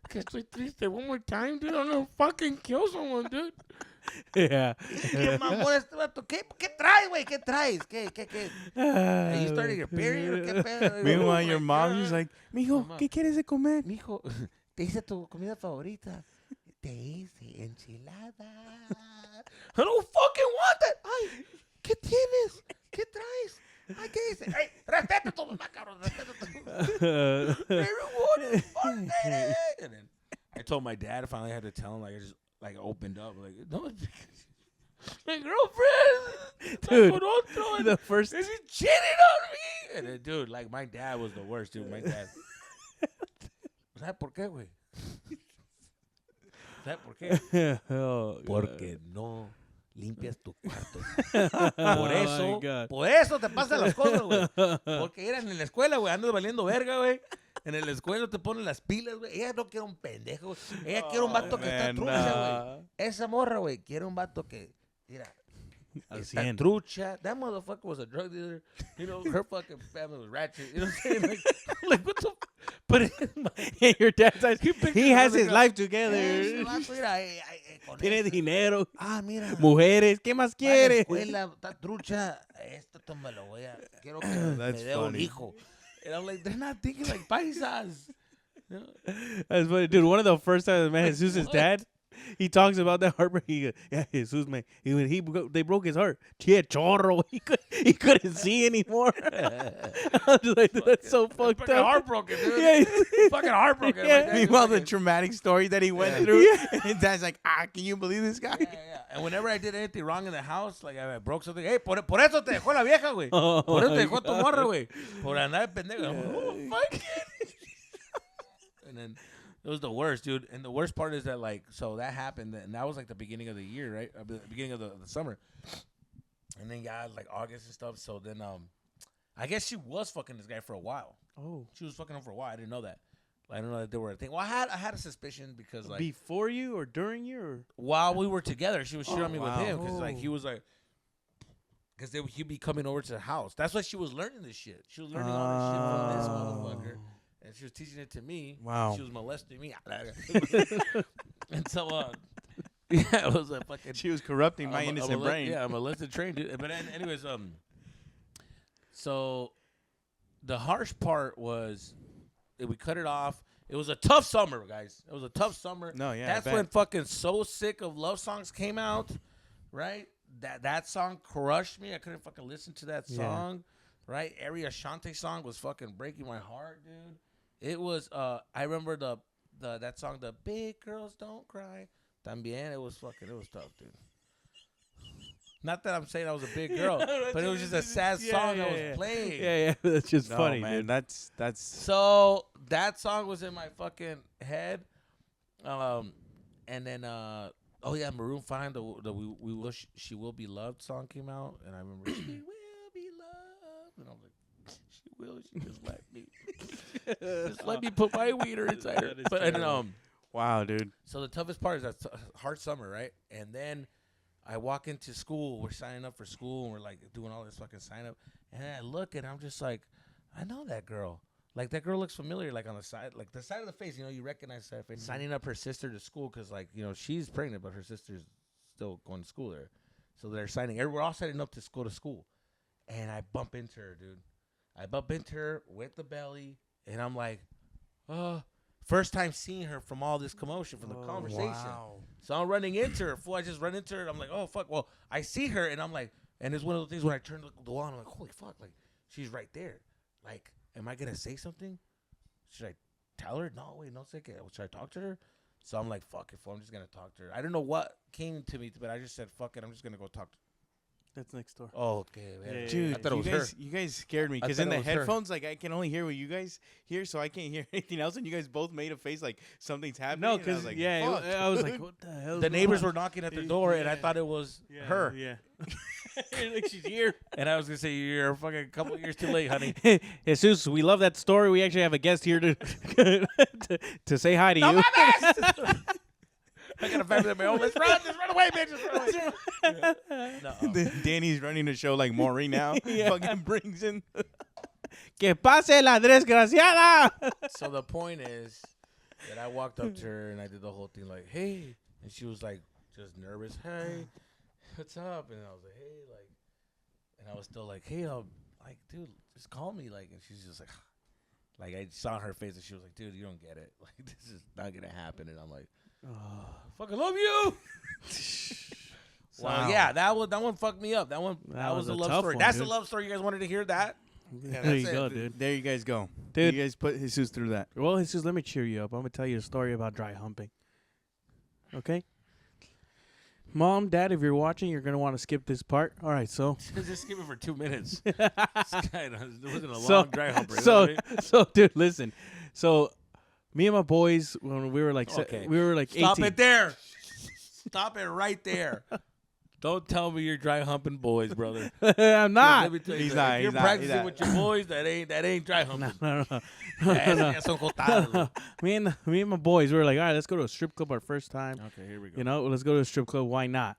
[SPEAKER 1] que estoy triste one more time, dude? I'm gonna fucking kill someone, dude.
[SPEAKER 2] Yeah.
[SPEAKER 1] ¿Qué mamón este vato? ¿Qué traes, güey? ¿Qué traes? ¿Qué? Are you starting your period or qué pedo?
[SPEAKER 3] Meanwhile,
[SPEAKER 1] Oh
[SPEAKER 3] your
[SPEAKER 1] my
[SPEAKER 3] mom
[SPEAKER 1] God.
[SPEAKER 3] is like, mijo,
[SPEAKER 1] Mamá.
[SPEAKER 3] ¿qué quieres de comer?
[SPEAKER 1] Mijo, te hice tu comida favorita. Te hice enchilada. I don't fucking want that. Ay, ¿qué tienes? ¿Qué traes? Ay, ¿qué dices? Ay, respeta a tu mamá, cabrón. Respeta a tu Everyone fucking it. And then I told my dad. I finally had to tell him. Like I just like opened up. Like no, it's because my girlfriend,
[SPEAKER 2] Dude,
[SPEAKER 1] otro,
[SPEAKER 2] the first.
[SPEAKER 1] and she cheated on me. And then, dude, like my dad was the worst, dude. My dad. ¿Sabes por qué, güey? ¿Sabes por qué?
[SPEAKER 2] Oh,
[SPEAKER 1] Porque no limpias tu cuarto.
[SPEAKER 2] Oh, my God.
[SPEAKER 1] Por eso te pasan las cosas, güey. Porque eran en la escuela, güey, andas valiendo verga, güey. En la escuela te ponen las pilas, güey. Ella no quiere un pendejo, güey. Ella quiere un vato que está
[SPEAKER 3] man,
[SPEAKER 1] trucha,
[SPEAKER 3] nah.
[SPEAKER 1] güey. Esa morra, güey, quiere un vato que, mira,
[SPEAKER 2] Al
[SPEAKER 1] está
[SPEAKER 2] 100.
[SPEAKER 1] trucha. That motherfucker was a drug dealer. You know, her fucking family was ratchet. You know what I'm saying? Like what the f-? But
[SPEAKER 2] Your dad's like, he has his life together.
[SPEAKER 1] Ese vato, mira, con
[SPEAKER 2] Tiene
[SPEAKER 1] esta-
[SPEAKER 2] dinero,
[SPEAKER 1] mira.
[SPEAKER 2] mujeres, ¿qué más
[SPEAKER 1] Va a la
[SPEAKER 2] quiere?
[SPEAKER 1] escuela, está trucha. Esto me lo voy a. Quiero que
[SPEAKER 3] That's
[SPEAKER 1] me dé un
[SPEAKER 3] funny.
[SPEAKER 1] hijo. And I'm like, they're not thinking like paisas. You know?
[SPEAKER 2] That's funny. Dude, one of the first times I met Jesus'
[SPEAKER 1] What?
[SPEAKER 2] dad, he talks about that heartbreak. He goes, yeah, Jesus, man. They broke his heart. Yeah, chorro. He couldn't see anymore. I'm just like, that's so fucked
[SPEAKER 1] fucking
[SPEAKER 2] up.
[SPEAKER 1] heartbroken, dude.
[SPEAKER 2] Yeah.
[SPEAKER 1] Fucking heartbroken.
[SPEAKER 2] Yeah.
[SPEAKER 1] My dad
[SPEAKER 3] Meanwhile,
[SPEAKER 1] was
[SPEAKER 3] the
[SPEAKER 1] fucking-
[SPEAKER 3] traumatic story that he went
[SPEAKER 1] Yeah.
[SPEAKER 3] through,
[SPEAKER 2] Yeah.
[SPEAKER 3] and his dad's like, can you believe this guy?
[SPEAKER 1] yeah. And whenever I did anything wrong in the house, like I broke something, hey, por eso te dejó la vieja, güey.
[SPEAKER 2] Oh,
[SPEAKER 1] Por eso te
[SPEAKER 2] my
[SPEAKER 1] dejó tu
[SPEAKER 2] God.
[SPEAKER 1] morra, güey. Por andar de pendejo. I'm like, oh, fuck it. And then it was the worst, dude. And the worst part is that, like, so that happened, and that was like the beginning of the year, right? The beginning of the summer. And then, yeah, like August and stuff. So then, I guess she was fucking this guy for a while.
[SPEAKER 2] Oh.
[SPEAKER 1] She was fucking him for a while. I didn't know that. I didn't know that they were a thing. Well, I had a suspicion because, like,
[SPEAKER 2] Before you or during you? Or?
[SPEAKER 1] while we were together, she was shooting on me
[SPEAKER 3] wow.
[SPEAKER 1] with him because, like,
[SPEAKER 2] Oh.
[SPEAKER 1] he was like, because he'd be coming over to the house. That's why she was learning this shit. She was learning all this shit from this motherfucker, and she was teaching it to me.
[SPEAKER 3] Wow.
[SPEAKER 1] She was molesting me, and so, yeah, it was a fucking.
[SPEAKER 3] She was corrupting my
[SPEAKER 1] I'm a-
[SPEAKER 3] innocent
[SPEAKER 1] I'm a-
[SPEAKER 3] brain.
[SPEAKER 1] Yeah, I'm a molested train, dude. But anyways, so the harsh part was that we cut it off. It was a tough summer, guys. It was a tough summer.
[SPEAKER 3] No, yeah, I
[SPEAKER 1] That's
[SPEAKER 3] bet.
[SPEAKER 1] when fucking So Sick of Love Songs came out, right? That song crushed me. I couldn't fucking listen to that
[SPEAKER 2] Yeah.
[SPEAKER 1] song, right? Every Ashanti song was fucking breaking my heart, dude. It was I remember that song, the Big Girls Don't Cry. También, it was tough, dude. Not that I'm saying I was a big girl, but it was just a sad song that was playing.
[SPEAKER 2] Yeah, that's just
[SPEAKER 3] No,
[SPEAKER 2] funny,
[SPEAKER 3] man.
[SPEAKER 2] dude.
[SPEAKER 3] That's
[SPEAKER 1] So that song was in my fucking head, and then oh yeah, Maroon 5, the we wish she will be loved song came out, and I remember she will be loved, and I was like, she will, she just let me put my wiener inside her.
[SPEAKER 2] That is
[SPEAKER 1] But and
[SPEAKER 2] terrible.
[SPEAKER 3] wow, dude.
[SPEAKER 1] so the toughest part is that hard summer, right? And then I walk into school. We're signing up for school, and we're like doing all this fucking sign up. And then I look, and I'm just like, I know that girl. Like that girl looks familiar, like on the side, like the side of the face. You know, you recognize that face. Signing up her sister to school because, like, you know, she's pregnant, but her sister's still going to school there. So they're signing. We're all setting up to go to school, and I bump into her, dude. I bump into her with the belly, and I'm like, first time seeing her from all this commotion, from the conversation.
[SPEAKER 3] Wow.
[SPEAKER 1] So I'm running into her. Before I just run into her, I'm like, oh, fuck. Well, I see her, and I'm like, and it's one of those things when I turn the wall, I'm like, holy fuck, like, she's right there. Like, am I going to say something? Should I tell her? No, wait, no second. Should I talk to her? So I'm like, fuck it, I'm just going to talk to her. I don't know what came to me, but I just said, fuck it, I'm just going to go talk to her.
[SPEAKER 2] That's next door.
[SPEAKER 1] Oh, okay. Man.
[SPEAKER 2] Yeah,
[SPEAKER 3] Dude,
[SPEAKER 1] I thought it was her.
[SPEAKER 3] you guys scared me
[SPEAKER 1] I
[SPEAKER 3] because
[SPEAKER 1] thought
[SPEAKER 3] in the
[SPEAKER 1] it was her.
[SPEAKER 3] headphones, like I can only hear what you guys hear, so I can't hear anything else. And you guys both made a face like something's happening.
[SPEAKER 2] No,
[SPEAKER 3] and I was
[SPEAKER 2] because
[SPEAKER 3] like,
[SPEAKER 2] yeah,
[SPEAKER 3] fuck.
[SPEAKER 2] I was like, what the hell?
[SPEAKER 1] The neighbors were knocking at the door, and I
[SPEAKER 2] Yeah.
[SPEAKER 1] thought it was
[SPEAKER 2] yeah,
[SPEAKER 1] her.
[SPEAKER 2] Yeah. Like she's here.
[SPEAKER 1] And I was going to say, you're a fucking couple years too late, honey.
[SPEAKER 2] Jesus, we love that story. We actually have a guest here to say hi to you.
[SPEAKER 1] I got a family of my own. Let's run away, bitch. Let's run away. No,
[SPEAKER 3] Danny's running the show like Maury now.
[SPEAKER 2] Yeah.
[SPEAKER 3] Fucking brings in.
[SPEAKER 2] Que pase la desgraciada.
[SPEAKER 1] So the point is that I walked up to her and I did the whole thing like, hey. And she was like, just nervous. Hey, what's up? And I was like, hey, like, and I was still like, hey, like, dude, just call me. Like, and she's just like I saw her face and she was like, dude, you don't get it. Like, this is not going to happen. And I'm like, fucking love you. Well, yeah, that one fucked me up. That was a
[SPEAKER 2] a
[SPEAKER 1] love
[SPEAKER 2] tough
[SPEAKER 1] story.
[SPEAKER 2] one,
[SPEAKER 1] That's
[SPEAKER 2] dude.
[SPEAKER 1] a love story. You guys wanted to hear that?
[SPEAKER 2] There you go, dude.
[SPEAKER 3] There you guys go.
[SPEAKER 2] Dude.
[SPEAKER 3] You guys put Jesus through that.
[SPEAKER 2] Well, Jesus, let me cheer you up. I'm gonna tell you a story about dry humping. Okay. Mom, Dad, if you're watching, you're gonna want to skip this part. All right, so
[SPEAKER 1] Just skip it for 2 minutes. This guy, it wasn't a long dry humper. you know
[SPEAKER 2] So,
[SPEAKER 1] what I mean?
[SPEAKER 2] so, dude, listen. So, me and my boys, when we were like,
[SPEAKER 1] Okay.
[SPEAKER 2] we were like
[SPEAKER 1] Stop
[SPEAKER 2] 18.
[SPEAKER 1] it there. Stop it right there. Don't tell me you're dry humping boys, brother.
[SPEAKER 2] I'm not.
[SPEAKER 1] Let me tell you
[SPEAKER 3] He's
[SPEAKER 1] something.
[SPEAKER 3] not,
[SPEAKER 1] If you're
[SPEAKER 3] he's not,
[SPEAKER 1] practicing
[SPEAKER 3] he's not.
[SPEAKER 1] with your boys, that ain't dry humping.
[SPEAKER 2] No.
[SPEAKER 1] Esas son jotadas.
[SPEAKER 2] me and my boys, we were like, all right, let's go to a strip club our first time.
[SPEAKER 1] Okay, here we go.
[SPEAKER 2] You know, let's go to a strip club. Why not?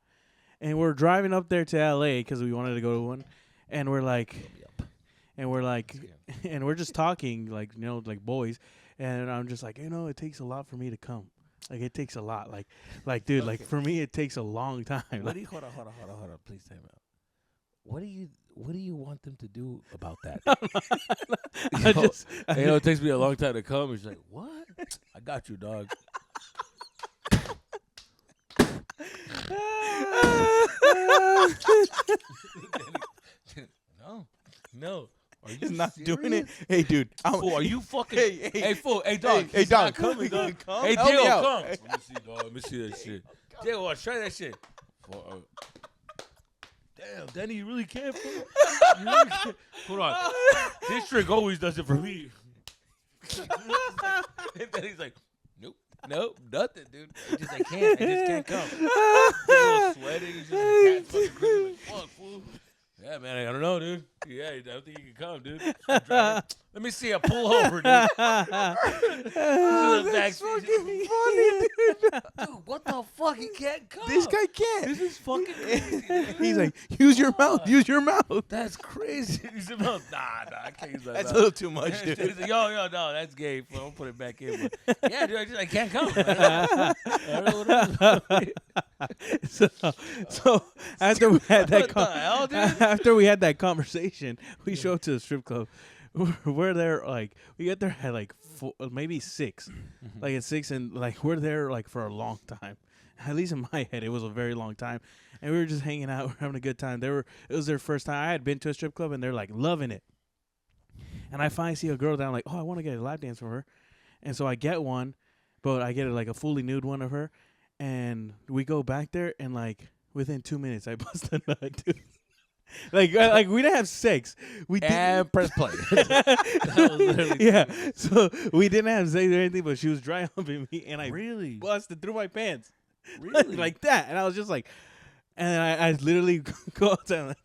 [SPEAKER 2] And we're driving up there to LA because we wanted to go to one, and we're like, and we're just talking like, you know, like boys, and I'm just like, you know, it takes a lot for me to come. Like, it takes a lot. Like, dude, like, for me, it takes a long time.
[SPEAKER 1] What do you, hold on. Please time out. What do you want them to do about that? You know, it takes me a long time to come. He's like, what? I got you, dog. No. Are you
[SPEAKER 3] He's not
[SPEAKER 1] serious?
[SPEAKER 3] doing it. Hey, dude.
[SPEAKER 1] Fool, are you fucking?
[SPEAKER 3] Hey,
[SPEAKER 1] fool. Hey, dog.
[SPEAKER 3] Hey,
[SPEAKER 1] He's
[SPEAKER 3] dog.
[SPEAKER 1] not coming, dog.
[SPEAKER 3] Come
[SPEAKER 1] Hey,
[SPEAKER 3] help me
[SPEAKER 1] Diego,
[SPEAKER 3] out.
[SPEAKER 1] come. Let me see, dog. Let me see that shit. Diego, try that shit. Damn, Danny, you really can't, fool. You really can't. Hold on. This trick always does it for me. And then he's like, nope, nothing, dude. I just can't come. Diego's sweating. He's just like, fucking crazy. Like, fuck, fool. Yeah, man, I don't know, dude. Yeah, I don't think you can come, dude. Let me see a pull over, dude.
[SPEAKER 3] That's fucking funny, dude.
[SPEAKER 1] Dude, what the fuck? He can't come.
[SPEAKER 3] This guy can't.
[SPEAKER 1] This is fucking crazy, dude.
[SPEAKER 3] He's like, use your mouth. Use your mouth.
[SPEAKER 1] That's crazy. He's about, nah, I can't use that.
[SPEAKER 3] That's a
[SPEAKER 1] nah.
[SPEAKER 3] little too much,
[SPEAKER 1] He's
[SPEAKER 3] dude.
[SPEAKER 1] like, yo, no, that's gay. Fool. I'll put it back in. But yeah, dude, I can't come. I don't know what it is.
[SPEAKER 2] So after we had that
[SPEAKER 1] What the hell, dude?
[SPEAKER 2] after we had that conversation, we show up to the strip club. We're there like we get there at like 4, maybe 6, like at 6, and like we're there like for a long time. At least in my head, it was a very long time, and we were just hanging out, we're having a good time. It was their first time. I had been to a strip club, and they're like loving it. And I finally see a girl that I'm like, oh, I want to get a lap dance from her, and so I get one, but I get like a fully nude one of her, and we go back there, and like within 2 minutes, I bust a nut, dude. Like we didn't have sex. We
[SPEAKER 1] And press play.
[SPEAKER 2] yeah. So we didn't have sex or anything, but she was dry humping me, and I
[SPEAKER 1] Really?
[SPEAKER 2] busted through my pants,
[SPEAKER 1] Really?
[SPEAKER 2] like that. And I was just like, and I literally go outside, and like,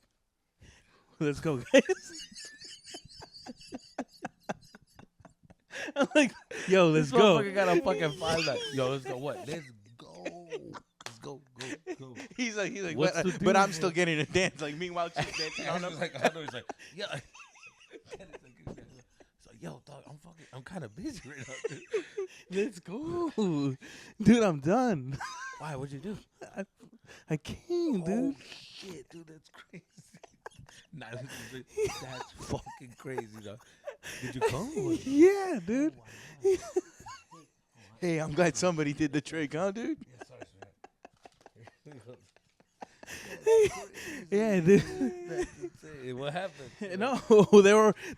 [SPEAKER 2] let's go, guys. I'm like, yo, let's
[SPEAKER 1] This
[SPEAKER 2] go.
[SPEAKER 1] motherfucker got a fucking 5 like, yo, let's go. What? Let's go. Let's go.
[SPEAKER 3] He's like,
[SPEAKER 1] What's
[SPEAKER 3] but,
[SPEAKER 1] the deal,
[SPEAKER 3] but I'm
[SPEAKER 1] man?
[SPEAKER 3] still getting a dance. Like, meanwhile, she's dancing on him.
[SPEAKER 1] I know he's like, yeah. It's like, yo, dog, I'm kind of busy right now, dude.
[SPEAKER 2] Let's go, dude. I'm done.
[SPEAKER 1] Why? What'd you do?
[SPEAKER 2] I came, dude.
[SPEAKER 1] Oh, shit, dude, that's crazy. Nah, that's fucking crazy, dog. Did you come? Or what?
[SPEAKER 2] Yeah, dude.
[SPEAKER 3] Hey, I'm glad somebody did the trick, huh, dude?
[SPEAKER 1] Yeah, sorry,
[SPEAKER 2] Yeah, dude.
[SPEAKER 1] That's insane. What happened?
[SPEAKER 2] No,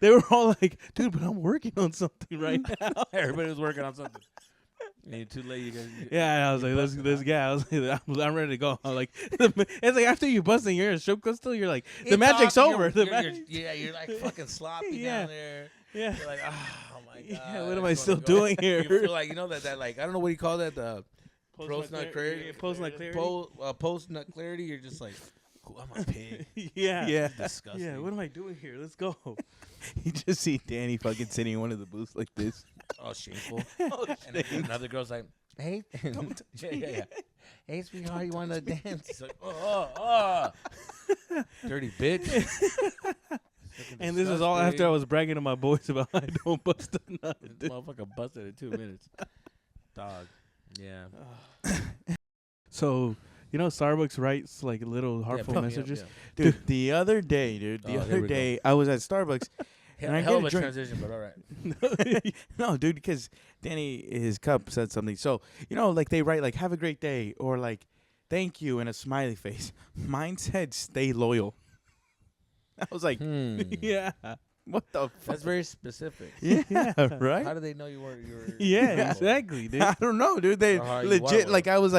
[SPEAKER 2] they were all like, dude, but I'm working on something right now.
[SPEAKER 1] Everybody was working on something. And you're too late. You guys.
[SPEAKER 2] Yeah, and I was like, let's get. I was like, I'm ready to go. I'm like, it's like after you busting, you're in a strip club still. You're like, the magic's over.
[SPEAKER 1] You're like fucking sloppy
[SPEAKER 2] Yeah.
[SPEAKER 1] down there.
[SPEAKER 2] Yeah.
[SPEAKER 1] You're like, oh my god.
[SPEAKER 2] Yeah, what am
[SPEAKER 1] I
[SPEAKER 2] I
[SPEAKER 1] just
[SPEAKER 2] still
[SPEAKER 1] wanna go."
[SPEAKER 2] doing here?
[SPEAKER 1] You feel like that like I don't know what you call that the post nut clarity.
[SPEAKER 2] Post nut clarity.
[SPEAKER 1] Post nut clarity. You're just like, oh, I'm a pig.
[SPEAKER 2] Yeah.
[SPEAKER 3] Yeah.
[SPEAKER 1] Disgusting.
[SPEAKER 2] Yeah. What am I doing here? Let's go.
[SPEAKER 3] You just see Danny fucking sitting in one of the booths like this.
[SPEAKER 1] Oh, shameful. And then another girl's like, hey, yeah. Hey, sweetheart, you want to dance? He's like, dirty bitch.
[SPEAKER 2] And this is all after I was bragging to my boys about I don't bust a nut.
[SPEAKER 1] This motherfucker busted in 2 minutes. Dog. Yeah.
[SPEAKER 2] So, Starbucks writes like little heartful
[SPEAKER 1] put me up,
[SPEAKER 2] messages.
[SPEAKER 1] yeah.
[SPEAKER 3] Dude, the other day,
[SPEAKER 1] Oh, here we go.
[SPEAKER 3] I was at Starbucks. And I
[SPEAKER 1] Hell
[SPEAKER 3] get
[SPEAKER 1] of
[SPEAKER 3] a
[SPEAKER 1] a
[SPEAKER 3] drink.
[SPEAKER 1] transition, but all right.
[SPEAKER 3] No, dude, because Danny, his cup said something. So, like they write like, have a great day, or like, thank you, and a smiley face. Mine said, stay loyal. I was like,
[SPEAKER 2] Yeah.
[SPEAKER 3] what the fuck?
[SPEAKER 1] That's very specific.
[SPEAKER 3] Yeah, right?
[SPEAKER 1] How do they know you were?
[SPEAKER 2] Yeah, exactly, dude.
[SPEAKER 3] I don't know, dude. They
[SPEAKER 1] Or how you
[SPEAKER 3] legit
[SPEAKER 1] are
[SPEAKER 3] like I was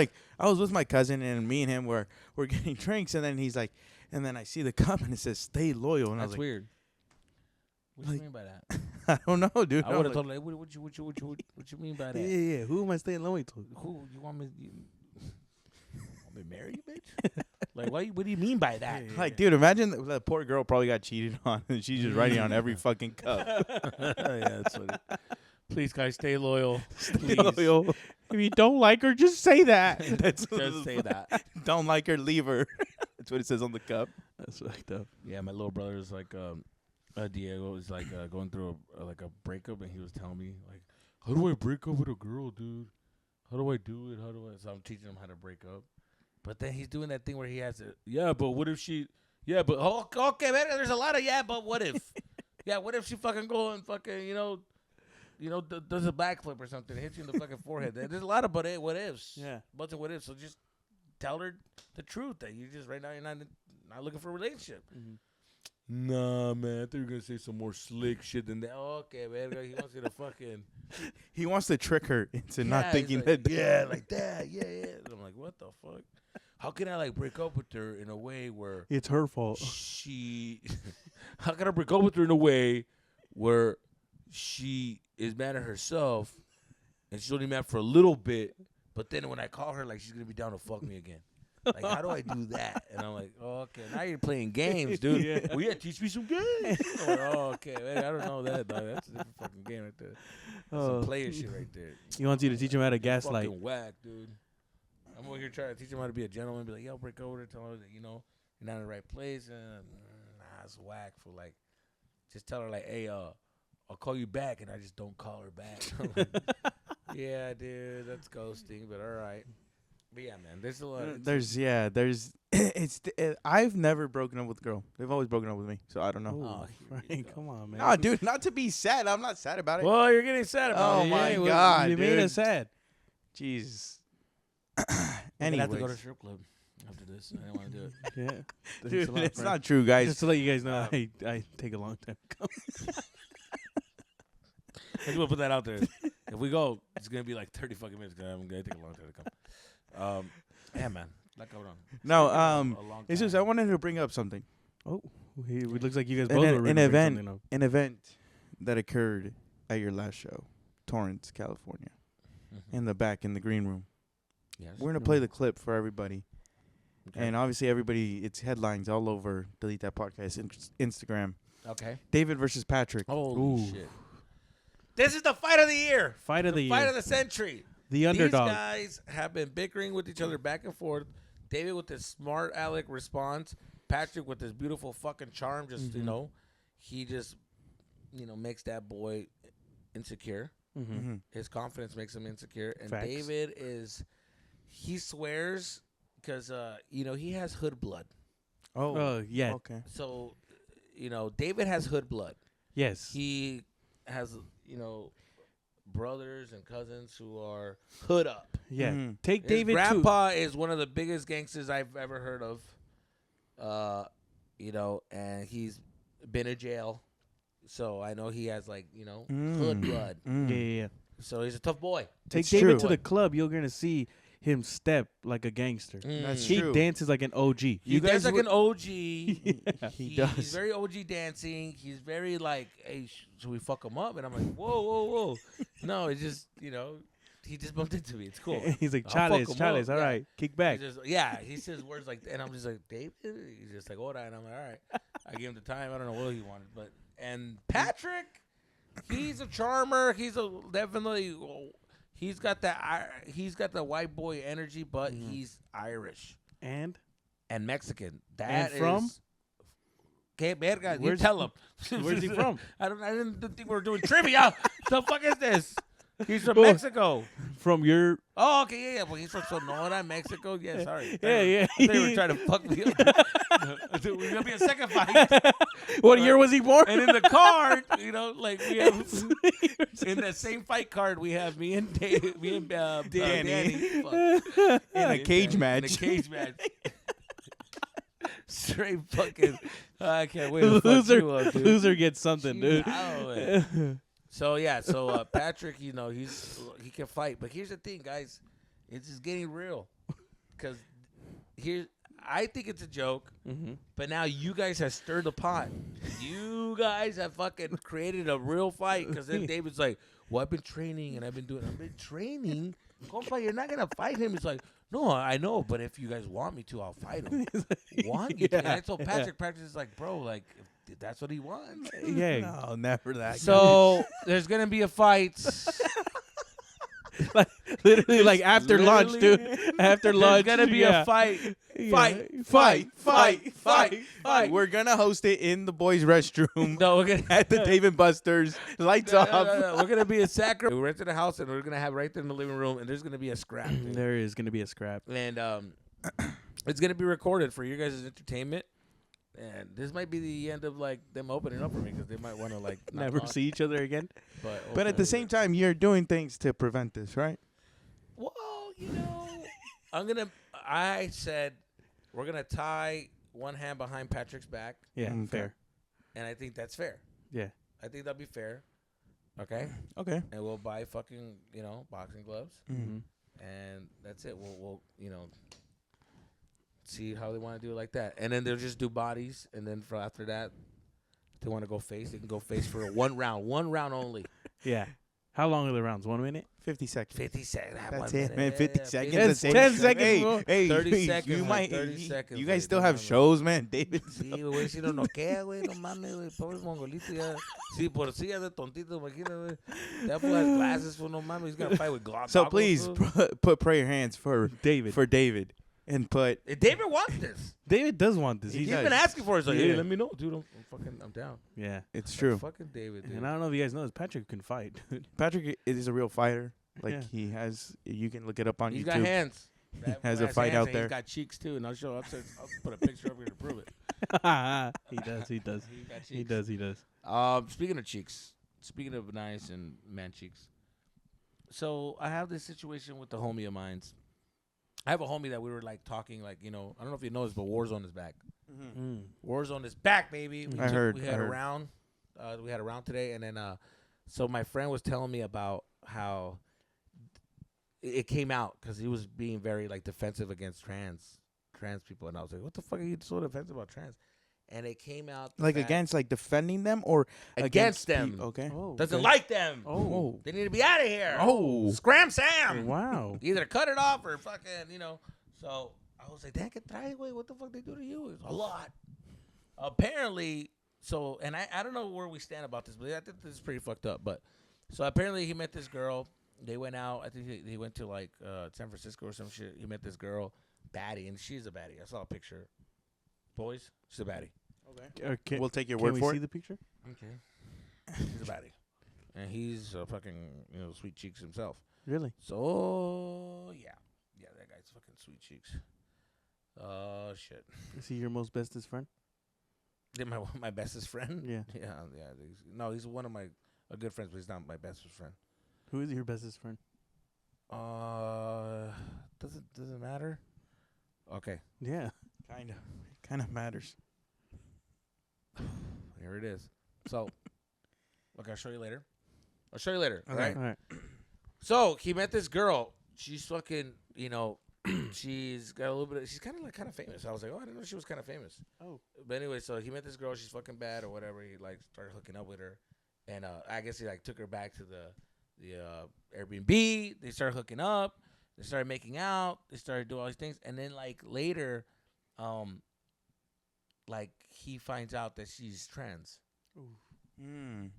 [SPEAKER 3] with my cousin and me and him were getting drinks, and then he's like, and then I see the cup and it says stay loyal, and I
[SPEAKER 1] That's
[SPEAKER 3] was like,
[SPEAKER 1] weird. What do you
[SPEAKER 3] like-
[SPEAKER 1] mean by that?
[SPEAKER 3] I don't know, dude.
[SPEAKER 1] I would have told him, like, what you mean by that?
[SPEAKER 2] Yeah. Who am I staying loyal to?
[SPEAKER 1] Who you want me? You want me to marry you, bitch? Like, what do you mean by that?
[SPEAKER 3] Like, dude, imagine that poor girl probably got cheated on, and she's just writing on every fucking cup.
[SPEAKER 1] Yeah, that's funny. Please, guys, stay loyal. Please,
[SPEAKER 3] Loyal.
[SPEAKER 2] If you don't like her, just say that.
[SPEAKER 3] That's
[SPEAKER 1] just say that.
[SPEAKER 3] Don't like her, leave her. That's what it says on the cup.
[SPEAKER 2] That's fucked up.
[SPEAKER 1] Yeah, my little brother is like, Diego is like going through a breakup, and he was telling me like, how do I break up with a girl, dude? How do I do it? So I'm teaching him how to break up. But then he's doing that thing where he has to, yeah, but what if she, yeah, but, okay, man, there's a lot of, yeah, but what if? Yeah, what if she fucking go and fucking, does a backflip or something, hits you in the fucking forehead. There's a lot of what ifs.
[SPEAKER 2] Yeah.
[SPEAKER 1] Bunch of what ifs. So just tell her the truth that you just right now you're not looking for a relationship. Nah, man, I thought you were gonna say some more slick shit than that. Oh, okay, verga. He wants you to fucking.
[SPEAKER 3] He wants to trick her into not
[SPEAKER 1] Yeah,
[SPEAKER 3] thinking
[SPEAKER 1] he's like,
[SPEAKER 3] that.
[SPEAKER 1] yeah, like that. Yeah. And I'm like, what the fuck? How can I like break up with her in a way where
[SPEAKER 2] It's her fault.
[SPEAKER 1] she? How can I break up with her in a way where she is mad at herself and she's only mad for a little bit, but then when I call her, like she's gonna be down to fuck me again. Like, how do I do that? And I'm like, oh, okay, now you're playing games, dude.
[SPEAKER 2] Yeah.
[SPEAKER 1] Well, yeah, teach me some games. I'm like, oh, okay, man, I don't know that, dog. That's a different fucking game right there. That's some player shit right there.
[SPEAKER 2] He wants you to teach him how to gaslight.
[SPEAKER 1] Fucking whack, dude. I'm over here trying to teach him how to be a gentleman. Be like, yo, break over there, tell her that you're not in the right place. And nah, it's whack for like, just tell her like, hey, I'll call you back, and I just don't call her back. I'm like, yeah, dude, that's ghosting, but all right. But yeah, man, there's a lot.
[SPEAKER 3] I've never broken up with a girl. They've always broken up with me, so I don't know.
[SPEAKER 2] Oh, Frank, come on, man.
[SPEAKER 3] No, dude, not to be sad. I'm not sad about it.
[SPEAKER 1] Well, you're getting sad about
[SPEAKER 3] Oh
[SPEAKER 1] it.
[SPEAKER 3] my
[SPEAKER 2] well,
[SPEAKER 3] God,
[SPEAKER 2] you made
[SPEAKER 3] dude.
[SPEAKER 2] us sad.
[SPEAKER 3] Jeez.
[SPEAKER 1] I have to go to
[SPEAKER 3] Anyways,
[SPEAKER 1] strip club after this. I don't want to do it.
[SPEAKER 2] Yeah,
[SPEAKER 3] dude,
[SPEAKER 2] a lot,
[SPEAKER 3] it's
[SPEAKER 2] Frank.
[SPEAKER 3] not true, guys.
[SPEAKER 2] Just to let you guys know, I take a long time to come.
[SPEAKER 1] I just want to put that out there. If we go, it's gonna be like 30 fucking minutes. Cause I'm gonna take a long time to come. Yeah, man. Like hold on.
[SPEAKER 3] No,
[SPEAKER 1] a long
[SPEAKER 3] Jesus,
[SPEAKER 1] time.
[SPEAKER 3] I wanted to bring up something.
[SPEAKER 2] Oh, it looks like you guys
[SPEAKER 3] An-
[SPEAKER 2] both
[SPEAKER 3] an
[SPEAKER 2] were really
[SPEAKER 3] event.
[SPEAKER 2] something up.
[SPEAKER 3] An event that occurred at your last show, Torrance, California, in the back in the green room.
[SPEAKER 1] Yes.
[SPEAKER 3] We're gonna play the clip for everybody,
[SPEAKER 1] Okay.
[SPEAKER 3] and obviously everybody. It's headlines all over Delete That Podcast Instagram.
[SPEAKER 1] Okay.
[SPEAKER 3] David versus Patrick.
[SPEAKER 1] Holy
[SPEAKER 2] Ooh.
[SPEAKER 1] shit. This is the fight of the year.
[SPEAKER 2] Fight of the
[SPEAKER 1] Fight
[SPEAKER 2] year.
[SPEAKER 1] of the century.
[SPEAKER 2] The underdog.
[SPEAKER 1] These guys have been bickering with each other back and forth. David with his smart aleck response. Patrick with his beautiful fucking charm. Just, he just, makes that boy insecure.
[SPEAKER 3] Mm-hmm.
[SPEAKER 1] His confidence makes him insecure. And
[SPEAKER 2] Facts.
[SPEAKER 1] David he swears because, he has hood blood.
[SPEAKER 3] Oh,
[SPEAKER 2] yeah.
[SPEAKER 3] okay.
[SPEAKER 1] So, David has hood blood.
[SPEAKER 2] Yes.
[SPEAKER 1] He has, brothers and cousins who are hood up.
[SPEAKER 2] Yeah.
[SPEAKER 3] Mhm.
[SPEAKER 2] Take
[SPEAKER 1] His
[SPEAKER 2] David to.
[SPEAKER 1] grandpa is one of the biggest gangsters I've ever heard of. And he's been in jail. So I know he has hood blood.
[SPEAKER 2] Yeah.
[SPEAKER 1] So he's a tough boy.
[SPEAKER 2] Take
[SPEAKER 3] It's
[SPEAKER 2] David
[SPEAKER 3] true.
[SPEAKER 2] to the club. You're gonna see him step like a gangster.
[SPEAKER 3] That's
[SPEAKER 2] He
[SPEAKER 3] true.
[SPEAKER 2] dances like an OG.
[SPEAKER 1] He
[SPEAKER 3] You
[SPEAKER 1] does
[SPEAKER 3] guys
[SPEAKER 1] like
[SPEAKER 3] would-
[SPEAKER 1] an OG.
[SPEAKER 3] He does.
[SPEAKER 1] He's very OG dancing. He's very like, hey, should we fuck him up? And I'm like, whoa. No, it's just, he just bumped into me. It's cool.
[SPEAKER 2] He's like,
[SPEAKER 1] I'll fuck
[SPEAKER 2] Chales,
[SPEAKER 1] him
[SPEAKER 2] Chales.
[SPEAKER 1] up.
[SPEAKER 2] All
[SPEAKER 1] Yeah.
[SPEAKER 2] right, kick back.
[SPEAKER 1] He says words like, and I'm just like, David? He's just like, hold on. And I'm like, all right. I gave him the time. I don't know what he wanted. And Patrick, he's a charmer. He's got the white boy energy, but he's Irish
[SPEAKER 2] And
[SPEAKER 1] and Mexican. That
[SPEAKER 2] And from?
[SPEAKER 1] is- Que verga, you
[SPEAKER 2] Where's-
[SPEAKER 1] tell him.
[SPEAKER 2] where's he from?
[SPEAKER 1] I didn't think we were doing trivia. The fuck is this? He's from
[SPEAKER 2] Oh.
[SPEAKER 1] Mexico.
[SPEAKER 2] from your
[SPEAKER 1] Oh, okay, yeah. Well, he's from Sonora, Mexico. Yeah, sorry.
[SPEAKER 2] yeah.
[SPEAKER 1] They were trying to fuck me up. We're gonna be a second fight.
[SPEAKER 2] What year was he born?
[SPEAKER 1] And in the card, we have in that same fight card, we have me and Dave, Danny. Fuck.
[SPEAKER 3] In a cage match.
[SPEAKER 1] In a cage match. Straight fucking. I can't wait to fuck you up, dude.
[SPEAKER 2] Loser gets something, dude.
[SPEAKER 1] So Patrick, he can fight, but here's the thing, guys, it's just getting real, because I think it's a joke, but now you guys have stirred the pot. You guys have fucking created a real fight, because then David's like, well, I've been training and I've been training. Compa, you're not gonna fight him. He's like, no, I know, but if you guys want me to, I'll fight him. Want you to? And I told Patrick is like, bro, like, if that's what he wants.
[SPEAKER 2] Yeah.
[SPEAKER 3] No, never that.
[SPEAKER 1] So there's gonna be a fight.
[SPEAKER 2] Literally, like after lunch, dude. After lunch,
[SPEAKER 1] There's gonna be a fight.
[SPEAKER 2] Fight.
[SPEAKER 3] We're gonna host it in the boys' restroom
[SPEAKER 1] No, we're gonna
[SPEAKER 3] at the Dave and Buster's. Lights off.
[SPEAKER 1] no. We're gonna be a Sacramento. We rented a house and we're gonna have right there in the living room, and there's gonna be a scrap. dude.
[SPEAKER 2] There is gonna be a scrap.
[SPEAKER 1] And it's gonna be recorded for you guys' entertainment. And this might be the end of them opening up for me, because they might want to knock
[SPEAKER 2] Never
[SPEAKER 1] on,
[SPEAKER 2] see each other again.
[SPEAKER 3] But at the same time, you're doing things to prevent this, right?
[SPEAKER 1] well, I'm gonna. I said we're gonna tie one hand behind Patrick's back,
[SPEAKER 2] Yeah,
[SPEAKER 3] Okay.
[SPEAKER 2] fair.
[SPEAKER 1] and I think that's fair.
[SPEAKER 2] Yeah.
[SPEAKER 1] I think that'd be fair. Okay,
[SPEAKER 3] Okay.
[SPEAKER 1] and we'll buy fucking boxing gloves,
[SPEAKER 2] Mm-hmm.
[SPEAKER 1] and that's it. We'll see how they want to do it like that, and then they'll just do bodies, and then for after that, if they want to go face, they can go face for one round only.
[SPEAKER 2] Yeah. How long are the rounds? 1 minute?
[SPEAKER 3] 50 seconds.
[SPEAKER 1] 50 seconds.
[SPEAKER 3] That's it, man. 50 seconds.
[SPEAKER 2] It's
[SPEAKER 3] That's it.
[SPEAKER 2] 10 seconds,
[SPEAKER 3] Hey,
[SPEAKER 2] bro.
[SPEAKER 3] hey,
[SPEAKER 1] 30 seconds,
[SPEAKER 3] You
[SPEAKER 1] like
[SPEAKER 3] might.
[SPEAKER 1] 30 seconds,
[SPEAKER 3] You
[SPEAKER 1] like,
[SPEAKER 3] guys still
[SPEAKER 1] no
[SPEAKER 3] have
[SPEAKER 1] mames.
[SPEAKER 3] shows, man. David.
[SPEAKER 1] Sí, güey, si no noquea, güey, no mames, güey, pobre mongolito ya. Sí, por sí ya de tontito, imagínate, güey. That fool has glasses, for no mames, he's gonna fight with goggles.
[SPEAKER 3] So please
[SPEAKER 1] fool.
[SPEAKER 3] put prayer hands for
[SPEAKER 2] David.
[SPEAKER 3] and put.
[SPEAKER 1] David wants this.
[SPEAKER 2] David does want this.
[SPEAKER 1] He's
[SPEAKER 2] He's
[SPEAKER 1] been asking for it. He's like, hey,
[SPEAKER 3] Yeah.
[SPEAKER 1] let me know, dude. I'm down.
[SPEAKER 2] Yeah.
[SPEAKER 3] It's true.
[SPEAKER 1] Fucking David, dude.
[SPEAKER 2] And I don't know if you guys know this. Patrick can fight, dude.
[SPEAKER 3] Patrick is a real fighter. Like
[SPEAKER 2] Yeah.
[SPEAKER 3] he has. You can look it up on
[SPEAKER 1] He's
[SPEAKER 3] YouTube.
[SPEAKER 1] got hands.
[SPEAKER 3] He has a fight out there.
[SPEAKER 1] He's got cheeks too, and I'll put a picture up here to prove it.
[SPEAKER 2] He does.
[SPEAKER 1] He's got cheeks.
[SPEAKER 2] He does.
[SPEAKER 1] Speaking of cheeks, speaking of nice and man cheeks, so I have this situation with the homie of mine's. I have a homie that we were like talking, like I don't know if you know this, but Warzone is back.
[SPEAKER 2] Mm.
[SPEAKER 1] Warzone is back, baby.
[SPEAKER 3] I heard.
[SPEAKER 1] We had a round. We had a round today, and then so my friend was telling me about how it came out because he was being very like defensive against trans people, and I was like, "What the fuck are you so defensive about trans?" And it came out
[SPEAKER 3] Like
[SPEAKER 1] that
[SPEAKER 3] against like defending them or
[SPEAKER 1] Against them.
[SPEAKER 3] Okay.
[SPEAKER 2] Oh,
[SPEAKER 1] doesn't
[SPEAKER 2] okay.
[SPEAKER 1] like them.
[SPEAKER 3] Oh.
[SPEAKER 1] They need to be out of here.
[SPEAKER 3] Oh.
[SPEAKER 1] Scram Sam.
[SPEAKER 2] Wow.
[SPEAKER 1] Either cut it off or fucking, So I was like, damn, que trae, güey. What the fuck they do to you? It's a lot. Apparently, so, and I don't know where we stand about this, but I think this is pretty fucked up. But so apparently he met this girl. They went out. I think he went to like San Francisco or some shit. He met this girl, baddie, and she's a baddie. I saw a picture. Boys, she's a baddie.
[SPEAKER 2] Okay.
[SPEAKER 3] We'll take your
[SPEAKER 2] Can
[SPEAKER 3] word
[SPEAKER 2] we
[SPEAKER 3] for
[SPEAKER 2] see
[SPEAKER 3] it.
[SPEAKER 2] the picture?
[SPEAKER 1] Okay. She's a baddie. And he's fucking, sweet cheeks himself.
[SPEAKER 2] Really?
[SPEAKER 1] So, yeah. Yeah, that guy's fucking sweet cheeks. Shit.
[SPEAKER 2] Is he your most bestest friend?
[SPEAKER 1] They're my bestest friend?
[SPEAKER 2] Yeah.
[SPEAKER 1] Yeah. No, he's one of my good friends, but he's not my bestest friend.
[SPEAKER 2] Who is your bestest friend?
[SPEAKER 1] Doesn't matter? Okay.
[SPEAKER 2] Yeah.
[SPEAKER 3] Kind of matters.
[SPEAKER 1] Here it is. So, okay, I'll show you later. All
[SPEAKER 3] Okay.
[SPEAKER 1] right?
[SPEAKER 2] All right.
[SPEAKER 1] So, he met this girl. She's fucking, she's got a little bit of, she's kind of famous. I was like, oh, I didn't know she was kind of famous.
[SPEAKER 2] Oh.
[SPEAKER 1] But anyway, so he met this girl. She's fucking bad or whatever. He, started hooking up with her. And I guess he, took her back to the Airbnb. They started hooking up. They started making out. They started doing all these things. And then, later, he finds out that she's trans.
[SPEAKER 3] Mm.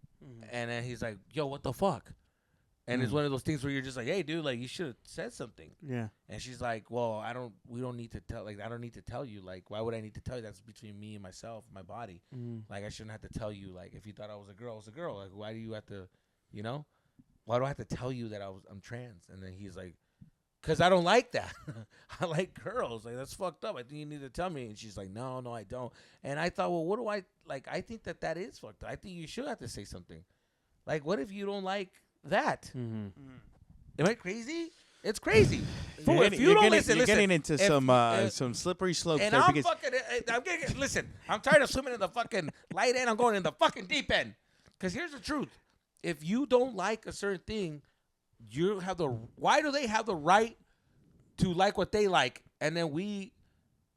[SPEAKER 1] And then he's like, yo, what the fuck? And it's one of those things where you're just like, hey, dude, you should have said something.
[SPEAKER 2] Yeah.
[SPEAKER 1] And she's like, well, we don't need to tell, I don't need to tell you. Why would I need to tell you? That's between me and myself, my body.
[SPEAKER 2] Mm.
[SPEAKER 1] I shouldn't have to tell you, if you thought I was a girl, I was a girl. Why do you have to, why do I have to tell you that I'm trans? And then he's like, because I don't like that. I like girls. That's fucked up. I think you need to tell me. And she's like, no, I don't. And I thought, well, what do I, I think that is fucked up. I think you should have to say something. What if you don't like that?
[SPEAKER 2] Mm-hmm.
[SPEAKER 1] Am I crazy? It's crazy. Fool,
[SPEAKER 3] You're
[SPEAKER 1] if you don't
[SPEAKER 3] getting,
[SPEAKER 1] listen,
[SPEAKER 3] getting into
[SPEAKER 1] if-
[SPEAKER 3] some slippery slopes
[SPEAKER 1] and
[SPEAKER 3] there
[SPEAKER 1] I'm
[SPEAKER 3] because
[SPEAKER 1] fucking, listen, I'm tired of swimming in the fucking light end. I'm going in the fucking deep end. Because here's the truth. If you don't like a certain thing, why do they have the right to like what they like, and then we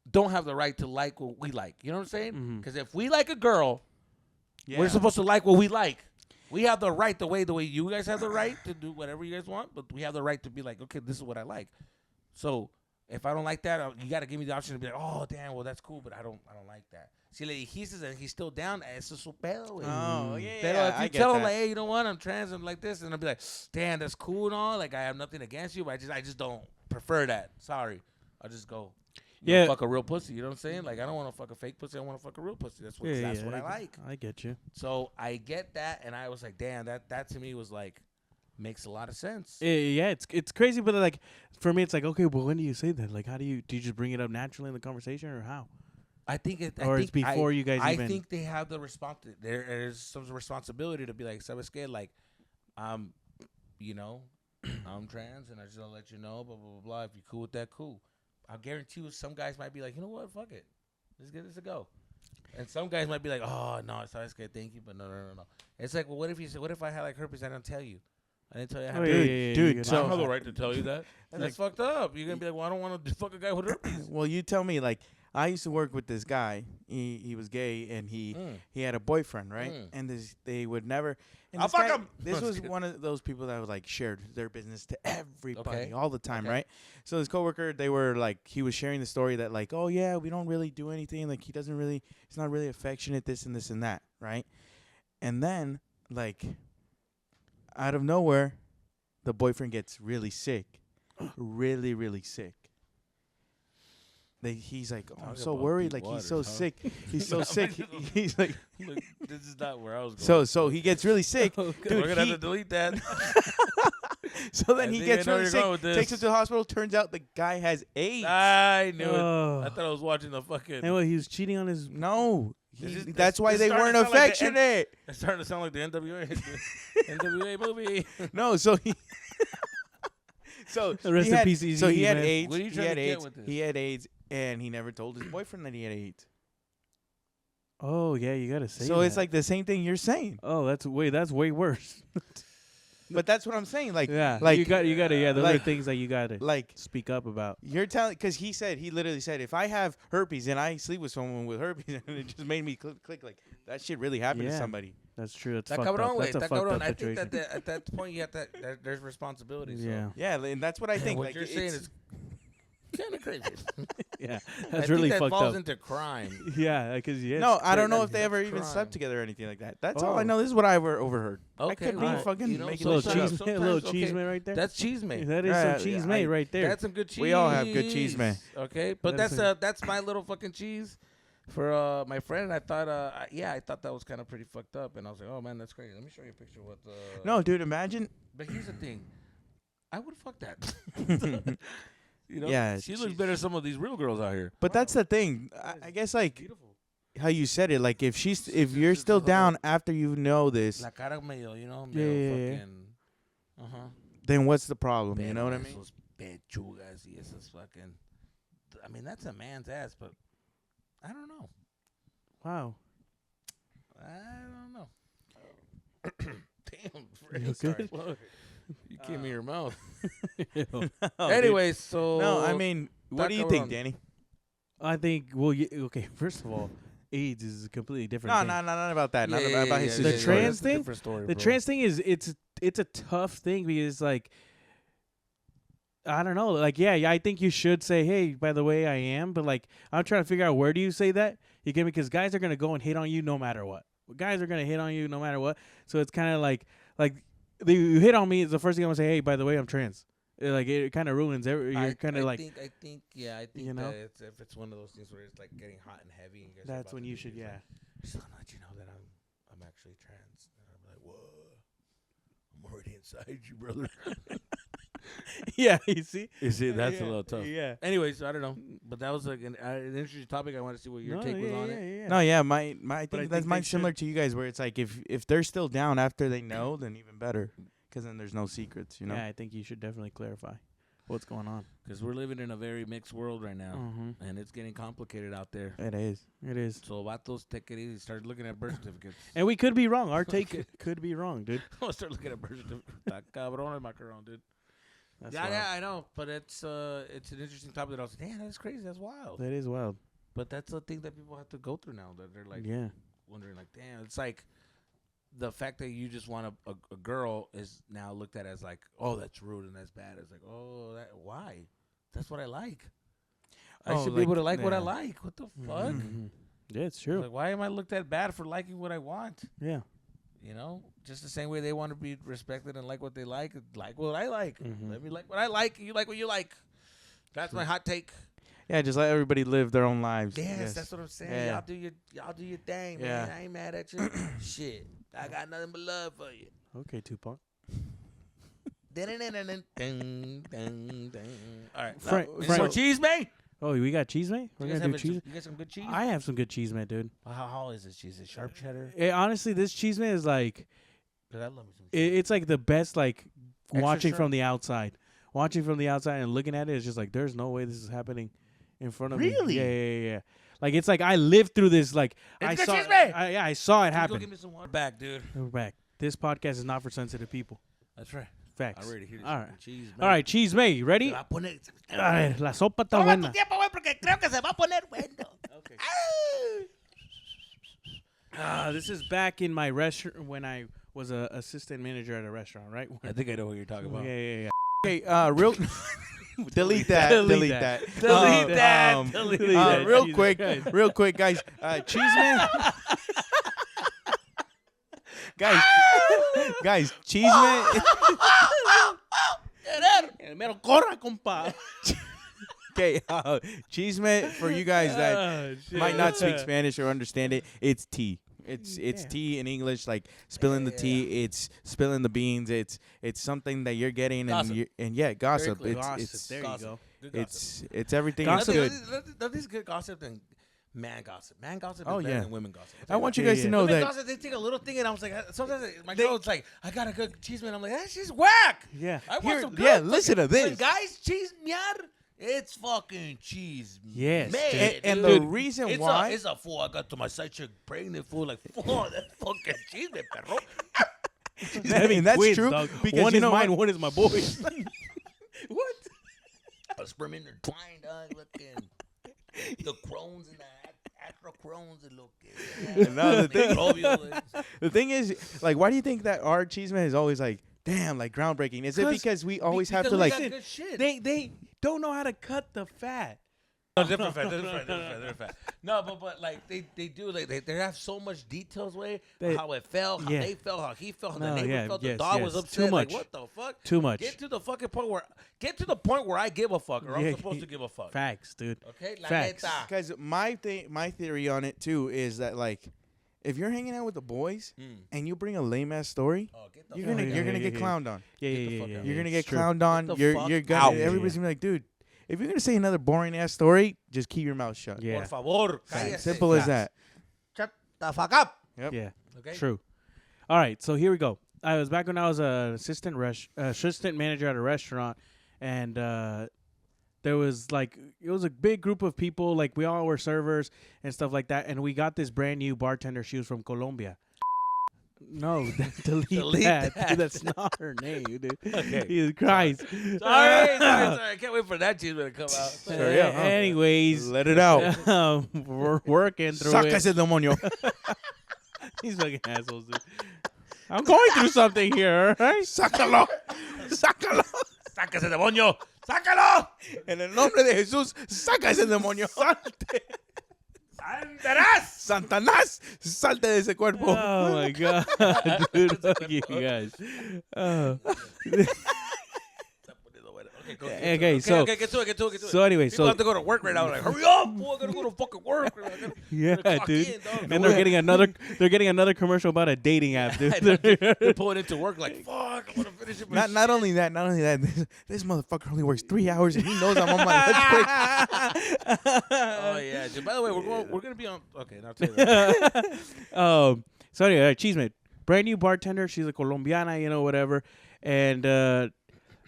[SPEAKER 1] don't have the right to like what we like? You know what I'm saying? Because if we like a girl, we're supposed to like what we like. We have the right, the way you guys have the right to do whatever you guys want, but we have the right to be like, okay, this is what I like. So if I don't like that, you got to give me the option to be like, oh, damn, well, that's cool, but I don't like that. Si le dijiste and he's still down, eso es su pedo, güey.
[SPEAKER 3] Oh, yeah,
[SPEAKER 1] Pero
[SPEAKER 3] yeah,
[SPEAKER 1] if
[SPEAKER 3] I
[SPEAKER 1] you
[SPEAKER 3] get
[SPEAKER 1] tell him,
[SPEAKER 3] that.
[SPEAKER 1] hey, you know what, I'm trans and like this, and I'll be like, damn, that's cool and all. I have nothing against you, but I just don't prefer that. Sorry. I'll just go.
[SPEAKER 2] Yeah.
[SPEAKER 1] Fuck a real pussy. You know what I'm saying? I don't want to fuck a fake pussy. I want to fuck a real pussy. That's what I like.
[SPEAKER 2] I get you.
[SPEAKER 1] So I get that, and I was like, damn, that to me was makes a lot of sense.
[SPEAKER 2] Yeah, it's crazy, but for me, it's okay. Well, when do you say that? How do you just bring it up naturally in the conversation, or how?
[SPEAKER 1] I think it.
[SPEAKER 2] Or it's before you guys
[SPEAKER 1] I
[SPEAKER 2] even-
[SPEAKER 1] think they have the there is some responsibility to be like, "Sabes qué? I'm trans, and I just want to let you know, blah blah blah blah. If you're cool with that, cool. I guarantee you, some guys might be like, you know what, fuck it, let's give this a go. And some guys might be like, oh no, it's always good, thank you, but no. It's like, well, what if I had like herpes? I don't tell you. I didn't tell you I had herpes.
[SPEAKER 3] Dude,
[SPEAKER 1] So I have the right to tell you that. That's fucked up. You're gonna be like, well, I don't want to fuck a guy with herpes.
[SPEAKER 3] Well, you tell me. Like, I used to work with this guy. He was gay, and he had a boyfriend, right? And they would never. And
[SPEAKER 1] I'll fuck him.
[SPEAKER 3] This was one of those people that was like shared their business to everybody
[SPEAKER 1] Okay.
[SPEAKER 3] all the time,
[SPEAKER 1] Okay.
[SPEAKER 3] right? So his coworker, they were like, he was sharing the story that like, oh yeah, we don't really do anything. Like he's not really affectionate, this and this and that, right? And then like, out of nowhere, the boyfriend gets really sick, really, really sick. He's like, oh, I'm
[SPEAKER 1] Talk
[SPEAKER 3] so
[SPEAKER 1] about
[SPEAKER 3] worried.
[SPEAKER 1] deep
[SPEAKER 3] Like he's
[SPEAKER 1] waters,
[SPEAKER 3] so
[SPEAKER 1] huh?
[SPEAKER 3] sick. He's so sick. He's like,
[SPEAKER 1] Look, this is not where I was going.
[SPEAKER 3] so he gets really sick.
[SPEAKER 1] We're
[SPEAKER 3] Dude,
[SPEAKER 1] gonna have to delete that.
[SPEAKER 3] so then
[SPEAKER 1] I
[SPEAKER 3] he
[SPEAKER 1] think
[SPEAKER 3] gets
[SPEAKER 1] I know
[SPEAKER 3] really
[SPEAKER 1] where you're going
[SPEAKER 3] sick.
[SPEAKER 1] with
[SPEAKER 3] Takes
[SPEAKER 1] this.
[SPEAKER 3] him to the hospital. Turns out the guy has AIDS.
[SPEAKER 1] I knew
[SPEAKER 2] Oh.
[SPEAKER 1] it. I thought I was watching the fucking.
[SPEAKER 2] And what, he was cheating on his.
[SPEAKER 3] No,
[SPEAKER 1] This is-
[SPEAKER 3] that's why
[SPEAKER 1] this
[SPEAKER 3] they
[SPEAKER 1] starting
[SPEAKER 3] weren't
[SPEAKER 1] to sound like the
[SPEAKER 3] affectionate.
[SPEAKER 1] It's starting to sound like the NWA, NWA movie.
[SPEAKER 3] No, so he. So
[SPEAKER 2] Rest
[SPEAKER 3] he
[SPEAKER 2] in
[SPEAKER 3] had,
[SPEAKER 2] peace, Easy
[SPEAKER 3] so he
[SPEAKER 2] E,
[SPEAKER 3] had
[SPEAKER 2] man.
[SPEAKER 3] AIDS.
[SPEAKER 1] What are you
[SPEAKER 3] He
[SPEAKER 1] trying
[SPEAKER 3] had
[SPEAKER 1] to get
[SPEAKER 3] AIDS.
[SPEAKER 1] with this?
[SPEAKER 3] He had AIDS, and he never told his boyfriend that he had AIDS.
[SPEAKER 2] Oh, yeah, you got to say
[SPEAKER 3] So it's
[SPEAKER 2] that.
[SPEAKER 3] like the same thing you're saying.
[SPEAKER 2] Oh, that's way worse.
[SPEAKER 3] But that's what I'm saying. Like,
[SPEAKER 2] Yeah,
[SPEAKER 3] like
[SPEAKER 2] you got to, yeah, those are
[SPEAKER 3] like-
[SPEAKER 2] things that you got to
[SPEAKER 3] like
[SPEAKER 2] speak up about.
[SPEAKER 3] you're telling, because he literally said, if I have herpes and I sleep with someone with herpes, and it just made me click like that shit really happened to
[SPEAKER 2] Yeah.
[SPEAKER 3] somebody.
[SPEAKER 2] That's true. That's
[SPEAKER 1] That
[SPEAKER 2] fucked up.
[SPEAKER 1] cabrón,
[SPEAKER 2] That's a
[SPEAKER 1] that
[SPEAKER 2] fucked
[SPEAKER 1] cabrón.
[SPEAKER 2] up
[SPEAKER 1] I think
[SPEAKER 2] situation.
[SPEAKER 1] that at that point you have that there's responsibility. So.
[SPEAKER 2] Yeah,
[SPEAKER 3] Yeah, and that's what I think.
[SPEAKER 1] What
[SPEAKER 3] like,
[SPEAKER 1] you're saying
[SPEAKER 3] it's-
[SPEAKER 1] is kind of crazy.
[SPEAKER 2] yeah,
[SPEAKER 1] I
[SPEAKER 2] that's
[SPEAKER 1] think
[SPEAKER 2] really
[SPEAKER 1] that
[SPEAKER 2] fucked
[SPEAKER 1] falls
[SPEAKER 2] up.
[SPEAKER 1] into crime.
[SPEAKER 2] Yeah, because
[SPEAKER 3] no, I don't know if they
[SPEAKER 1] that's
[SPEAKER 3] ever even
[SPEAKER 1] crime.
[SPEAKER 3] slept together or anything like that. That's all I
[SPEAKER 2] Oh.
[SPEAKER 3] know. This is what I overheard. I
[SPEAKER 1] Okay,
[SPEAKER 3] could be
[SPEAKER 1] well,
[SPEAKER 3] fucking
[SPEAKER 1] you know,
[SPEAKER 3] making
[SPEAKER 2] a little
[SPEAKER 3] this shit up.
[SPEAKER 2] cheese,
[SPEAKER 1] sometimes-
[SPEAKER 2] a little
[SPEAKER 1] okay.
[SPEAKER 2] cheese man right there.
[SPEAKER 1] That's cheese mate.
[SPEAKER 2] That is
[SPEAKER 3] Yeah,
[SPEAKER 2] some cheese
[SPEAKER 3] I-
[SPEAKER 2] mate right there.
[SPEAKER 1] That's some good cheese.
[SPEAKER 3] We all have good cheese, man.
[SPEAKER 1] Okay, but
[SPEAKER 2] That's
[SPEAKER 1] that's my little fucking cheese for my friend. And I thought, I thought that was kind of pretty fucked up. And I was like, oh man, that's crazy. Let me show you a picture of what.
[SPEAKER 3] No, dude, imagine.
[SPEAKER 1] But here's the thing, I would fuck that. You know,
[SPEAKER 3] Yeah,
[SPEAKER 1] she looks better than some of these real girls out here.
[SPEAKER 3] But that's the thing. I guess like how you said it. Like if you're still down after you know this,
[SPEAKER 1] La cara medio, you know,
[SPEAKER 2] Yeah, yeah, yeah.
[SPEAKER 1] fucking.
[SPEAKER 3] then what's the problem? You know what I mean?
[SPEAKER 1] Esos pechugas y esas fucking. I mean, that's a man's ass, but I don't know.
[SPEAKER 2] Wow.
[SPEAKER 1] I don't know. Damn,
[SPEAKER 2] You
[SPEAKER 1] sorry.
[SPEAKER 2] good?
[SPEAKER 1] You came in your mouth.
[SPEAKER 2] Ew.
[SPEAKER 3] Oh,
[SPEAKER 1] Anyway, so
[SPEAKER 3] dude. No, I mean, what do you think,
[SPEAKER 1] Tacaron.
[SPEAKER 3] Danny?
[SPEAKER 2] I think. Well, okay. First of all, AIDS is a completely different.
[SPEAKER 3] No,
[SPEAKER 2] thing.
[SPEAKER 3] not about that. Not about his
[SPEAKER 2] The
[SPEAKER 3] situation.
[SPEAKER 2] trans
[SPEAKER 1] That's a
[SPEAKER 2] thing?
[SPEAKER 1] different story,
[SPEAKER 2] The
[SPEAKER 1] bro.
[SPEAKER 2] trans thing is it's a tough thing because like I don't know, like yeah, I think you should say, hey, by the way, I am, but like I'm trying to figure out where do you say that? You get me? Because guys are gonna go and hit on you no matter what. Guys are gonna hit on you no matter what. So it's kind of like you hit on me is the first thing I'm gonna say. Hey, by the way, I'm trans. Like it kind of ruins every. You're kind of like
[SPEAKER 1] I think, I think
[SPEAKER 2] you know?
[SPEAKER 1] that if it's one of those things where it's like getting hot and heavy. And you guys are
[SPEAKER 2] that's
[SPEAKER 1] about
[SPEAKER 2] when
[SPEAKER 1] to
[SPEAKER 2] you
[SPEAKER 1] do
[SPEAKER 2] should
[SPEAKER 1] things,
[SPEAKER 2] yeah.
[SPEAKER 1] like, just want to let you know that I'm actually trans. And I'm like, whoa, I'm already inside you, brother.
[SPEAKER 2] Yeah, you see.
[SPEAKER 1] You see, that's
[SPEAKER 2] Yeah,
[SPEAKER 1] a little tough.
[SPEAKER 2] Yeah.
[SPEAKER 1] Anyways, I don't know, but that was like an interesting topic. I want to see what your take was on it.
[SPEAKER 3] No, yeah, I
[SPEAKER 2] But I
[SPEAKER 3] think
[SPEAKER 2] think
[SPEAKER 3] that's
[SPEAKER 2] they
[SPEAKER 3] mine's similar
[SPEAKER 2] should-
[SPEAKER 3] to you guys, where it's like if they're still down after they know, then even better, because then there's no secrets, you know.
[SPEAKER 2] Yeah, I think you should definitely clarify what's going on.
[SPEAKER 1] Because we're living in a very mixed world right now,
[SPEAKER 2] Mm-hmm.
[SPEAKER 1] and it's getting complicated out there.
[SPEAKER 3] It is.
[SPEAKER 2] It is.
[SPEAKER 1] So vatos, take it easy. Start looking at birth certificates.
[SPEAKER 2] And we could be wrong. Our take
[SPEAKER 1] Okay.
[SPEAKER 2] could be wrong, dude.
[SPEAKER 1] I'm gonna start looking at birth certificates. That cabrón es macaron, dude.
[SPEAKER 2] That's
[SPEAKER 1] Yeah,
[SPEAKER 2] wild.
[SPEAKER 1] yeah, I know, but it's an interesting topic that I was like, damn, that's crazy, that's wild.
[SPEAKER 2] That is wild.
[SPEAKER 1] But that's a thing that people have to go through now. That they're like
[SPEAKER 2] Yeah.
[SPEAKER 1] wondering, like, damn, it's like the fact that you just want a girl is now looked at as like, oh, that's rude and that's bad. It's like, oh, why? That's what I like. I
[SPEAKER 3] Oh,
[SPEAKER 1] should be able
[SPEAKER 3] like,
[SPEAKER 1] to like what I
[SPEAKER 3] yeah.
[SPEAKER 1] like. What the fuck?
[SPEAKER 2] Mhm. Yeah, it's true.
[SPEAKER 1] Like, why am I looked at bad for liking what I want?
[SPEAKER 2] Yeah.
[SPEAKER 1] You know, just the same way they want to be respected and like what they like what I like.
[SPEAKER 2] Mhm.
[SPEAKER 1] Let me like what I like, and you like what you like. That's my hot take.
[SPEAKER 3] Yeah, just let everybody live their own lives.
[SPEAKER 1] Yes, that's what I'm saying.
[SPEAKER 3] Yeah.
[SPEAKER 1] Y'all do your thing,
[SPEAKER 3] Yeah.
[SPEAKER 1] man. I ain't mad at you. Shit, I got nothing but love for you.
[SPEAKER 2] Okay, Tupac.
[SPEAKER 1] All right,
[SPEAKER 2] Frank-
[SPEAKER 1] any
[SPEAKER 2] Frank-
[SPEAKER 1] more cheese, man?
[SPEAKER 2] Oh, we got cheese, mate? We're
[SPEAKER 1] You guys
[SPEAKER 2] going to do
[SPEAKER 1] have
[SPEAKER 2] cheese?
[SPEAKER 1] you got some good cheese?
[SPEAKER 2] I have some good cheese, mate, dude.
[SPEAKER 1] How is this cheese? Is it sharp cheddar?
[SPEAKER 2] Honestly, this cheese, mate, is like,
[SPEAKER 1] 'Cause I love me some cheese.
[SPEAKER 2] it's like the best, like,
[SPEAKER 1] Extra
[SPEAKER 2] watching
[SPEAKER 1] sharp?
[SPEAKER 2] from the outside. watching from the outside and looking at it, it's just like there's no way this is happening in front of me.
[SPEAKER 3] Really?
[SPEAKER 2] Yeah. Like it's like I lived through this. Like I saw. I saw it
[SPEAKER 1] Go
[SPEAKER 2] happen.
[SPEAKER 1] give me some water back, dude.
[SPEAKER 2] We're back. This podcast is not for sensitive people.
[SPEAKER 1] That's right.
[SPEAKER 2] Facts.
[SPEAKER 1] I already hear this.
[SPEAKER 2] All right.
[SPEAKER 1] Cheese,
[SPEAKER 2] All right, Cheese May, ready?
[SPEAKER 1] Se va a poner.
[SPEAKER 2] A ver, la sopa está
[SPEAKER 1] Toma
[SPEAKER 2] buena.
[SPEAKER 1] tu tiempo, güey, porque creo que se va a poner bueno.
[SPEAKER 2] Okay. This is back in my restaurant when I was a assistant manager at a restaurant, right?
[SPEAKER 1] I think I know what you're talking about.
[SPEAKER 2] Yeah.
[SPEAKER 3] Okay, real. Delete that. Delete that.
[SPEAKER 2] Delete that.
[SPEAKER 3] Real quick, guys. Cheeseman. guys, Cheeseman.
[SPEAKER 2] Mero corra, compa.
[SPEAKER 3] Okay, Cheeseman, for you guys that might not speak Spanish or understand it, it's tea. It's tea in English, like spilling the tea. It's spilling the beans. It's something that you're getting
[SPEAKER 1] Gossip.
[SPEAKER 3] and gossip.
[SPEAKER 2] There
[SPEAKER 3] It's
[SPEAKER 2] you go.
[SPEAKER 1] Good gossip.
[SPEAKER 3] it's everything.
[SPEAKER 2] Gossip.
[SPEAKER 3] That's good.
[SPEAKER 1] Nothing's good gossip than man gossip. Man gossip is
[SPEAKER 3] Oh,
[SPEAKER 1] better
[SPEAKER 3] yeah.
[SPEAKER 1] than women gossip.
[SPEAKER 3] I want you
[SPEAKER 2] Yeah,
[SPEAKER 3] guys
[SPEAKER 2] yeah.
[SPEAKER 3] to know
[SPEAKER 1] Women
[SPEAKER 3] that.
[SPEAKER 1] gossip, they take a little thing, and I was like, sometimes my girl's like, I got a good cheese man. I'm like, that shit's whack.
[SPEAKER 2] Yeah.
[SPEAKER 1] I want
[SPEAKER 3] Here-
[SPEAKER 1] some good.
[SPEAKER 3] yeah, listen to
[SPEAKER 1] fucking-
[SPEAKER 3] this.
[SPEAKER 1] guys, cheese mear. It's fucking cheese.
[SPEAKER 2] Yes,
[SPEAKER 1] man,
[SPEAKER 2] dude.
[SPEAKER 3] And
[SPEAKER 1] dude.
[SPEAKER 3] the reason
[SPEAKER 1] it's
[SPEAKER 3] why.
[SPEAKER 1] it's a fool. I got to my side chick pregnant fool. Like, fuck, that fucking cheese man, perro.
[SPEAKER 3] and that's
[SPEAKER 2] Twins,
[SPEAKER 3] true
[SPEAKER 2] dog.
[SPEAKER 3] because
[SPEAKER 2] one
[SPEAKER 3] you
[SPEAKER 2] is
[SPEAKER 3] know
[SPEAKER 2] mine,
[SPEAKER 3] what?
[SPEAKER 2] one is my boy's.
[SPEAKER 1] What? A sperm intertwined, dog. Looking the crones and the acrocrones and looking.
[SPEAKER 3] No, the thing is, like, why do you think that our Cheeseman is always like, damn, like groundbreaking? Is it because we always have to
[SPEAKER 1] we
[SPEAKER 3] like?
[SPEAKER 1] got good shit.
[SPEAKER 2] They don't know how to cut the fat.
[SPEAKER 1] Different fat. No, but like they do, like they have so much details, way how it felt, how
[SPEAKER 2] Yeah.
[SPEAKER 1] they felt, how he felt, how
[SPEAKER 2] No,
[SPEAKER 1] the neighbor
[SPEAKER 2] yeah,
[SPEAKER 1] felt,
[SPEAKER 2] yes,
[SPEAKER 1] the dog
[SPEAKER 2] yes.
[SPEAKER 1] was
[SPEAKER 2] Too
[SPEAKER 1] upset.
[SPEAKER 2] much.
[SPEAKER 1] Like, what the fuck?
[SPEAKER 2] Too much.
[SPEAKER 1] Get to the point where I give a fuck, or
[SPEAKER 2] Yeah,
[SPEAKER 1] I'm supposed to give a fuck.
[SPEAKER 2] Facts, dude.
[SPEAKER 1] Okay, la
[SPEAKER 2] Facts.
[SPEAKER 1] neta.
[SPEAKER 3] Because my theory on it too is that like, if you're hanging out with the boys and you bring a lame ass story,
[SPEAKER 1] Oh, get the
[SPEAKER 3] you're
[SPEAKER 1] fuck
[SPEAKER 3] gonna
[SPEAKER 1] out.
[SPEAKER 3] you're gonna
[SPEAKER 2] yeah,
[SPEAKER 3] get
[SPEAKER 2] yeah.
[SPEAKER 3] clowned on.
[SPEAKER 2] Yeah,
[SPEAKER 1] Get the
[SPEAKER 2] yeah,
[SPEAKER 1] fuck
[SPEAKER 2] yeah.
[SPEAKER 1] out.
[SPEAKER 3] You're gonna
[SPEAKER 2] It's
[SPEAKER 3] get
[SPEAKER 2] true.
[SPEAKER 3] clowned on.
[SPEAKER 1] the
[SPEAKER 3] You're
[SPEAKER 1] fuck
[SPEAKER 3] gonna.
[SPEAKER 1] out.
[SPEAKER 3] Everybody's gonna be like, dude, if you're gonna say another boring ass story, just keep your mouth shut.
[SPEAKER 2] Yeah.
[SPEAKER 1] Por favor, cállese.
[SPEAKER 3] Simple as that.
[SPEAKER 1] Shut the fuck up.
[SPEAKER 3] Yep.
[SPEAKER 2] Yeah.
[SPEAKER 1] Okay.
[SPEAKER 2] True. All right, so here we go. I was back when I was an assistant manager at a restaurant, and there was like it was a big group of people. Like we all were servers and stuff like that, and we got this brand new bartender. She was from Colombia. No, delete that. Dude, that's not her name, dude.
[SPEAKER 1] Okay.
[SPEAKER 2] Jesus Christ.
[SPEAKER 1] Sorry. I can't wait for that cheese man to come out.
[SPEAKER 3] Hurry up, huh?
[SPEAKER 2] Anyways,
[SPEAKER 3] Let it out.
[SPEAKER 2] we're working through
[SPEAKER 3] Saca
[SPEAKER 2] it.
[SPEAKER 3] ese demonio.
[SPEAKER 2] These fucking assholes, dude. I'm going through something here, all right?
[SPEAKER 3] Sácalo. Sácalo.
[SPEAKER 1] Saca ese demonio. Sácalo.
[SPEAKER 3] En el nombre de Jesús, saca ese demonio.
[SPEAKER 1] Santarás.
[SPEAKER 3] Satanás, salte de ese cuerpo.
[SPEAKER 2] Oh my god, dude! Fuck you guys. Oh. Okay, so
[SPEAKER 1] get to it.
[SPEAKER 2] so anyway,
[SPEAKER 1] People
[SPEAKER 2] so
[SPEAKER 1] have to go to work right now. Like, hurry up, boy, I gotta go to fucking work.
[SPEAKER 2] yeah,
[SPEAKER 1] clock
[SPEAKER 2] dude.
[SPEAKER 1] in, dog.
[SPEAKER 2] And they're getting another commercial about a dating app, dude.
[SPEAKER 1] They're pulling into work like, fuck, I want to finish it.
[SPEAKER 3] Not only that. This motherfucker only works 3 hours and he knows I'm on my lunch break.
[SPEAKER 1] Oh yeah. By the way, we're gonna be on. Okay, now tell you that.
[SPEAKER 2] So anyway, Cheeseman, brand new bartender. She's a Colombiana, whatever,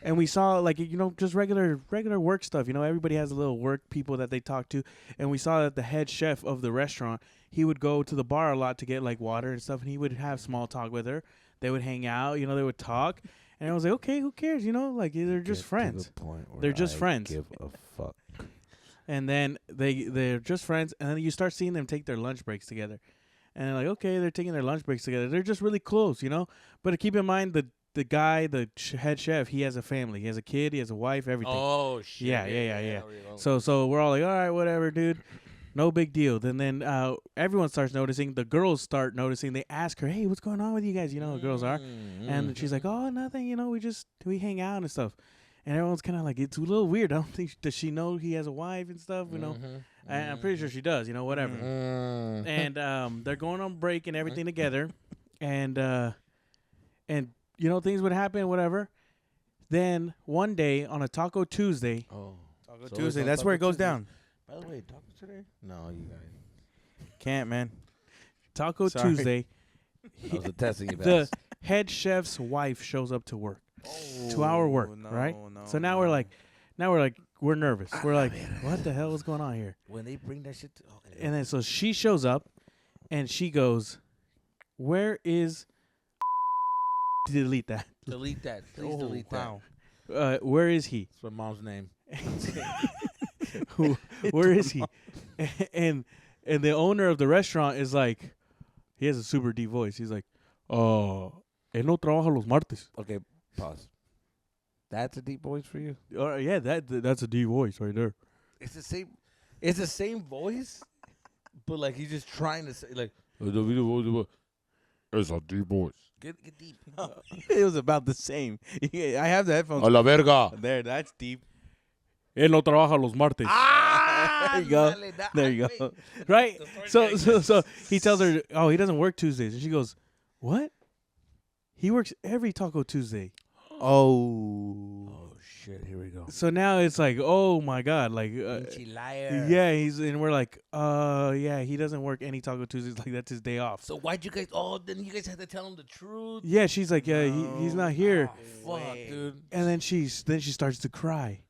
[SPEAKER 2] and we saw like just regular work stuff. Everybody has a little work people that they talk to, and we saw that the head chef of the restaurant, he would go to the bar a lot to get like water and stuff, and he would have small talk with her. They would hang out, they would talk, and I was like, okay, who cares? Like they're just friends. They're just friends.
[SPEAKER 1] Give a fuck.
[SPEAKER 2] And then they're just friends, and then you start seeing them take their lunch breaks together, and they're like, okay, they're taking their lunch breaks together. They're just really close, But keep in mind the guy, the head chef, he has a family, he has a kid, he has a wife, everything.
[SPEAKER 1] Oh shit.
[SPEAKER 2] Yeah. So we're all like, all right, whatever, dude. No big deal. Then everyone starts noticing. The girls start noticing. They ask her, hey, what's going on with you guys? The girls are. And she's like, oh, nothing. We hang out and stuff. And everyone's kind of like, it's a little weird. I don't think, does she know he has a wife and stuff? I'm pretty sure she does, whatever. And they're going on break and everything together. And things would happen, whatever. Then one day on a Taco Tuesday.
[SPEAKER 1] Oh.
[SPEAKER 3] Taco Tuesday, that's where it goes down.
[SPEAKER 1] By the way, tacos today? No, you guys.
[SPEAKER 3] Can't, man.
[SPEAKER 2] Taco
[SPEAKER 3] Sorry.
[SPEAKER 2] Tuesday.
[SPEAKER 1] I was testing you
[SPEAKER 2] The head chef's wife shows up to work. 2-hour work,
[SPEAKER 3] no,
[SPEAKER 2] right?
[SPEAKER 3] no,
[SPEAKER 2] So now
[SPEAKER 3] no.
[SPEAKER 2] we're like, we're nervous. We're like, what the hell is going on here?
[SPEAKER 1] When they bring that shit to, okay.
[SPEAKER 2] And then so she shows up, and she goes, "Where is?" Delete that.
[SPEAKER 1] Delete that. Please
[SPEAKER 3] Oh,
[SPEAKER 1] delete
[SPEAKER 3] wow.
[SPEAKER 2] Where is he?
[SPEAKER 1] That's my mom's name.
[SPEAKER 2] Where is he? And the owner of the restaurant is like, he has a super deep voice. He's like, él no trabaja los martes.
[SPEAKER 1] Okay, pause. That's a deep voice for you?
[SPEAKER 2] Yeah, that's a deep voice right there.
[SPEAKER 1] It's the same. It's the same voice, but like he's just trying to say like.
[SPEAKER 5] It's a deep voice.
[SPEAKER 1] Get deep.
[SPEAKER 3] It was about the same. Yeah, I have the headphones.
[SPEAKER 5] A la verga.
[SPEAKER 3] There, that's deep.
[SPEAKER 2] Él no trabaja los martes.
[SPEAKER 1] Ah,
[SPEAKER 3] There you go.
[SPEAKER 1] dale, da-
[SPEAKER 3] There you
[SPEAKER 1] wait.
[SPEAKER 3] go.
[SPEAKER 2] Right?
[SPEAKER 1] The story's
[SPEAKER 2] So he tells her, oh, he doesn't work Tuesdays. And she goes, what? He works every Taco Tuesday.
[SPEAKER 3] Oh.
[SPEAKER 1] Oh shit! Here we go.
[SPEAKER 2] So now it's like, oh my God. Like,
[SPEAKER 1] Pinche liar.
[SPEAKER 2] yeah, and we're like, yeah, he doesn't work any Taco Tuesdays. Like, that's his day off.
[SPEAKER 1] So why'd you guys? Oh, then you guys had to tell him the truth.
[SPEAKER 2] Yeah, she's like, yeah, he's not here.
[SPEAKER 1] Oh, fuck, dude.
[SPEAKER 2] And then she starts to cry.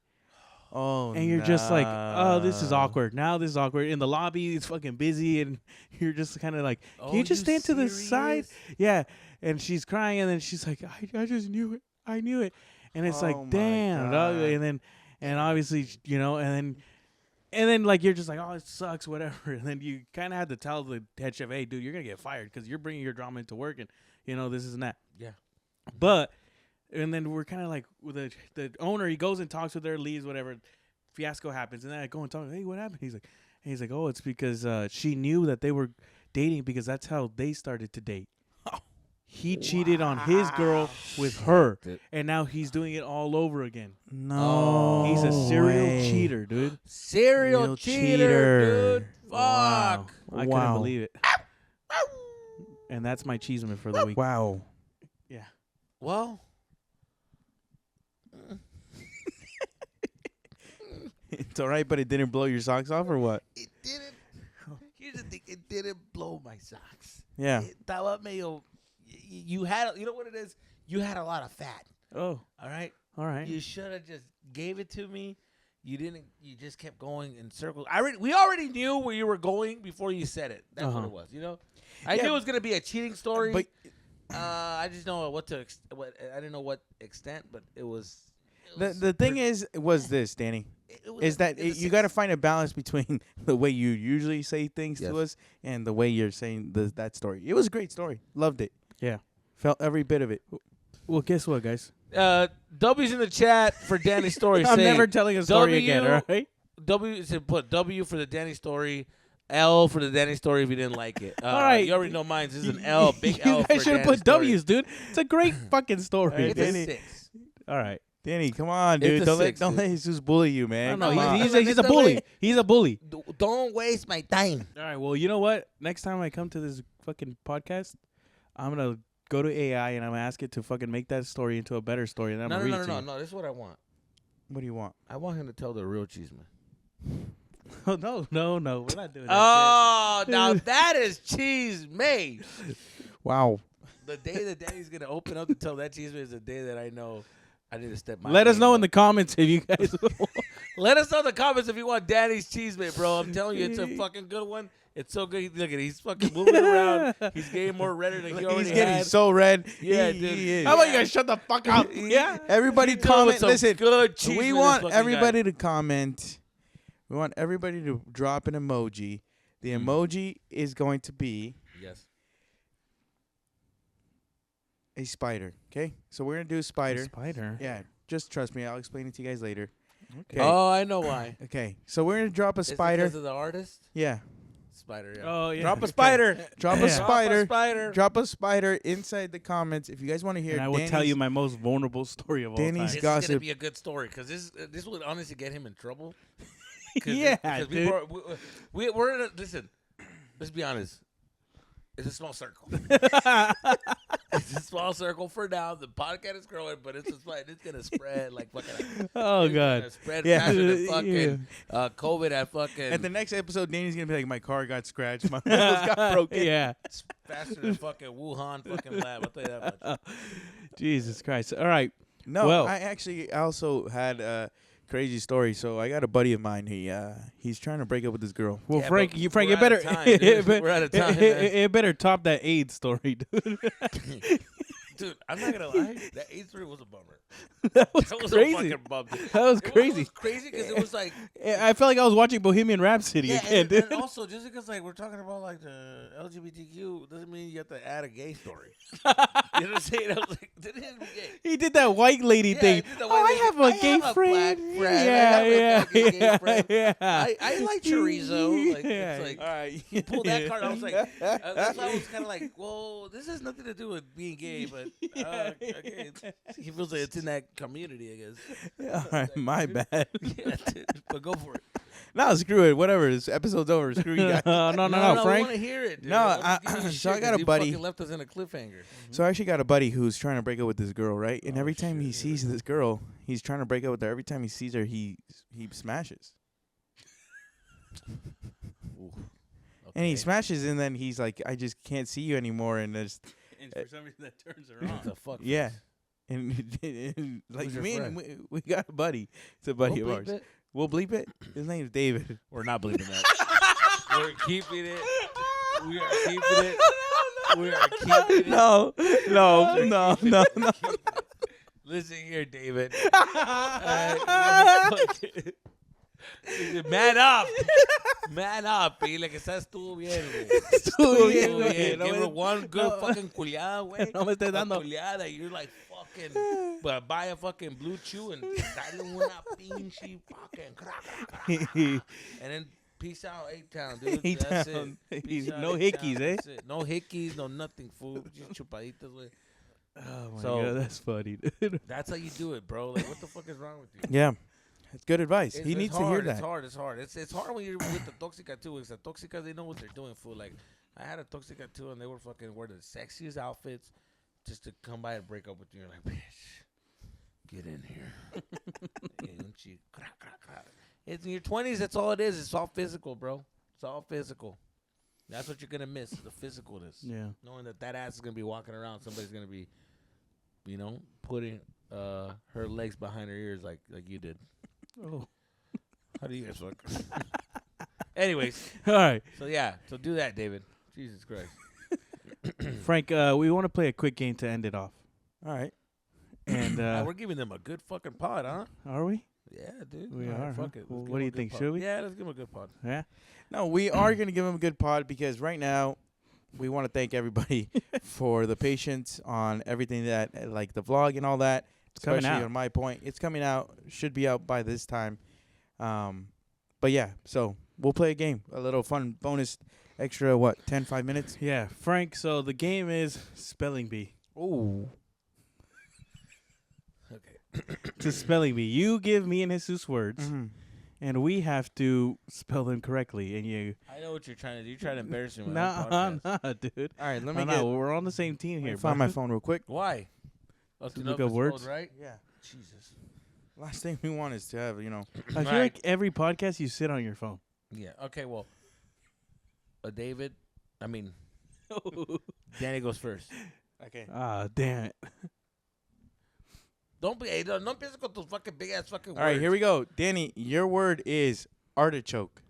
[SPEAKER 3] Oh,
[SPEAKER 2] And you're just like, oh, this is
[SPEAKER 3] nah.
[SPEAKER 2] awkward. Now this is awkward. In the lobby, it's fucking busy. And you're just kind of like, can you just stand to the side? Yeah. And she's crying. And then she's like, I just knew it. I knew it. And it's
[SPEAKER 3] Oh
[SPEAKER 2] like,
[SPEAKER 3] my
[SPEAKER 2] damn.
[SPEAKER 3] God.
[SPEAKER 2] And obviously, and then like, you're just like, oh, it sucks, whatever. And then you kind of have to tell the head chef, hey, dude, you're going to get fired because you're bringing your drama into work. And, this is and that.
[SPEAKER 1] Yeah.
[SPEAKER 2] But, and then we're kind of like, with the owner, he goes and talks with her, leaves, whatever. Fiasco happens. And then I go and talk, hey, what happened? He's like, oh, it's because she knew that they were dating because that's how they started to date. He cheated on his girl with her, and now he's doing it all over again.
[SPEAKER 3] No.
[SPEAKER 2] He's a serial
[SPEAKER 3] way.
[SPEAKER 2] cheater, dude.
[SPEAKER 1] Serial
[SPEAKER 3] Real
[SPEAKER 1] cheater, dude. Fuck.
[SPEAKER 2] Wow. I couldn't
[SPEAKER 3] Wow.
[SPEAKER 2] believe it. And that's my cheeseman for the week.
[SPEAKER 3] Wow.
[SPEAKER 2] Yeah.
[SPEAKER 1] Well,
[SPEAKER 3] It's all right, but it didn't blow your socks off or what?
[SPEAKER 1] it didn't. Here's the thing. It didn't blow my socks.
[SPEAKER 3] Yeah.
[SPEAKER 1] Estaba medio. You had. You know what it is? You had a lot of fat.
[SPEAKER 2] Oh,
[SPEAKER 1] All right.
[SPEAKER 2] all right.
[SPEAKER 1] You should have just gave it to me. You didn't. You just kept going in circles. We already knew where you were going before you said it. That's what it was. I
[SPEAKER 3] Yeah.
[SPEAKER 1] knew it was gonna be a cheating story.
[SPEAKER 3] But
[SPEAKER 1] I just know what to. I didn't know what extent, but it was.
[SPEAKER 3] the thing was this, Danny, is that you got to find a balance between the way you usually say things
[SPEAKER 1] Yes.
[SPEAKER 3] to us and the way you're saying that story. It was a great story. Loved it.
[SPEAKER 2] Yeah.
[SPEAKER 3] Felt every bit of it.
[SPEAKER 2] Well, guess what, guys?
[SPEAKER 1] W's in the chat for Danny's story.
[SPEAKER 2] I'm
[SPEAKER 1] saying
[SPEAKER 2] never telling a story again, all right?
[SPEAKER 1] W said put W for the Danny story. L for the Danny story if you didn't like it.
[SPEAKER 2] All right.
[SPEAKER 1] You already know mine. This is an L. Big L.
[SPEAKER 2] You guys
[SPEAKER 1] for
[SPEAKER 2] should have
[SPEAKER 1] Danny's
[SPEAKER 2] put
[SPEAKER 1] story.
[SPEAKER 2] W's, dude. It's a great fucking story.
[SPEAKER 1] It's a
[SPEAKER 3] Danny.
[SPEAKER 1] 6.
[SPEAKER 2] All right.
[SPEAKER 3] Danny, come on,
[SPEAKER 1] It's
[SPEAKER 3] dude.
[SPEAKER 1] a
[SPEAKER 3] Don't
[SPEAKER 1] six,
[SPEAKER 3] let
[SPEAKER 1] dude.
[SPEAKER 3] Jesus bully you, man.
[SPEAKER 2] No,
[SPEAKER 3] Come on.
[SPEAKER 2] he's
[SPEAKER 1] It's
[SPEAKER 2] a
[SPEAKER 1] the
[SPEAKER 2] bully.
[SPEAKER 1] way-
[SPEAKER 2] He's a bully.
[SPEAKER 1] Don't waste my time.
[SPEAKER 2] All right. Well, you know what? Next time I come to this fucking podcast, I'm gonna go to AI and I'm gonna ask it to fucking make that story into a better story. And I'm
[SPEAKER 1] No,
[SPEAKER 2] gonna
[SPEAKER 1] no,
[SPEAKER 2] read
[SPEAKER 1] no,
[SPEAKER 2] it
[SPEAKER 1] no,
[SPEAKER 2] to
[SPEAKER 1] no. This is what I want.
[SPEAKER 3] What do you want?
[SPEAKER 1] I want him to tell the real cheeseman.
[SPEAKER 2] you. Oh, no. We're not doing that.
[SPEAKER 1] Oh, now that is cheese made.
[SPEAKER 3] Wow.
[SPEAKER 1] The day that Danny's gonna open up to tell that cheeseman is the day that I know I need to step my.
[SPEAKER 2] Let us
[SPEAKER 1] game
[SPEAKER 2] know
[SPEAKER 1] up.
[SPEAKER 2] in the comments if you guys.
[SPEAKER 1] Let us know in the comments if you want Danny's cheeseman, bro. I'm telling you, it's a fucking good one. It's so good. Look at it. He's fucking moving around. He's getting more redder than he already
[SPEAKER 3] He's getting
[SPEAKER 1] had.
[SPEAKER 3] so red.
[SPEAKER 1] Yeah,
[SPEAKER 3] He
[SPEAKER 1] dude.
[SPEAKER 3] is.
[SPEAKER 2] How about you guys shut the fuck up?
[SPEAKER 1] Yeah.
[SPEAKER 3] Everybody
[SPEAKER 1] He's dealing with
[SPEAKER 3] comment.
[SPEAKER 1] some
[SPEAKER 3] Listen,
[SPEAKER 1] good cheese
[SPEAKER 3] we
[SPEAKER 1] with this
[SPEAKER 3] want
[SPEAKER 1] fucking
[SPEAKER 3] everybody
[SPEAKER 1] guy.
[SPEAKER 3] to comment. We want everybody to drop an emoji. The
[SPEAKER 1] Mm.
[SPEAKER 3] emoji is going to be
[SPEAKER 1] Yes.
[SPEAKER 3] a spider. Okay, so we're gonna do a spider.
[SPEAKER 2] Spider.
[SPEAKER 3] Yeah, just trust me. I'll explain it to you guys later. Okay.
[SPEAKER 1] Oh, I know why.
[SPEAKER 3] Okay, so we're gonna drop a
[SPEAKER 1] Is it
[SPEAKER 3] spider.
[SPEAKER 1] because of the artist?
[SPEAKER 3] Yeah,
[SPEAKER 1] Spider. Yeah.
[SPEAKER 2] Oh yeah.
[SPEAKER 1] Drop a spider.
[SPEAKER 3] drop
[SPEAKER 2] Yeah.
[SPEAKER 3] a spider.
[SPEAKER 1] Spider.
[SPEAKER 3] Drop a spider inside the comments if you guys want to hear.
[SPEAKER 2] And I will tell
[SPEAKER 3] Danny's-
[SPEAKER 2] you my most vulnerable story of all
[SPEAKER 3] Danny's
[SPEAKER 1] This
[SPEAKER 2] time.
[SPEAKER 1] is gonna
[SPEAKER 3] gossip.
[SPEAKER 1] be a good story because this would honestly get him in trouble.
[SPEAKER 2] Yeah,
[SPEAKER 1] we
[SPEAKER 2] dude.
[SPEAKER 1] we're in a, listen. Let's be honest. It's a small circle. It's a small circle for now. The podcast is growing, but it's gonna spread like fucking.
[SPEAKER 2] Oh
[SPEAKER 1] it's
[SPEAKER 2] god.
[SPEAKER 1] gonna spread
[SPEAKER 3] Yeah.
[SPEAKER 1] faster than
[SPEAKER 2] Yeah.
[SPEAKER 1] fucking COVID at fucking.
[SPEAKER 3] At the next episode, Danny's gonna be like, "My car got scratched. My wheels got broken."
[SPEAKER 2] Yeah.
[SPEAKER 1] faster than fucking Wuhan fucking lab. I'll tell you that much.
[SPEAKER 2] Jesus Christ. All right.
[SPEAKER 3] No,
[SPEAKER 2] Well-
[SPEAKER 3] I actually also had a crazy story. So I got a buddy of mine. He's trying to break up with this girl.
[SPEAKER 2] Well,
[SPEAKER 1] Yeah,
[SPEAKER 2] Frank,
[SPEAKER 1] but
[SPEAKER 2] you Frank,
[SPEAKER 1] we're
[SPEAKER 2] you better.
[SPEAKER 1] out of time, dude. We're out of time, man.
[SPEAKER 2] It better top that AIDS story, dude.
[SPEAKER 1] Dude, I'm not gonna lie. That A3 was a bummer.
[SPEAKER 2] That was
[SPEAKER 1] That was
[SPEAKER 2] crazy.
[SPEAKER 1] a fucking bummer. Dude.
[SPEAKER 2] That was
[SPEAKER 1] It
[SPEAKER 2] crazy.
[SPEAKER 1] was crazy because it was like,
[SPEAKER 2] I felt like I was watching Bohemian Rhapsody
[SPEAKER 1] yeah,
[SPEAKER 2] again, dude.
[SPEAKER 1] and also just because like we're talking about like the LGBTQ doesn't mean you have to add a gay story. You know what I'm saying? I was like, didn't have to be gay.
[SPEAKER 2] He did that white lady
[SPEAKER 1] Yeah,
[SPEAKER 2] thing.
[SPEAKER 1] he did the
[SPEAKER 2] Oh,
[SPEAKER 1] white
[SPEAKER 2] I
[SPEAKER 1] lady-
[SPEAKER 2] have a
[SPEAKER 1] I
[SPEAKER 2] gay
[SPEAKER 1] have a
[SPEAKER 2] friend.
[SPEAKER 1] black friend. I
[SPEAKER 2] Yeah,
[SPEAKER 1] have a
[SPEAKER 2] yeah,
[SPEAKER 1] fucking gay
[SPEAKER 2] yeah,
[SPEAKER 1] friend.
[SPEAKER 2] yeah.
[SPEAKER 1] I like chorizo. Like,
[SPEAKER 2] Yeah.
[SPEAKER 1] it's like
[SPEAKER 3] All right.
[SPEAKER 1] you pull that card. I was like, that's why I was kind of like, well, this has nothing to do with being gay, but okay, he feels like it's in that community, I guess.
[SPEAKER 3] All right, my bad.
[SPEAKER 1] Yeah, dude, but go for it.
[SPEAKER 3] No, screw it. Whatever. This episode's over. Screw you guys.
[SPEAKER 2] No,
[SPEAKER 1] We
[SPEAKER 2] Frank.
[SPEAKER 1] want to hear it. Dude.
[SPEAKER 3] No,
[SPEAKER 1] I'm giving you
[SPEAKER 3] so I
[SPEAKER 1] shit
[SPEAKER 3] got
[SPEAKER 1] 'cause
[SPEAKER 3] a
[SPEAKER 1] you
[SPEAKER 3] buddy-
[SPEAKER 1] fucking left us in a cliffhanger.
[SPEAKER 3] So I actually got a buddy who's trying to break up with this girl, right? And
[SPEAKER 1] Oh,
[SPEAKER 3] every time he
[SPEAKER 1] shit.
[SPEAKER 3] sees this girl, he's trying to break up with her. Every time he sees her, he smashes. And he smashes, and then he's like, "I just can't see you anymore." And there's
[SPEAKER 2] And for some reason that turns her
[SPEAKER 1] What the fuck?
[SPEAKER 3] yeah, and like
[SPEAKER 1] Who's your
[SPEAKER 3] me and
[SPEAKER 1] friend?
[SPEAKER 3] we got a buddy. It's a buddy
[SPEAKER 1] We'll
[SPEAKER 3] of
[SPEAKER 1] bleep
[SPEAKER 3] ours.
[SPEAKER 1] it.
[SPEAKER 3] We'll bleep it. His name's David.
[SPEAKER 1] We're not bleeping that. We're keeping it. We are keeping it. We are keeping it.
[SPEAKER 3] No, no.
[SPEAKER 1] Listen here, David. Man up. Man up, y le que estás estuvo bien, güey.
[SPEAKER 3] Estuvo bien,
[SPEAKER 1] Estuvo
[SPEAKER 3] güey.
[SPEAKER 1] bien.
[SPEAKER 3] No
[SPEAKER 1] Give
[SPEAKER 3] me-
[SPEAKER 1] her one good
[SPEAKER 3] no.
[SPEAKER 1] fucking culiada, güey.
[SPEAKER 2] No me estés
[SPEAKER 1] Una
[SPEAKER 2] dando.
[SPEAKER 1] culiada. You're like fucking, but buy a fucking Blue Chew and dale una pinche fucking crack, crack, crack. And then peace out, A-Town, dude. That's
[SPEAKER 3] A-Town.
[SPEAKER 1] it. Peace out,
[SPEAKER 3] No
[SPEAKER 1] A-Town.
[SPEAKER 3] hickeys, eh?
[SPEAKER 1] That's it. No hickeys, no nothing, fool. Just chupaditas, güey.
[SPEAKER 2] Oh my
[SPEAKER 1] So-
[SPEAKER 2] god, that's funny, dude.
[SPEAKER 1] That's how you do it, bro. Like, what the fuck is wrong with you?
[SPEAKER 3] Yeah, it's good advice.
[SPEAKER 1] It's,
[SPEAKER 3] He
[SPEAKER 1] it's
[SPEAKER 3] needs
[SPEAKER 1] hard,
[SPEAKER 3] to hear
[SPEAKER 1] It's
[SPEAKER 3] that.
[SPEAKER 1] hard. It's hard. It's hard when you're with the Toxica too. Because the Toxica, they know what they're doing, fool. Like, I had a Toxica too, and they were fucking wear the sexiest outfits just to come by and break up with you. You're like, bitch, get in here. It's in your 20s. That's all it is. It's all physical, bro. It's all physical. That's what you're gonna miss, the physicalness.
[SPEAKER 2] Yeah.
[SPEAKER 1] Knowing that ass is gonna be walking around, somebody's gonna be, you know, putting her legs behind her ears like you did.
[SPEAKER 2] Oh.
[SPEAKER 1] How do you guys fuck? Anyways,
[SPEAKER 2] All right,
[SPEAKER 1] so yeah, so do that, David. Jesus Christ.
[SPEAKER 2] Frank. We want to play a quick game to end it off.
[SPEAKER 3] All right.
[SPEAKER 2] And
[SPEAKER 1] We're giving them a good fucking pod, huh?
[SPEAKER 2] are we?
[SPEAKER 1] Yeah, dude.
[SPEAKER 2] We
[SPEAKER 1] All right,
[SPEAKER 2] are, huh?
[SPEAKER 1] Fuck it.
[SPEAKER 2] Well,
[SPEAKER 1] Let's give
[SPEAKER 2] what do
[SPEAKER 1] them
[SPEAKER 2] you
[SPEAKER 1] a good
[SPEAKER 2] think?
[SPEAKER 1] pod.
[SPEAKER 2] Should we?
[SPEAKER 1] Yeah, let's give them a good pod.
[SPEAKER 2] Yeah.
[SPEAKER 3] No, we are going to give him a good pod because right now we want to thank everybody for the patience on everything that, like the vlog and all that.
[SPEAKER 2] It's coming
[SPEAKER 3] especially
[SPEAKER 2] out.
[SPEAKER 3] on my point. It's coming out. Should be out by this time. But yeah, so we'll play a game. A little fun bonus extra, 5 minutes?
[SPEAKER 2] Yeah, Frank. So the game is spelling bee.
[SPEAKER 3] Ooh.
[SPEAKER 1] Okay.
[SPEAKER 2] It's a spelling bee. You give me and Jesus words,
[SPEAKER 3] Mm-hmm.
[SPEAKER 2] and we have to spell them correctly. And you,
[SPEAKER 1] I know what you're trying to do. You're trying to embarrass me. With our
[SPEAKER 2] nah,
[SPEAKER 1] podcast.
[SPEAKER 2] dude.
[SPEAKER 3] All right, let
[SPEAKER 2] No,
[SPEAKER 3] me get.
[SPEAKER 2] we're on the same team
[SPEAKER 3] Let me
[SPEAKER 2] here.
[SPEAKER 3] find
[SPEAKER 2] bud.
[SPEAKER 3] my phone real quick.
[SPEAKER 1] Why? Oh,
[SPEAKER 2] To
[SPEAKER 1] to
[SPEAKER 2] look
[SPEAKER 1] know
[SPEAKER 2] up
[SPEAKER 1] if it's
[SPEAKER 2] words?
[SPEAKER 1] spelled right?
[SPEAKER 3] Yeah.
[SPEAKER 1] Jesus.
[SPEAKER 3] Last thing we want is to have,
[SPEAKER 2] I feel
[SPEAKER 1] Right.
[SPEAKER 2] like every podcast you sit on your phone.
[SPEAKER 1] Yeah. Okay. Well, David. I mean, Danny goes first.
[SPEAKER 3] Okay.
[SPEAKER 2] Ah, damn it.
[SPEAKER 1] Don't be. Hey, don't piensa con tus fucking big ass fucking words.
[SPEAKER 3] All right, here we go. Danny, your word is artichoke.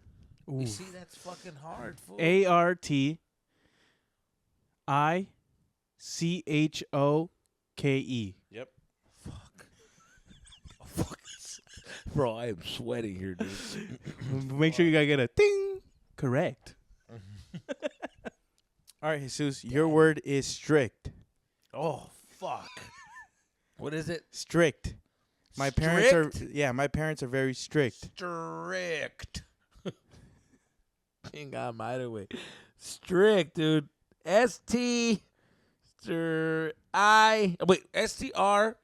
[SPEAKER 2] Ooh.
[SPEAKER 1] You see, that's fucking hard. Fool.
[SPEAKER 2] ARTICHOKE.
[SPEAKER 3] Yep.
[SPEAKER 1] Fuck. Oh, fuck. Bro, I am sweating here, dude.
[SPEAKER 2] Make sure you gotta get a ding correct.
[SPEAKER 3] All right, Jesus, your word is strict.
[SPEAKER 1] Oh, fuck. What is it?
[SPEAKER 3] Strict. My parents are very strict.
[SPEAKER 1] Strict. Chinga madre, güey. Strict, dude. S-T. I. Wait, S-T-R.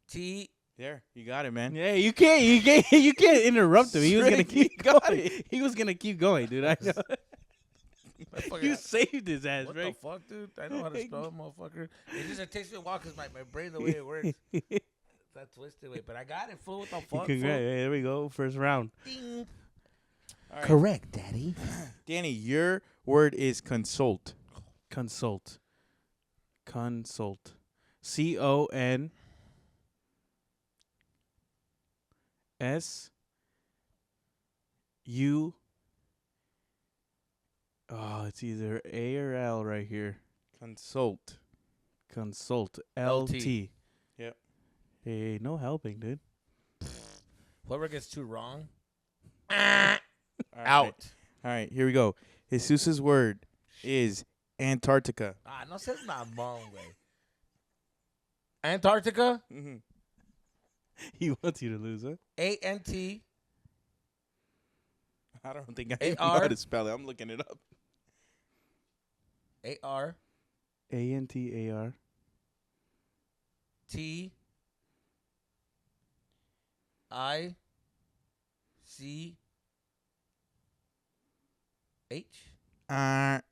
[SPEAKER 1] T.
[SPEAKER 3] There, you got it, man.
[SPEAKER 2] Yeah, you can't interrupt him. He was gonna
[SPEAKER 3] Strict,
[SPEAKER 2] keep
[SPEAKER 3] you got
[SPEAKER 2] going.
[SPEAKER 3] it.
[SPEAKER 2] He was gonna keep going, dude. I know.
[SPEAKER 1] I fucking-
[SPEAKER 2] You saved his ass,
[SPEAKER 1] what
[SPEAKER 2] right?
[SPEAKER 1] the fuck, dude? I know how to spell it, motherfucker. It takes me a while because my brain, the way it works, it's that twisted way. But I got it, fool. What the fuck, fool?
[SPEAKER 2] Congrats. Hey, there we go. First round.
[SPEAKER 1] Ding.
[SPEAKER 3] All right.
[SPEAKER 1] Correct, Daddy.
[SPEAKER 3] Danny, your word is consult.
[SPEAKER 2] Consult. CONSUL. Oh, it's either A or L right here.
[SPEAKER 3] Consult.
[SPEAKER 2] Consult.
[SPEAKER 1] LT.
[SPEAKER 2] LT.
[SPEAKER 3] Yep.
[SPEAKER 2] Hey, no helping, dude.
[SPEAKER 1] Whoever gets two wrong,
[SPEAKER 3] All right.
[SPEAKER 1] out.
[SPEAKER 3] All right, here we go. Jesus's word is Antarctica.
[SPEAKER 1] Ah, no seas mamón, güey. Antarctica,
[SPEAKER 3] Mm-hmm.
[SPEAKER 2] He wants you to lose, huh?
[SPEAKER 1] ANT.
[SPEAKER 3] I don't think I even know
[SPEAKER 1] AR.
[SPEAKER 3] how to spell it. I'm looking it up.
[SPEAKER 1] AR
[SPEAKER 2] ANTAR.
[SPEAKER 1] TIC H.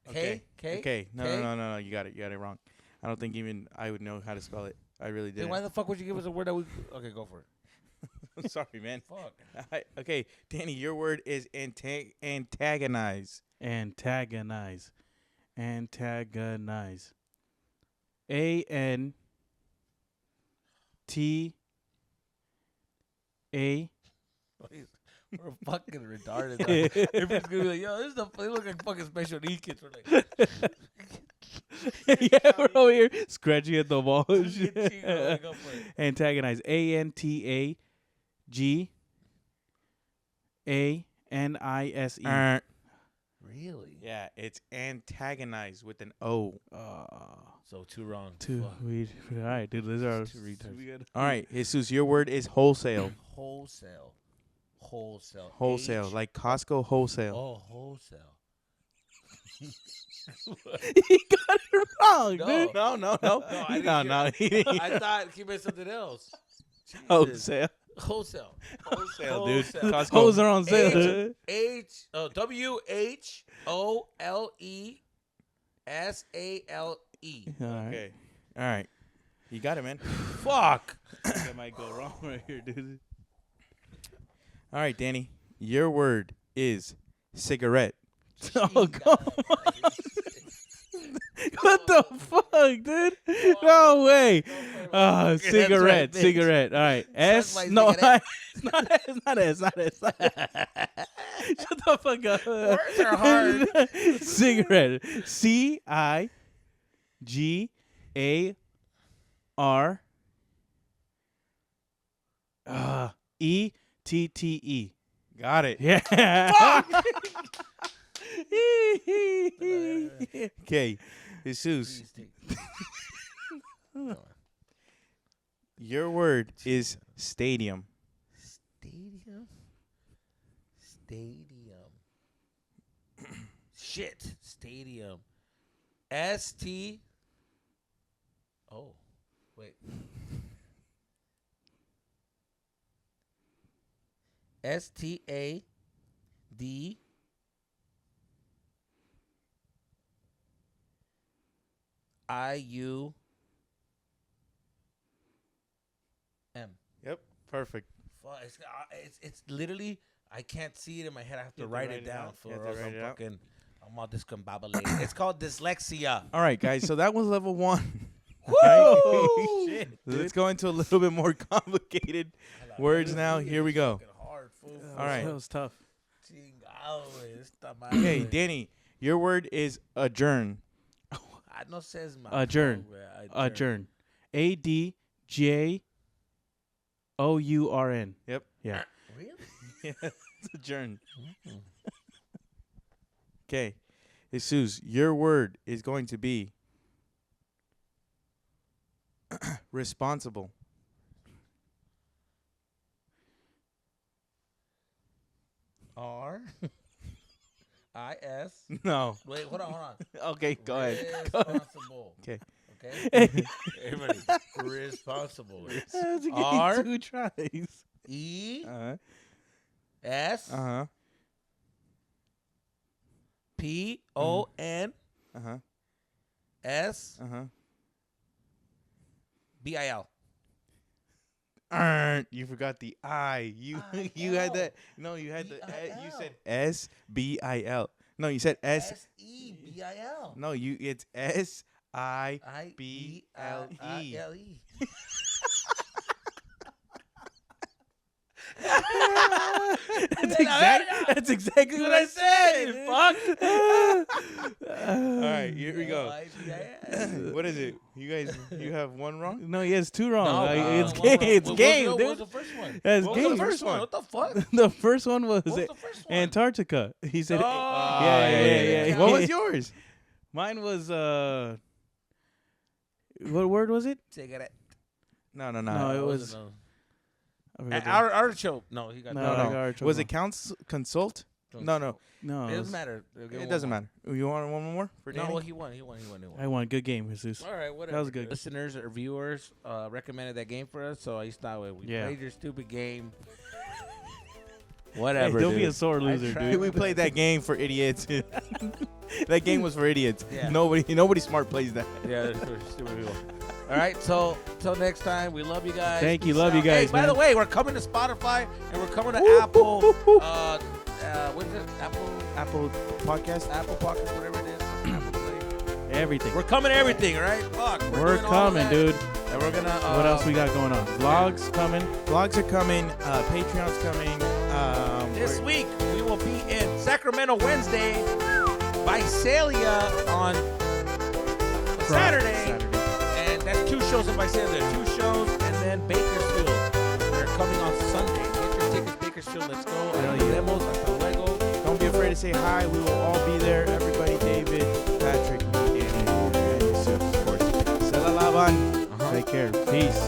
[SPEAKER 3] Okay.
[SPEAKER 1] K?
[SPEAKER 3] Okay. No,
[SPEAKER 1] K?
[SPEAKER 3] no. You got it. You got it wrong. I don't think even I would know how to spell it. I really
[SPEAKER 1] Then
[SPEAKER 3] didn't.
[SPEAKER 1] why the fuck would you give us a word that we? Okay, go for it.
[SPEAKER 3] I'm sorry, man.
[SPEAKER 1] Fuck.
[SPEAKER 3] Okay, Danny, your word is antagonize.
[SPEAKER 2] Antagonize. Antagonize. ANTAGONIZE.
[SPEAKER 1] We're fucking retarded. Like, if it's gonna be like, yo, this is the they look like fucking special needs kids. We're like,
[SPEAKER 2] Yeah, we're over here scratching at the wall. and shit.
[SPEAKER 1] go for it.
[SPEAKER 2] Antagonize. ANTAGANISE.
[SPEAKER 1] Really?
[SPEAKER 3] Yeah, it's antagonize with an O.
[SPEAKER 1] So two wrong.
[SPEAKER 2] Two.
[SPEAKER 1] Fuck.
[SPEAKER 2] All right, dude. These are
[SPEAKER 1] Two retards.
[SPEAKER 3] All right, Jesus, your word is wholesale.
[SPEAKER 1] Wholesale.
[SPEAKER 3] Wholesale, like Costco wholesale.
[SPEAKER 1] Oh, wholesale.
[SPEAKER 2] He got it wrong,
[SPEAKER 1] No.
[SPEAKER 2] dude.
[SPEAKER 3] No.
[SPEAKER 1] No, I didn't
[SPEAKER 3] No.
[SPEAKER 1] hear- I thought he meant something else. Jesus.
[SPEAKER 3] Wholesale.
[SPEAKER 1] Wholesale.
[SPEAKER 3] Wholesale, dude.
[SPEAKER 1] Wholesale.
[SPEAKER 3] Costco.
[SPEAKER 2] Hoes are on sale. dude.
[SPEAKER 1] WHOLESALE.
[SPEAKER 2] All right.
[SPEAKER 3] Okay. All right. You got it, man.
[SPEAKER 1] Fuck.
[SPEAKER 2] That might go wrong right here, dude.
[SPEAKER 3] All right, Danny. Your word is cigarette.
[SPEAKER 2] Oh, come on. What the fuck, dude? No way. Oh, cigarette,
[SPEAKER 1] bitch.
[SPEAKER 2] cigarette. All right. S.
[SPEAKER 1] my
[SPEAKER 2] No,
[SPEAKER 1] cigarette.
[SPEAKER 2] it's not S. Not S. Not S. Shut the fuck up.
[SPEAKER 1] Words are hard.
[SPEAKER 2] Cigarette. CIGAR. ETTE.
[SPEAKER 3] Got it.
[SPEAKER 2] Yeah.
[SPEAKER 3] Okay. Jesus,
[SPEAKER 1] Please take- Come on.
[SPEAKER 3] your word is stadium.
[SPEAKER 1] Stadium. Shit. Stadium. ST. Oh, wait. STAD. IUM.
[SPEAKER 3] Yep. Perfect.
[SPEAKER 1] Fuck, it's literally I can't see it in my head. I have to
[SPEAKER 3] You have to
[SPEAKER 1] write
[SPEAKER 3] write
[SPEAKER 1] it
[SPEAKER 3] it
[SPEAKER 1] down
[SPEAKER 3] out.
[SPEAKER 1] for
[SPEAKER 3] You have
[SPEAKER 1] or
[SPEAKER 3] to
[SPEAKER 1] else
[SPEAKER 3] write
[SPEAKER 1] I'm
[SPEAKER 3] it out.
[SPEAKER 1] fucking I'm all discombobulated. It's called dyslexia.
[SPEAKER 3] All right, guys. So that was level 1.
[SPEAKER 1] Woo!
[SPEAKER 3] Shit. Let's go into a little bit more complicated words now. Here we go.
[SPEAKER 1] Hard, fool.
[SPEAKER 3] All right.
[SPEAKER 2] That was tough.
[SPEAKER 1] Chingado, güey. Esta madre,
[SPEAKER 3] Okay,
[SPEAKER 1] güey.
[SPEAKER 3] Danny. Your word is adjourn.
[SPEAKER 1] Ah, no says my
[SPEAKER 2] Adjourn. Adjourn. ADJOURN.
[SPEAKER 3] Yep.
[SPEAKER 2] Yeah.
[SPEAKER 1] Really?
[SPEAKER 3] Yeah, it's adjourn. Okay. Jesus, your word is going to be responsible.
[SPEAKER 1] RIS.
[SPEAKER 3] No.
[SPEAKER 1] Wait, hold on.
[SPEAKER 3] Okay, go ahead.
[SPEAKER 1] Responsible.
[SPEAKER 3] Okay.
[SPEAKER 1] Okay. Everybody, responsible. R.
[SPEAKER 2] 2 tries.
[SPEAKER 1] E
[SPEAKER 3] Uh-huh.
[SPEAKER 1] S
[SPEAKER 3] Uh-huh.
[SPEAKER 1] PON
[SPEAKER 3] Uh-huh.
[SPEAKER 1] S
[SPEAKER 3] Uh-huh.
[SPEAKER 1] BIL.
[SPEAKER 3] You forgot the I. You had that. No, you had the you said SBIL. No, you said SEBIL.
[SPEAKER 1] SEBIL.
[SPEAKER 3] No, it's SIBIL. IBLE.
[SPEAKER 2] That's exactly what I said.
[SPEAKER 3] All right, here we go. What is it? You have one wrong?
[SPEAKER 2] No, he has 2 wrong. It's
[SPEAKER 1] what-
[SPEAKER 2] game,
[SPEAKER 1] what-
[SPEAKER 2] it's
[SPEAKER 1] what-
[SPEAKER 2] game,
[SPEAKER 1] what
[SPEAKER 2] dude.
[SPEAKER 1] was the first one?
[SPEAKER 2] That's
[SPEAKER 1] What was
[SPEAKER 2] game.
[SPEAKER 1] the first one? What the fuck?
[SPEAKER 2] The first one was,
[SPEAKER 1] What was the first one?
[SPEAKER 2] Antarctica. He said,
[SPEAKER 1] Oh,
[SPEAKER 2] yeah.
[SPEAKER 3] What was yours?
[SPEAKER 2] Mine was what word was it?
[SPEAKER 1] Cigarette.
[SPEAKER 3] No,
[SPEAKER 2] No,
[SPEAKER 1] What
[SPEAKER 2] it was.
[SPEAKER 1] it?
[SPEAKER 2] I forgot the-
[SPEAKER 1] Artichoke. No, he got
[SPEAKER 2] No,
[SPEAKER 1] that.
[SPEAKER 2] I got artichoke
[SPEAKER 3] Was
[SPEAKER 2] wrong.
[SPEAKER 3] it consult? No.
[SPEAKER 2] No,
[SPEAKER 1] It
[SPEAKER 2] it was-
[SPEAKER 1] doesn't matter.
[SPEAKER 3] It doesn't matter. You want one more for
[SPEAKER 1] No,
[SPEAKER 3] Danny?
[SPEAKER 1] well, he won.
[SPEAKER 2] I won. Good game, Jesus.
[SPEAKER 1] All right, whatever.
[SPEAKER 2] was good.
[SPEAKER 1] Listeners or viewers recommended that game for us, so I started. We
[SPEAKER 2] Yeah.
[SPEAKER 1] played your stupid game.
[SPEAKER 2] Hey,
[SPEAKER 1] Whatever.
[SPEAKER 2] don't
[SPEAKER 1] dude.
[SPEAKER 2] be a sore loser,
[SPEAKER 1] tried.
[SPEAKER 2] dude.
[SPEAKER 3] We played that game for idiots. That game was for idiots.
[SPEAKER 1] Yeah.
[SPEAKER 3] Nobody smart plays that.
[SPEAKER 1] Yeah, that's for stupid people. All right, so till next time, we love you guys.
[SPEAKER 2] Thank you,
[SPEAKER 1] Peace
[SPEAKER 2] love you
[SPEAKER 1] out.
[SPEAKER 2] guys,
[SPEAKER 1] Hey, by the
[SPEAKER 2] man.
[SPEAKER 1] way, we're coming to Spotify and we're coming to Apple. What is it?
[SPEAKER 3] Apple Podcast.
[SPEAKER 1] Apple Podcast, whatever it is. Apple Play.
[SPEAKER 2] Everything.
[SPEAKER 1] We're coming to everything, all right? Fuck,
[SPEAKER 2] We're
[SPEAKER 1] doing all of
[SPEAKER 2] coming,
[SPEAKER 1] that.
[SPEAKER 2] dude.
[SPEAKER 1] And we're gonna.
[SPEAKER 2] What else we got going on? Vlogs coming.
[SPEAKER 3] Vlogs are coming. Patreon's coming.
[SPEAKER 1] This week we will be in Sacramento Wednesday, Visalia on Saturday, and that's 2 shows in Visalia. 2 shows, and then Bakersfield. We're coming on Sunday. Get your tickets, Bakersfield. Let's go.
[SPEAKER 2] Hell yeah.
[SPEAKER 1] Demos, hasta luego.
[SPEAKER 3] Don't be afraid to say hi. We will all be there. Everybody, David, Patrick, me, Danny, and Yusuf, of course. Se la lavan.
[SPEAKER 2] Take care. Peace.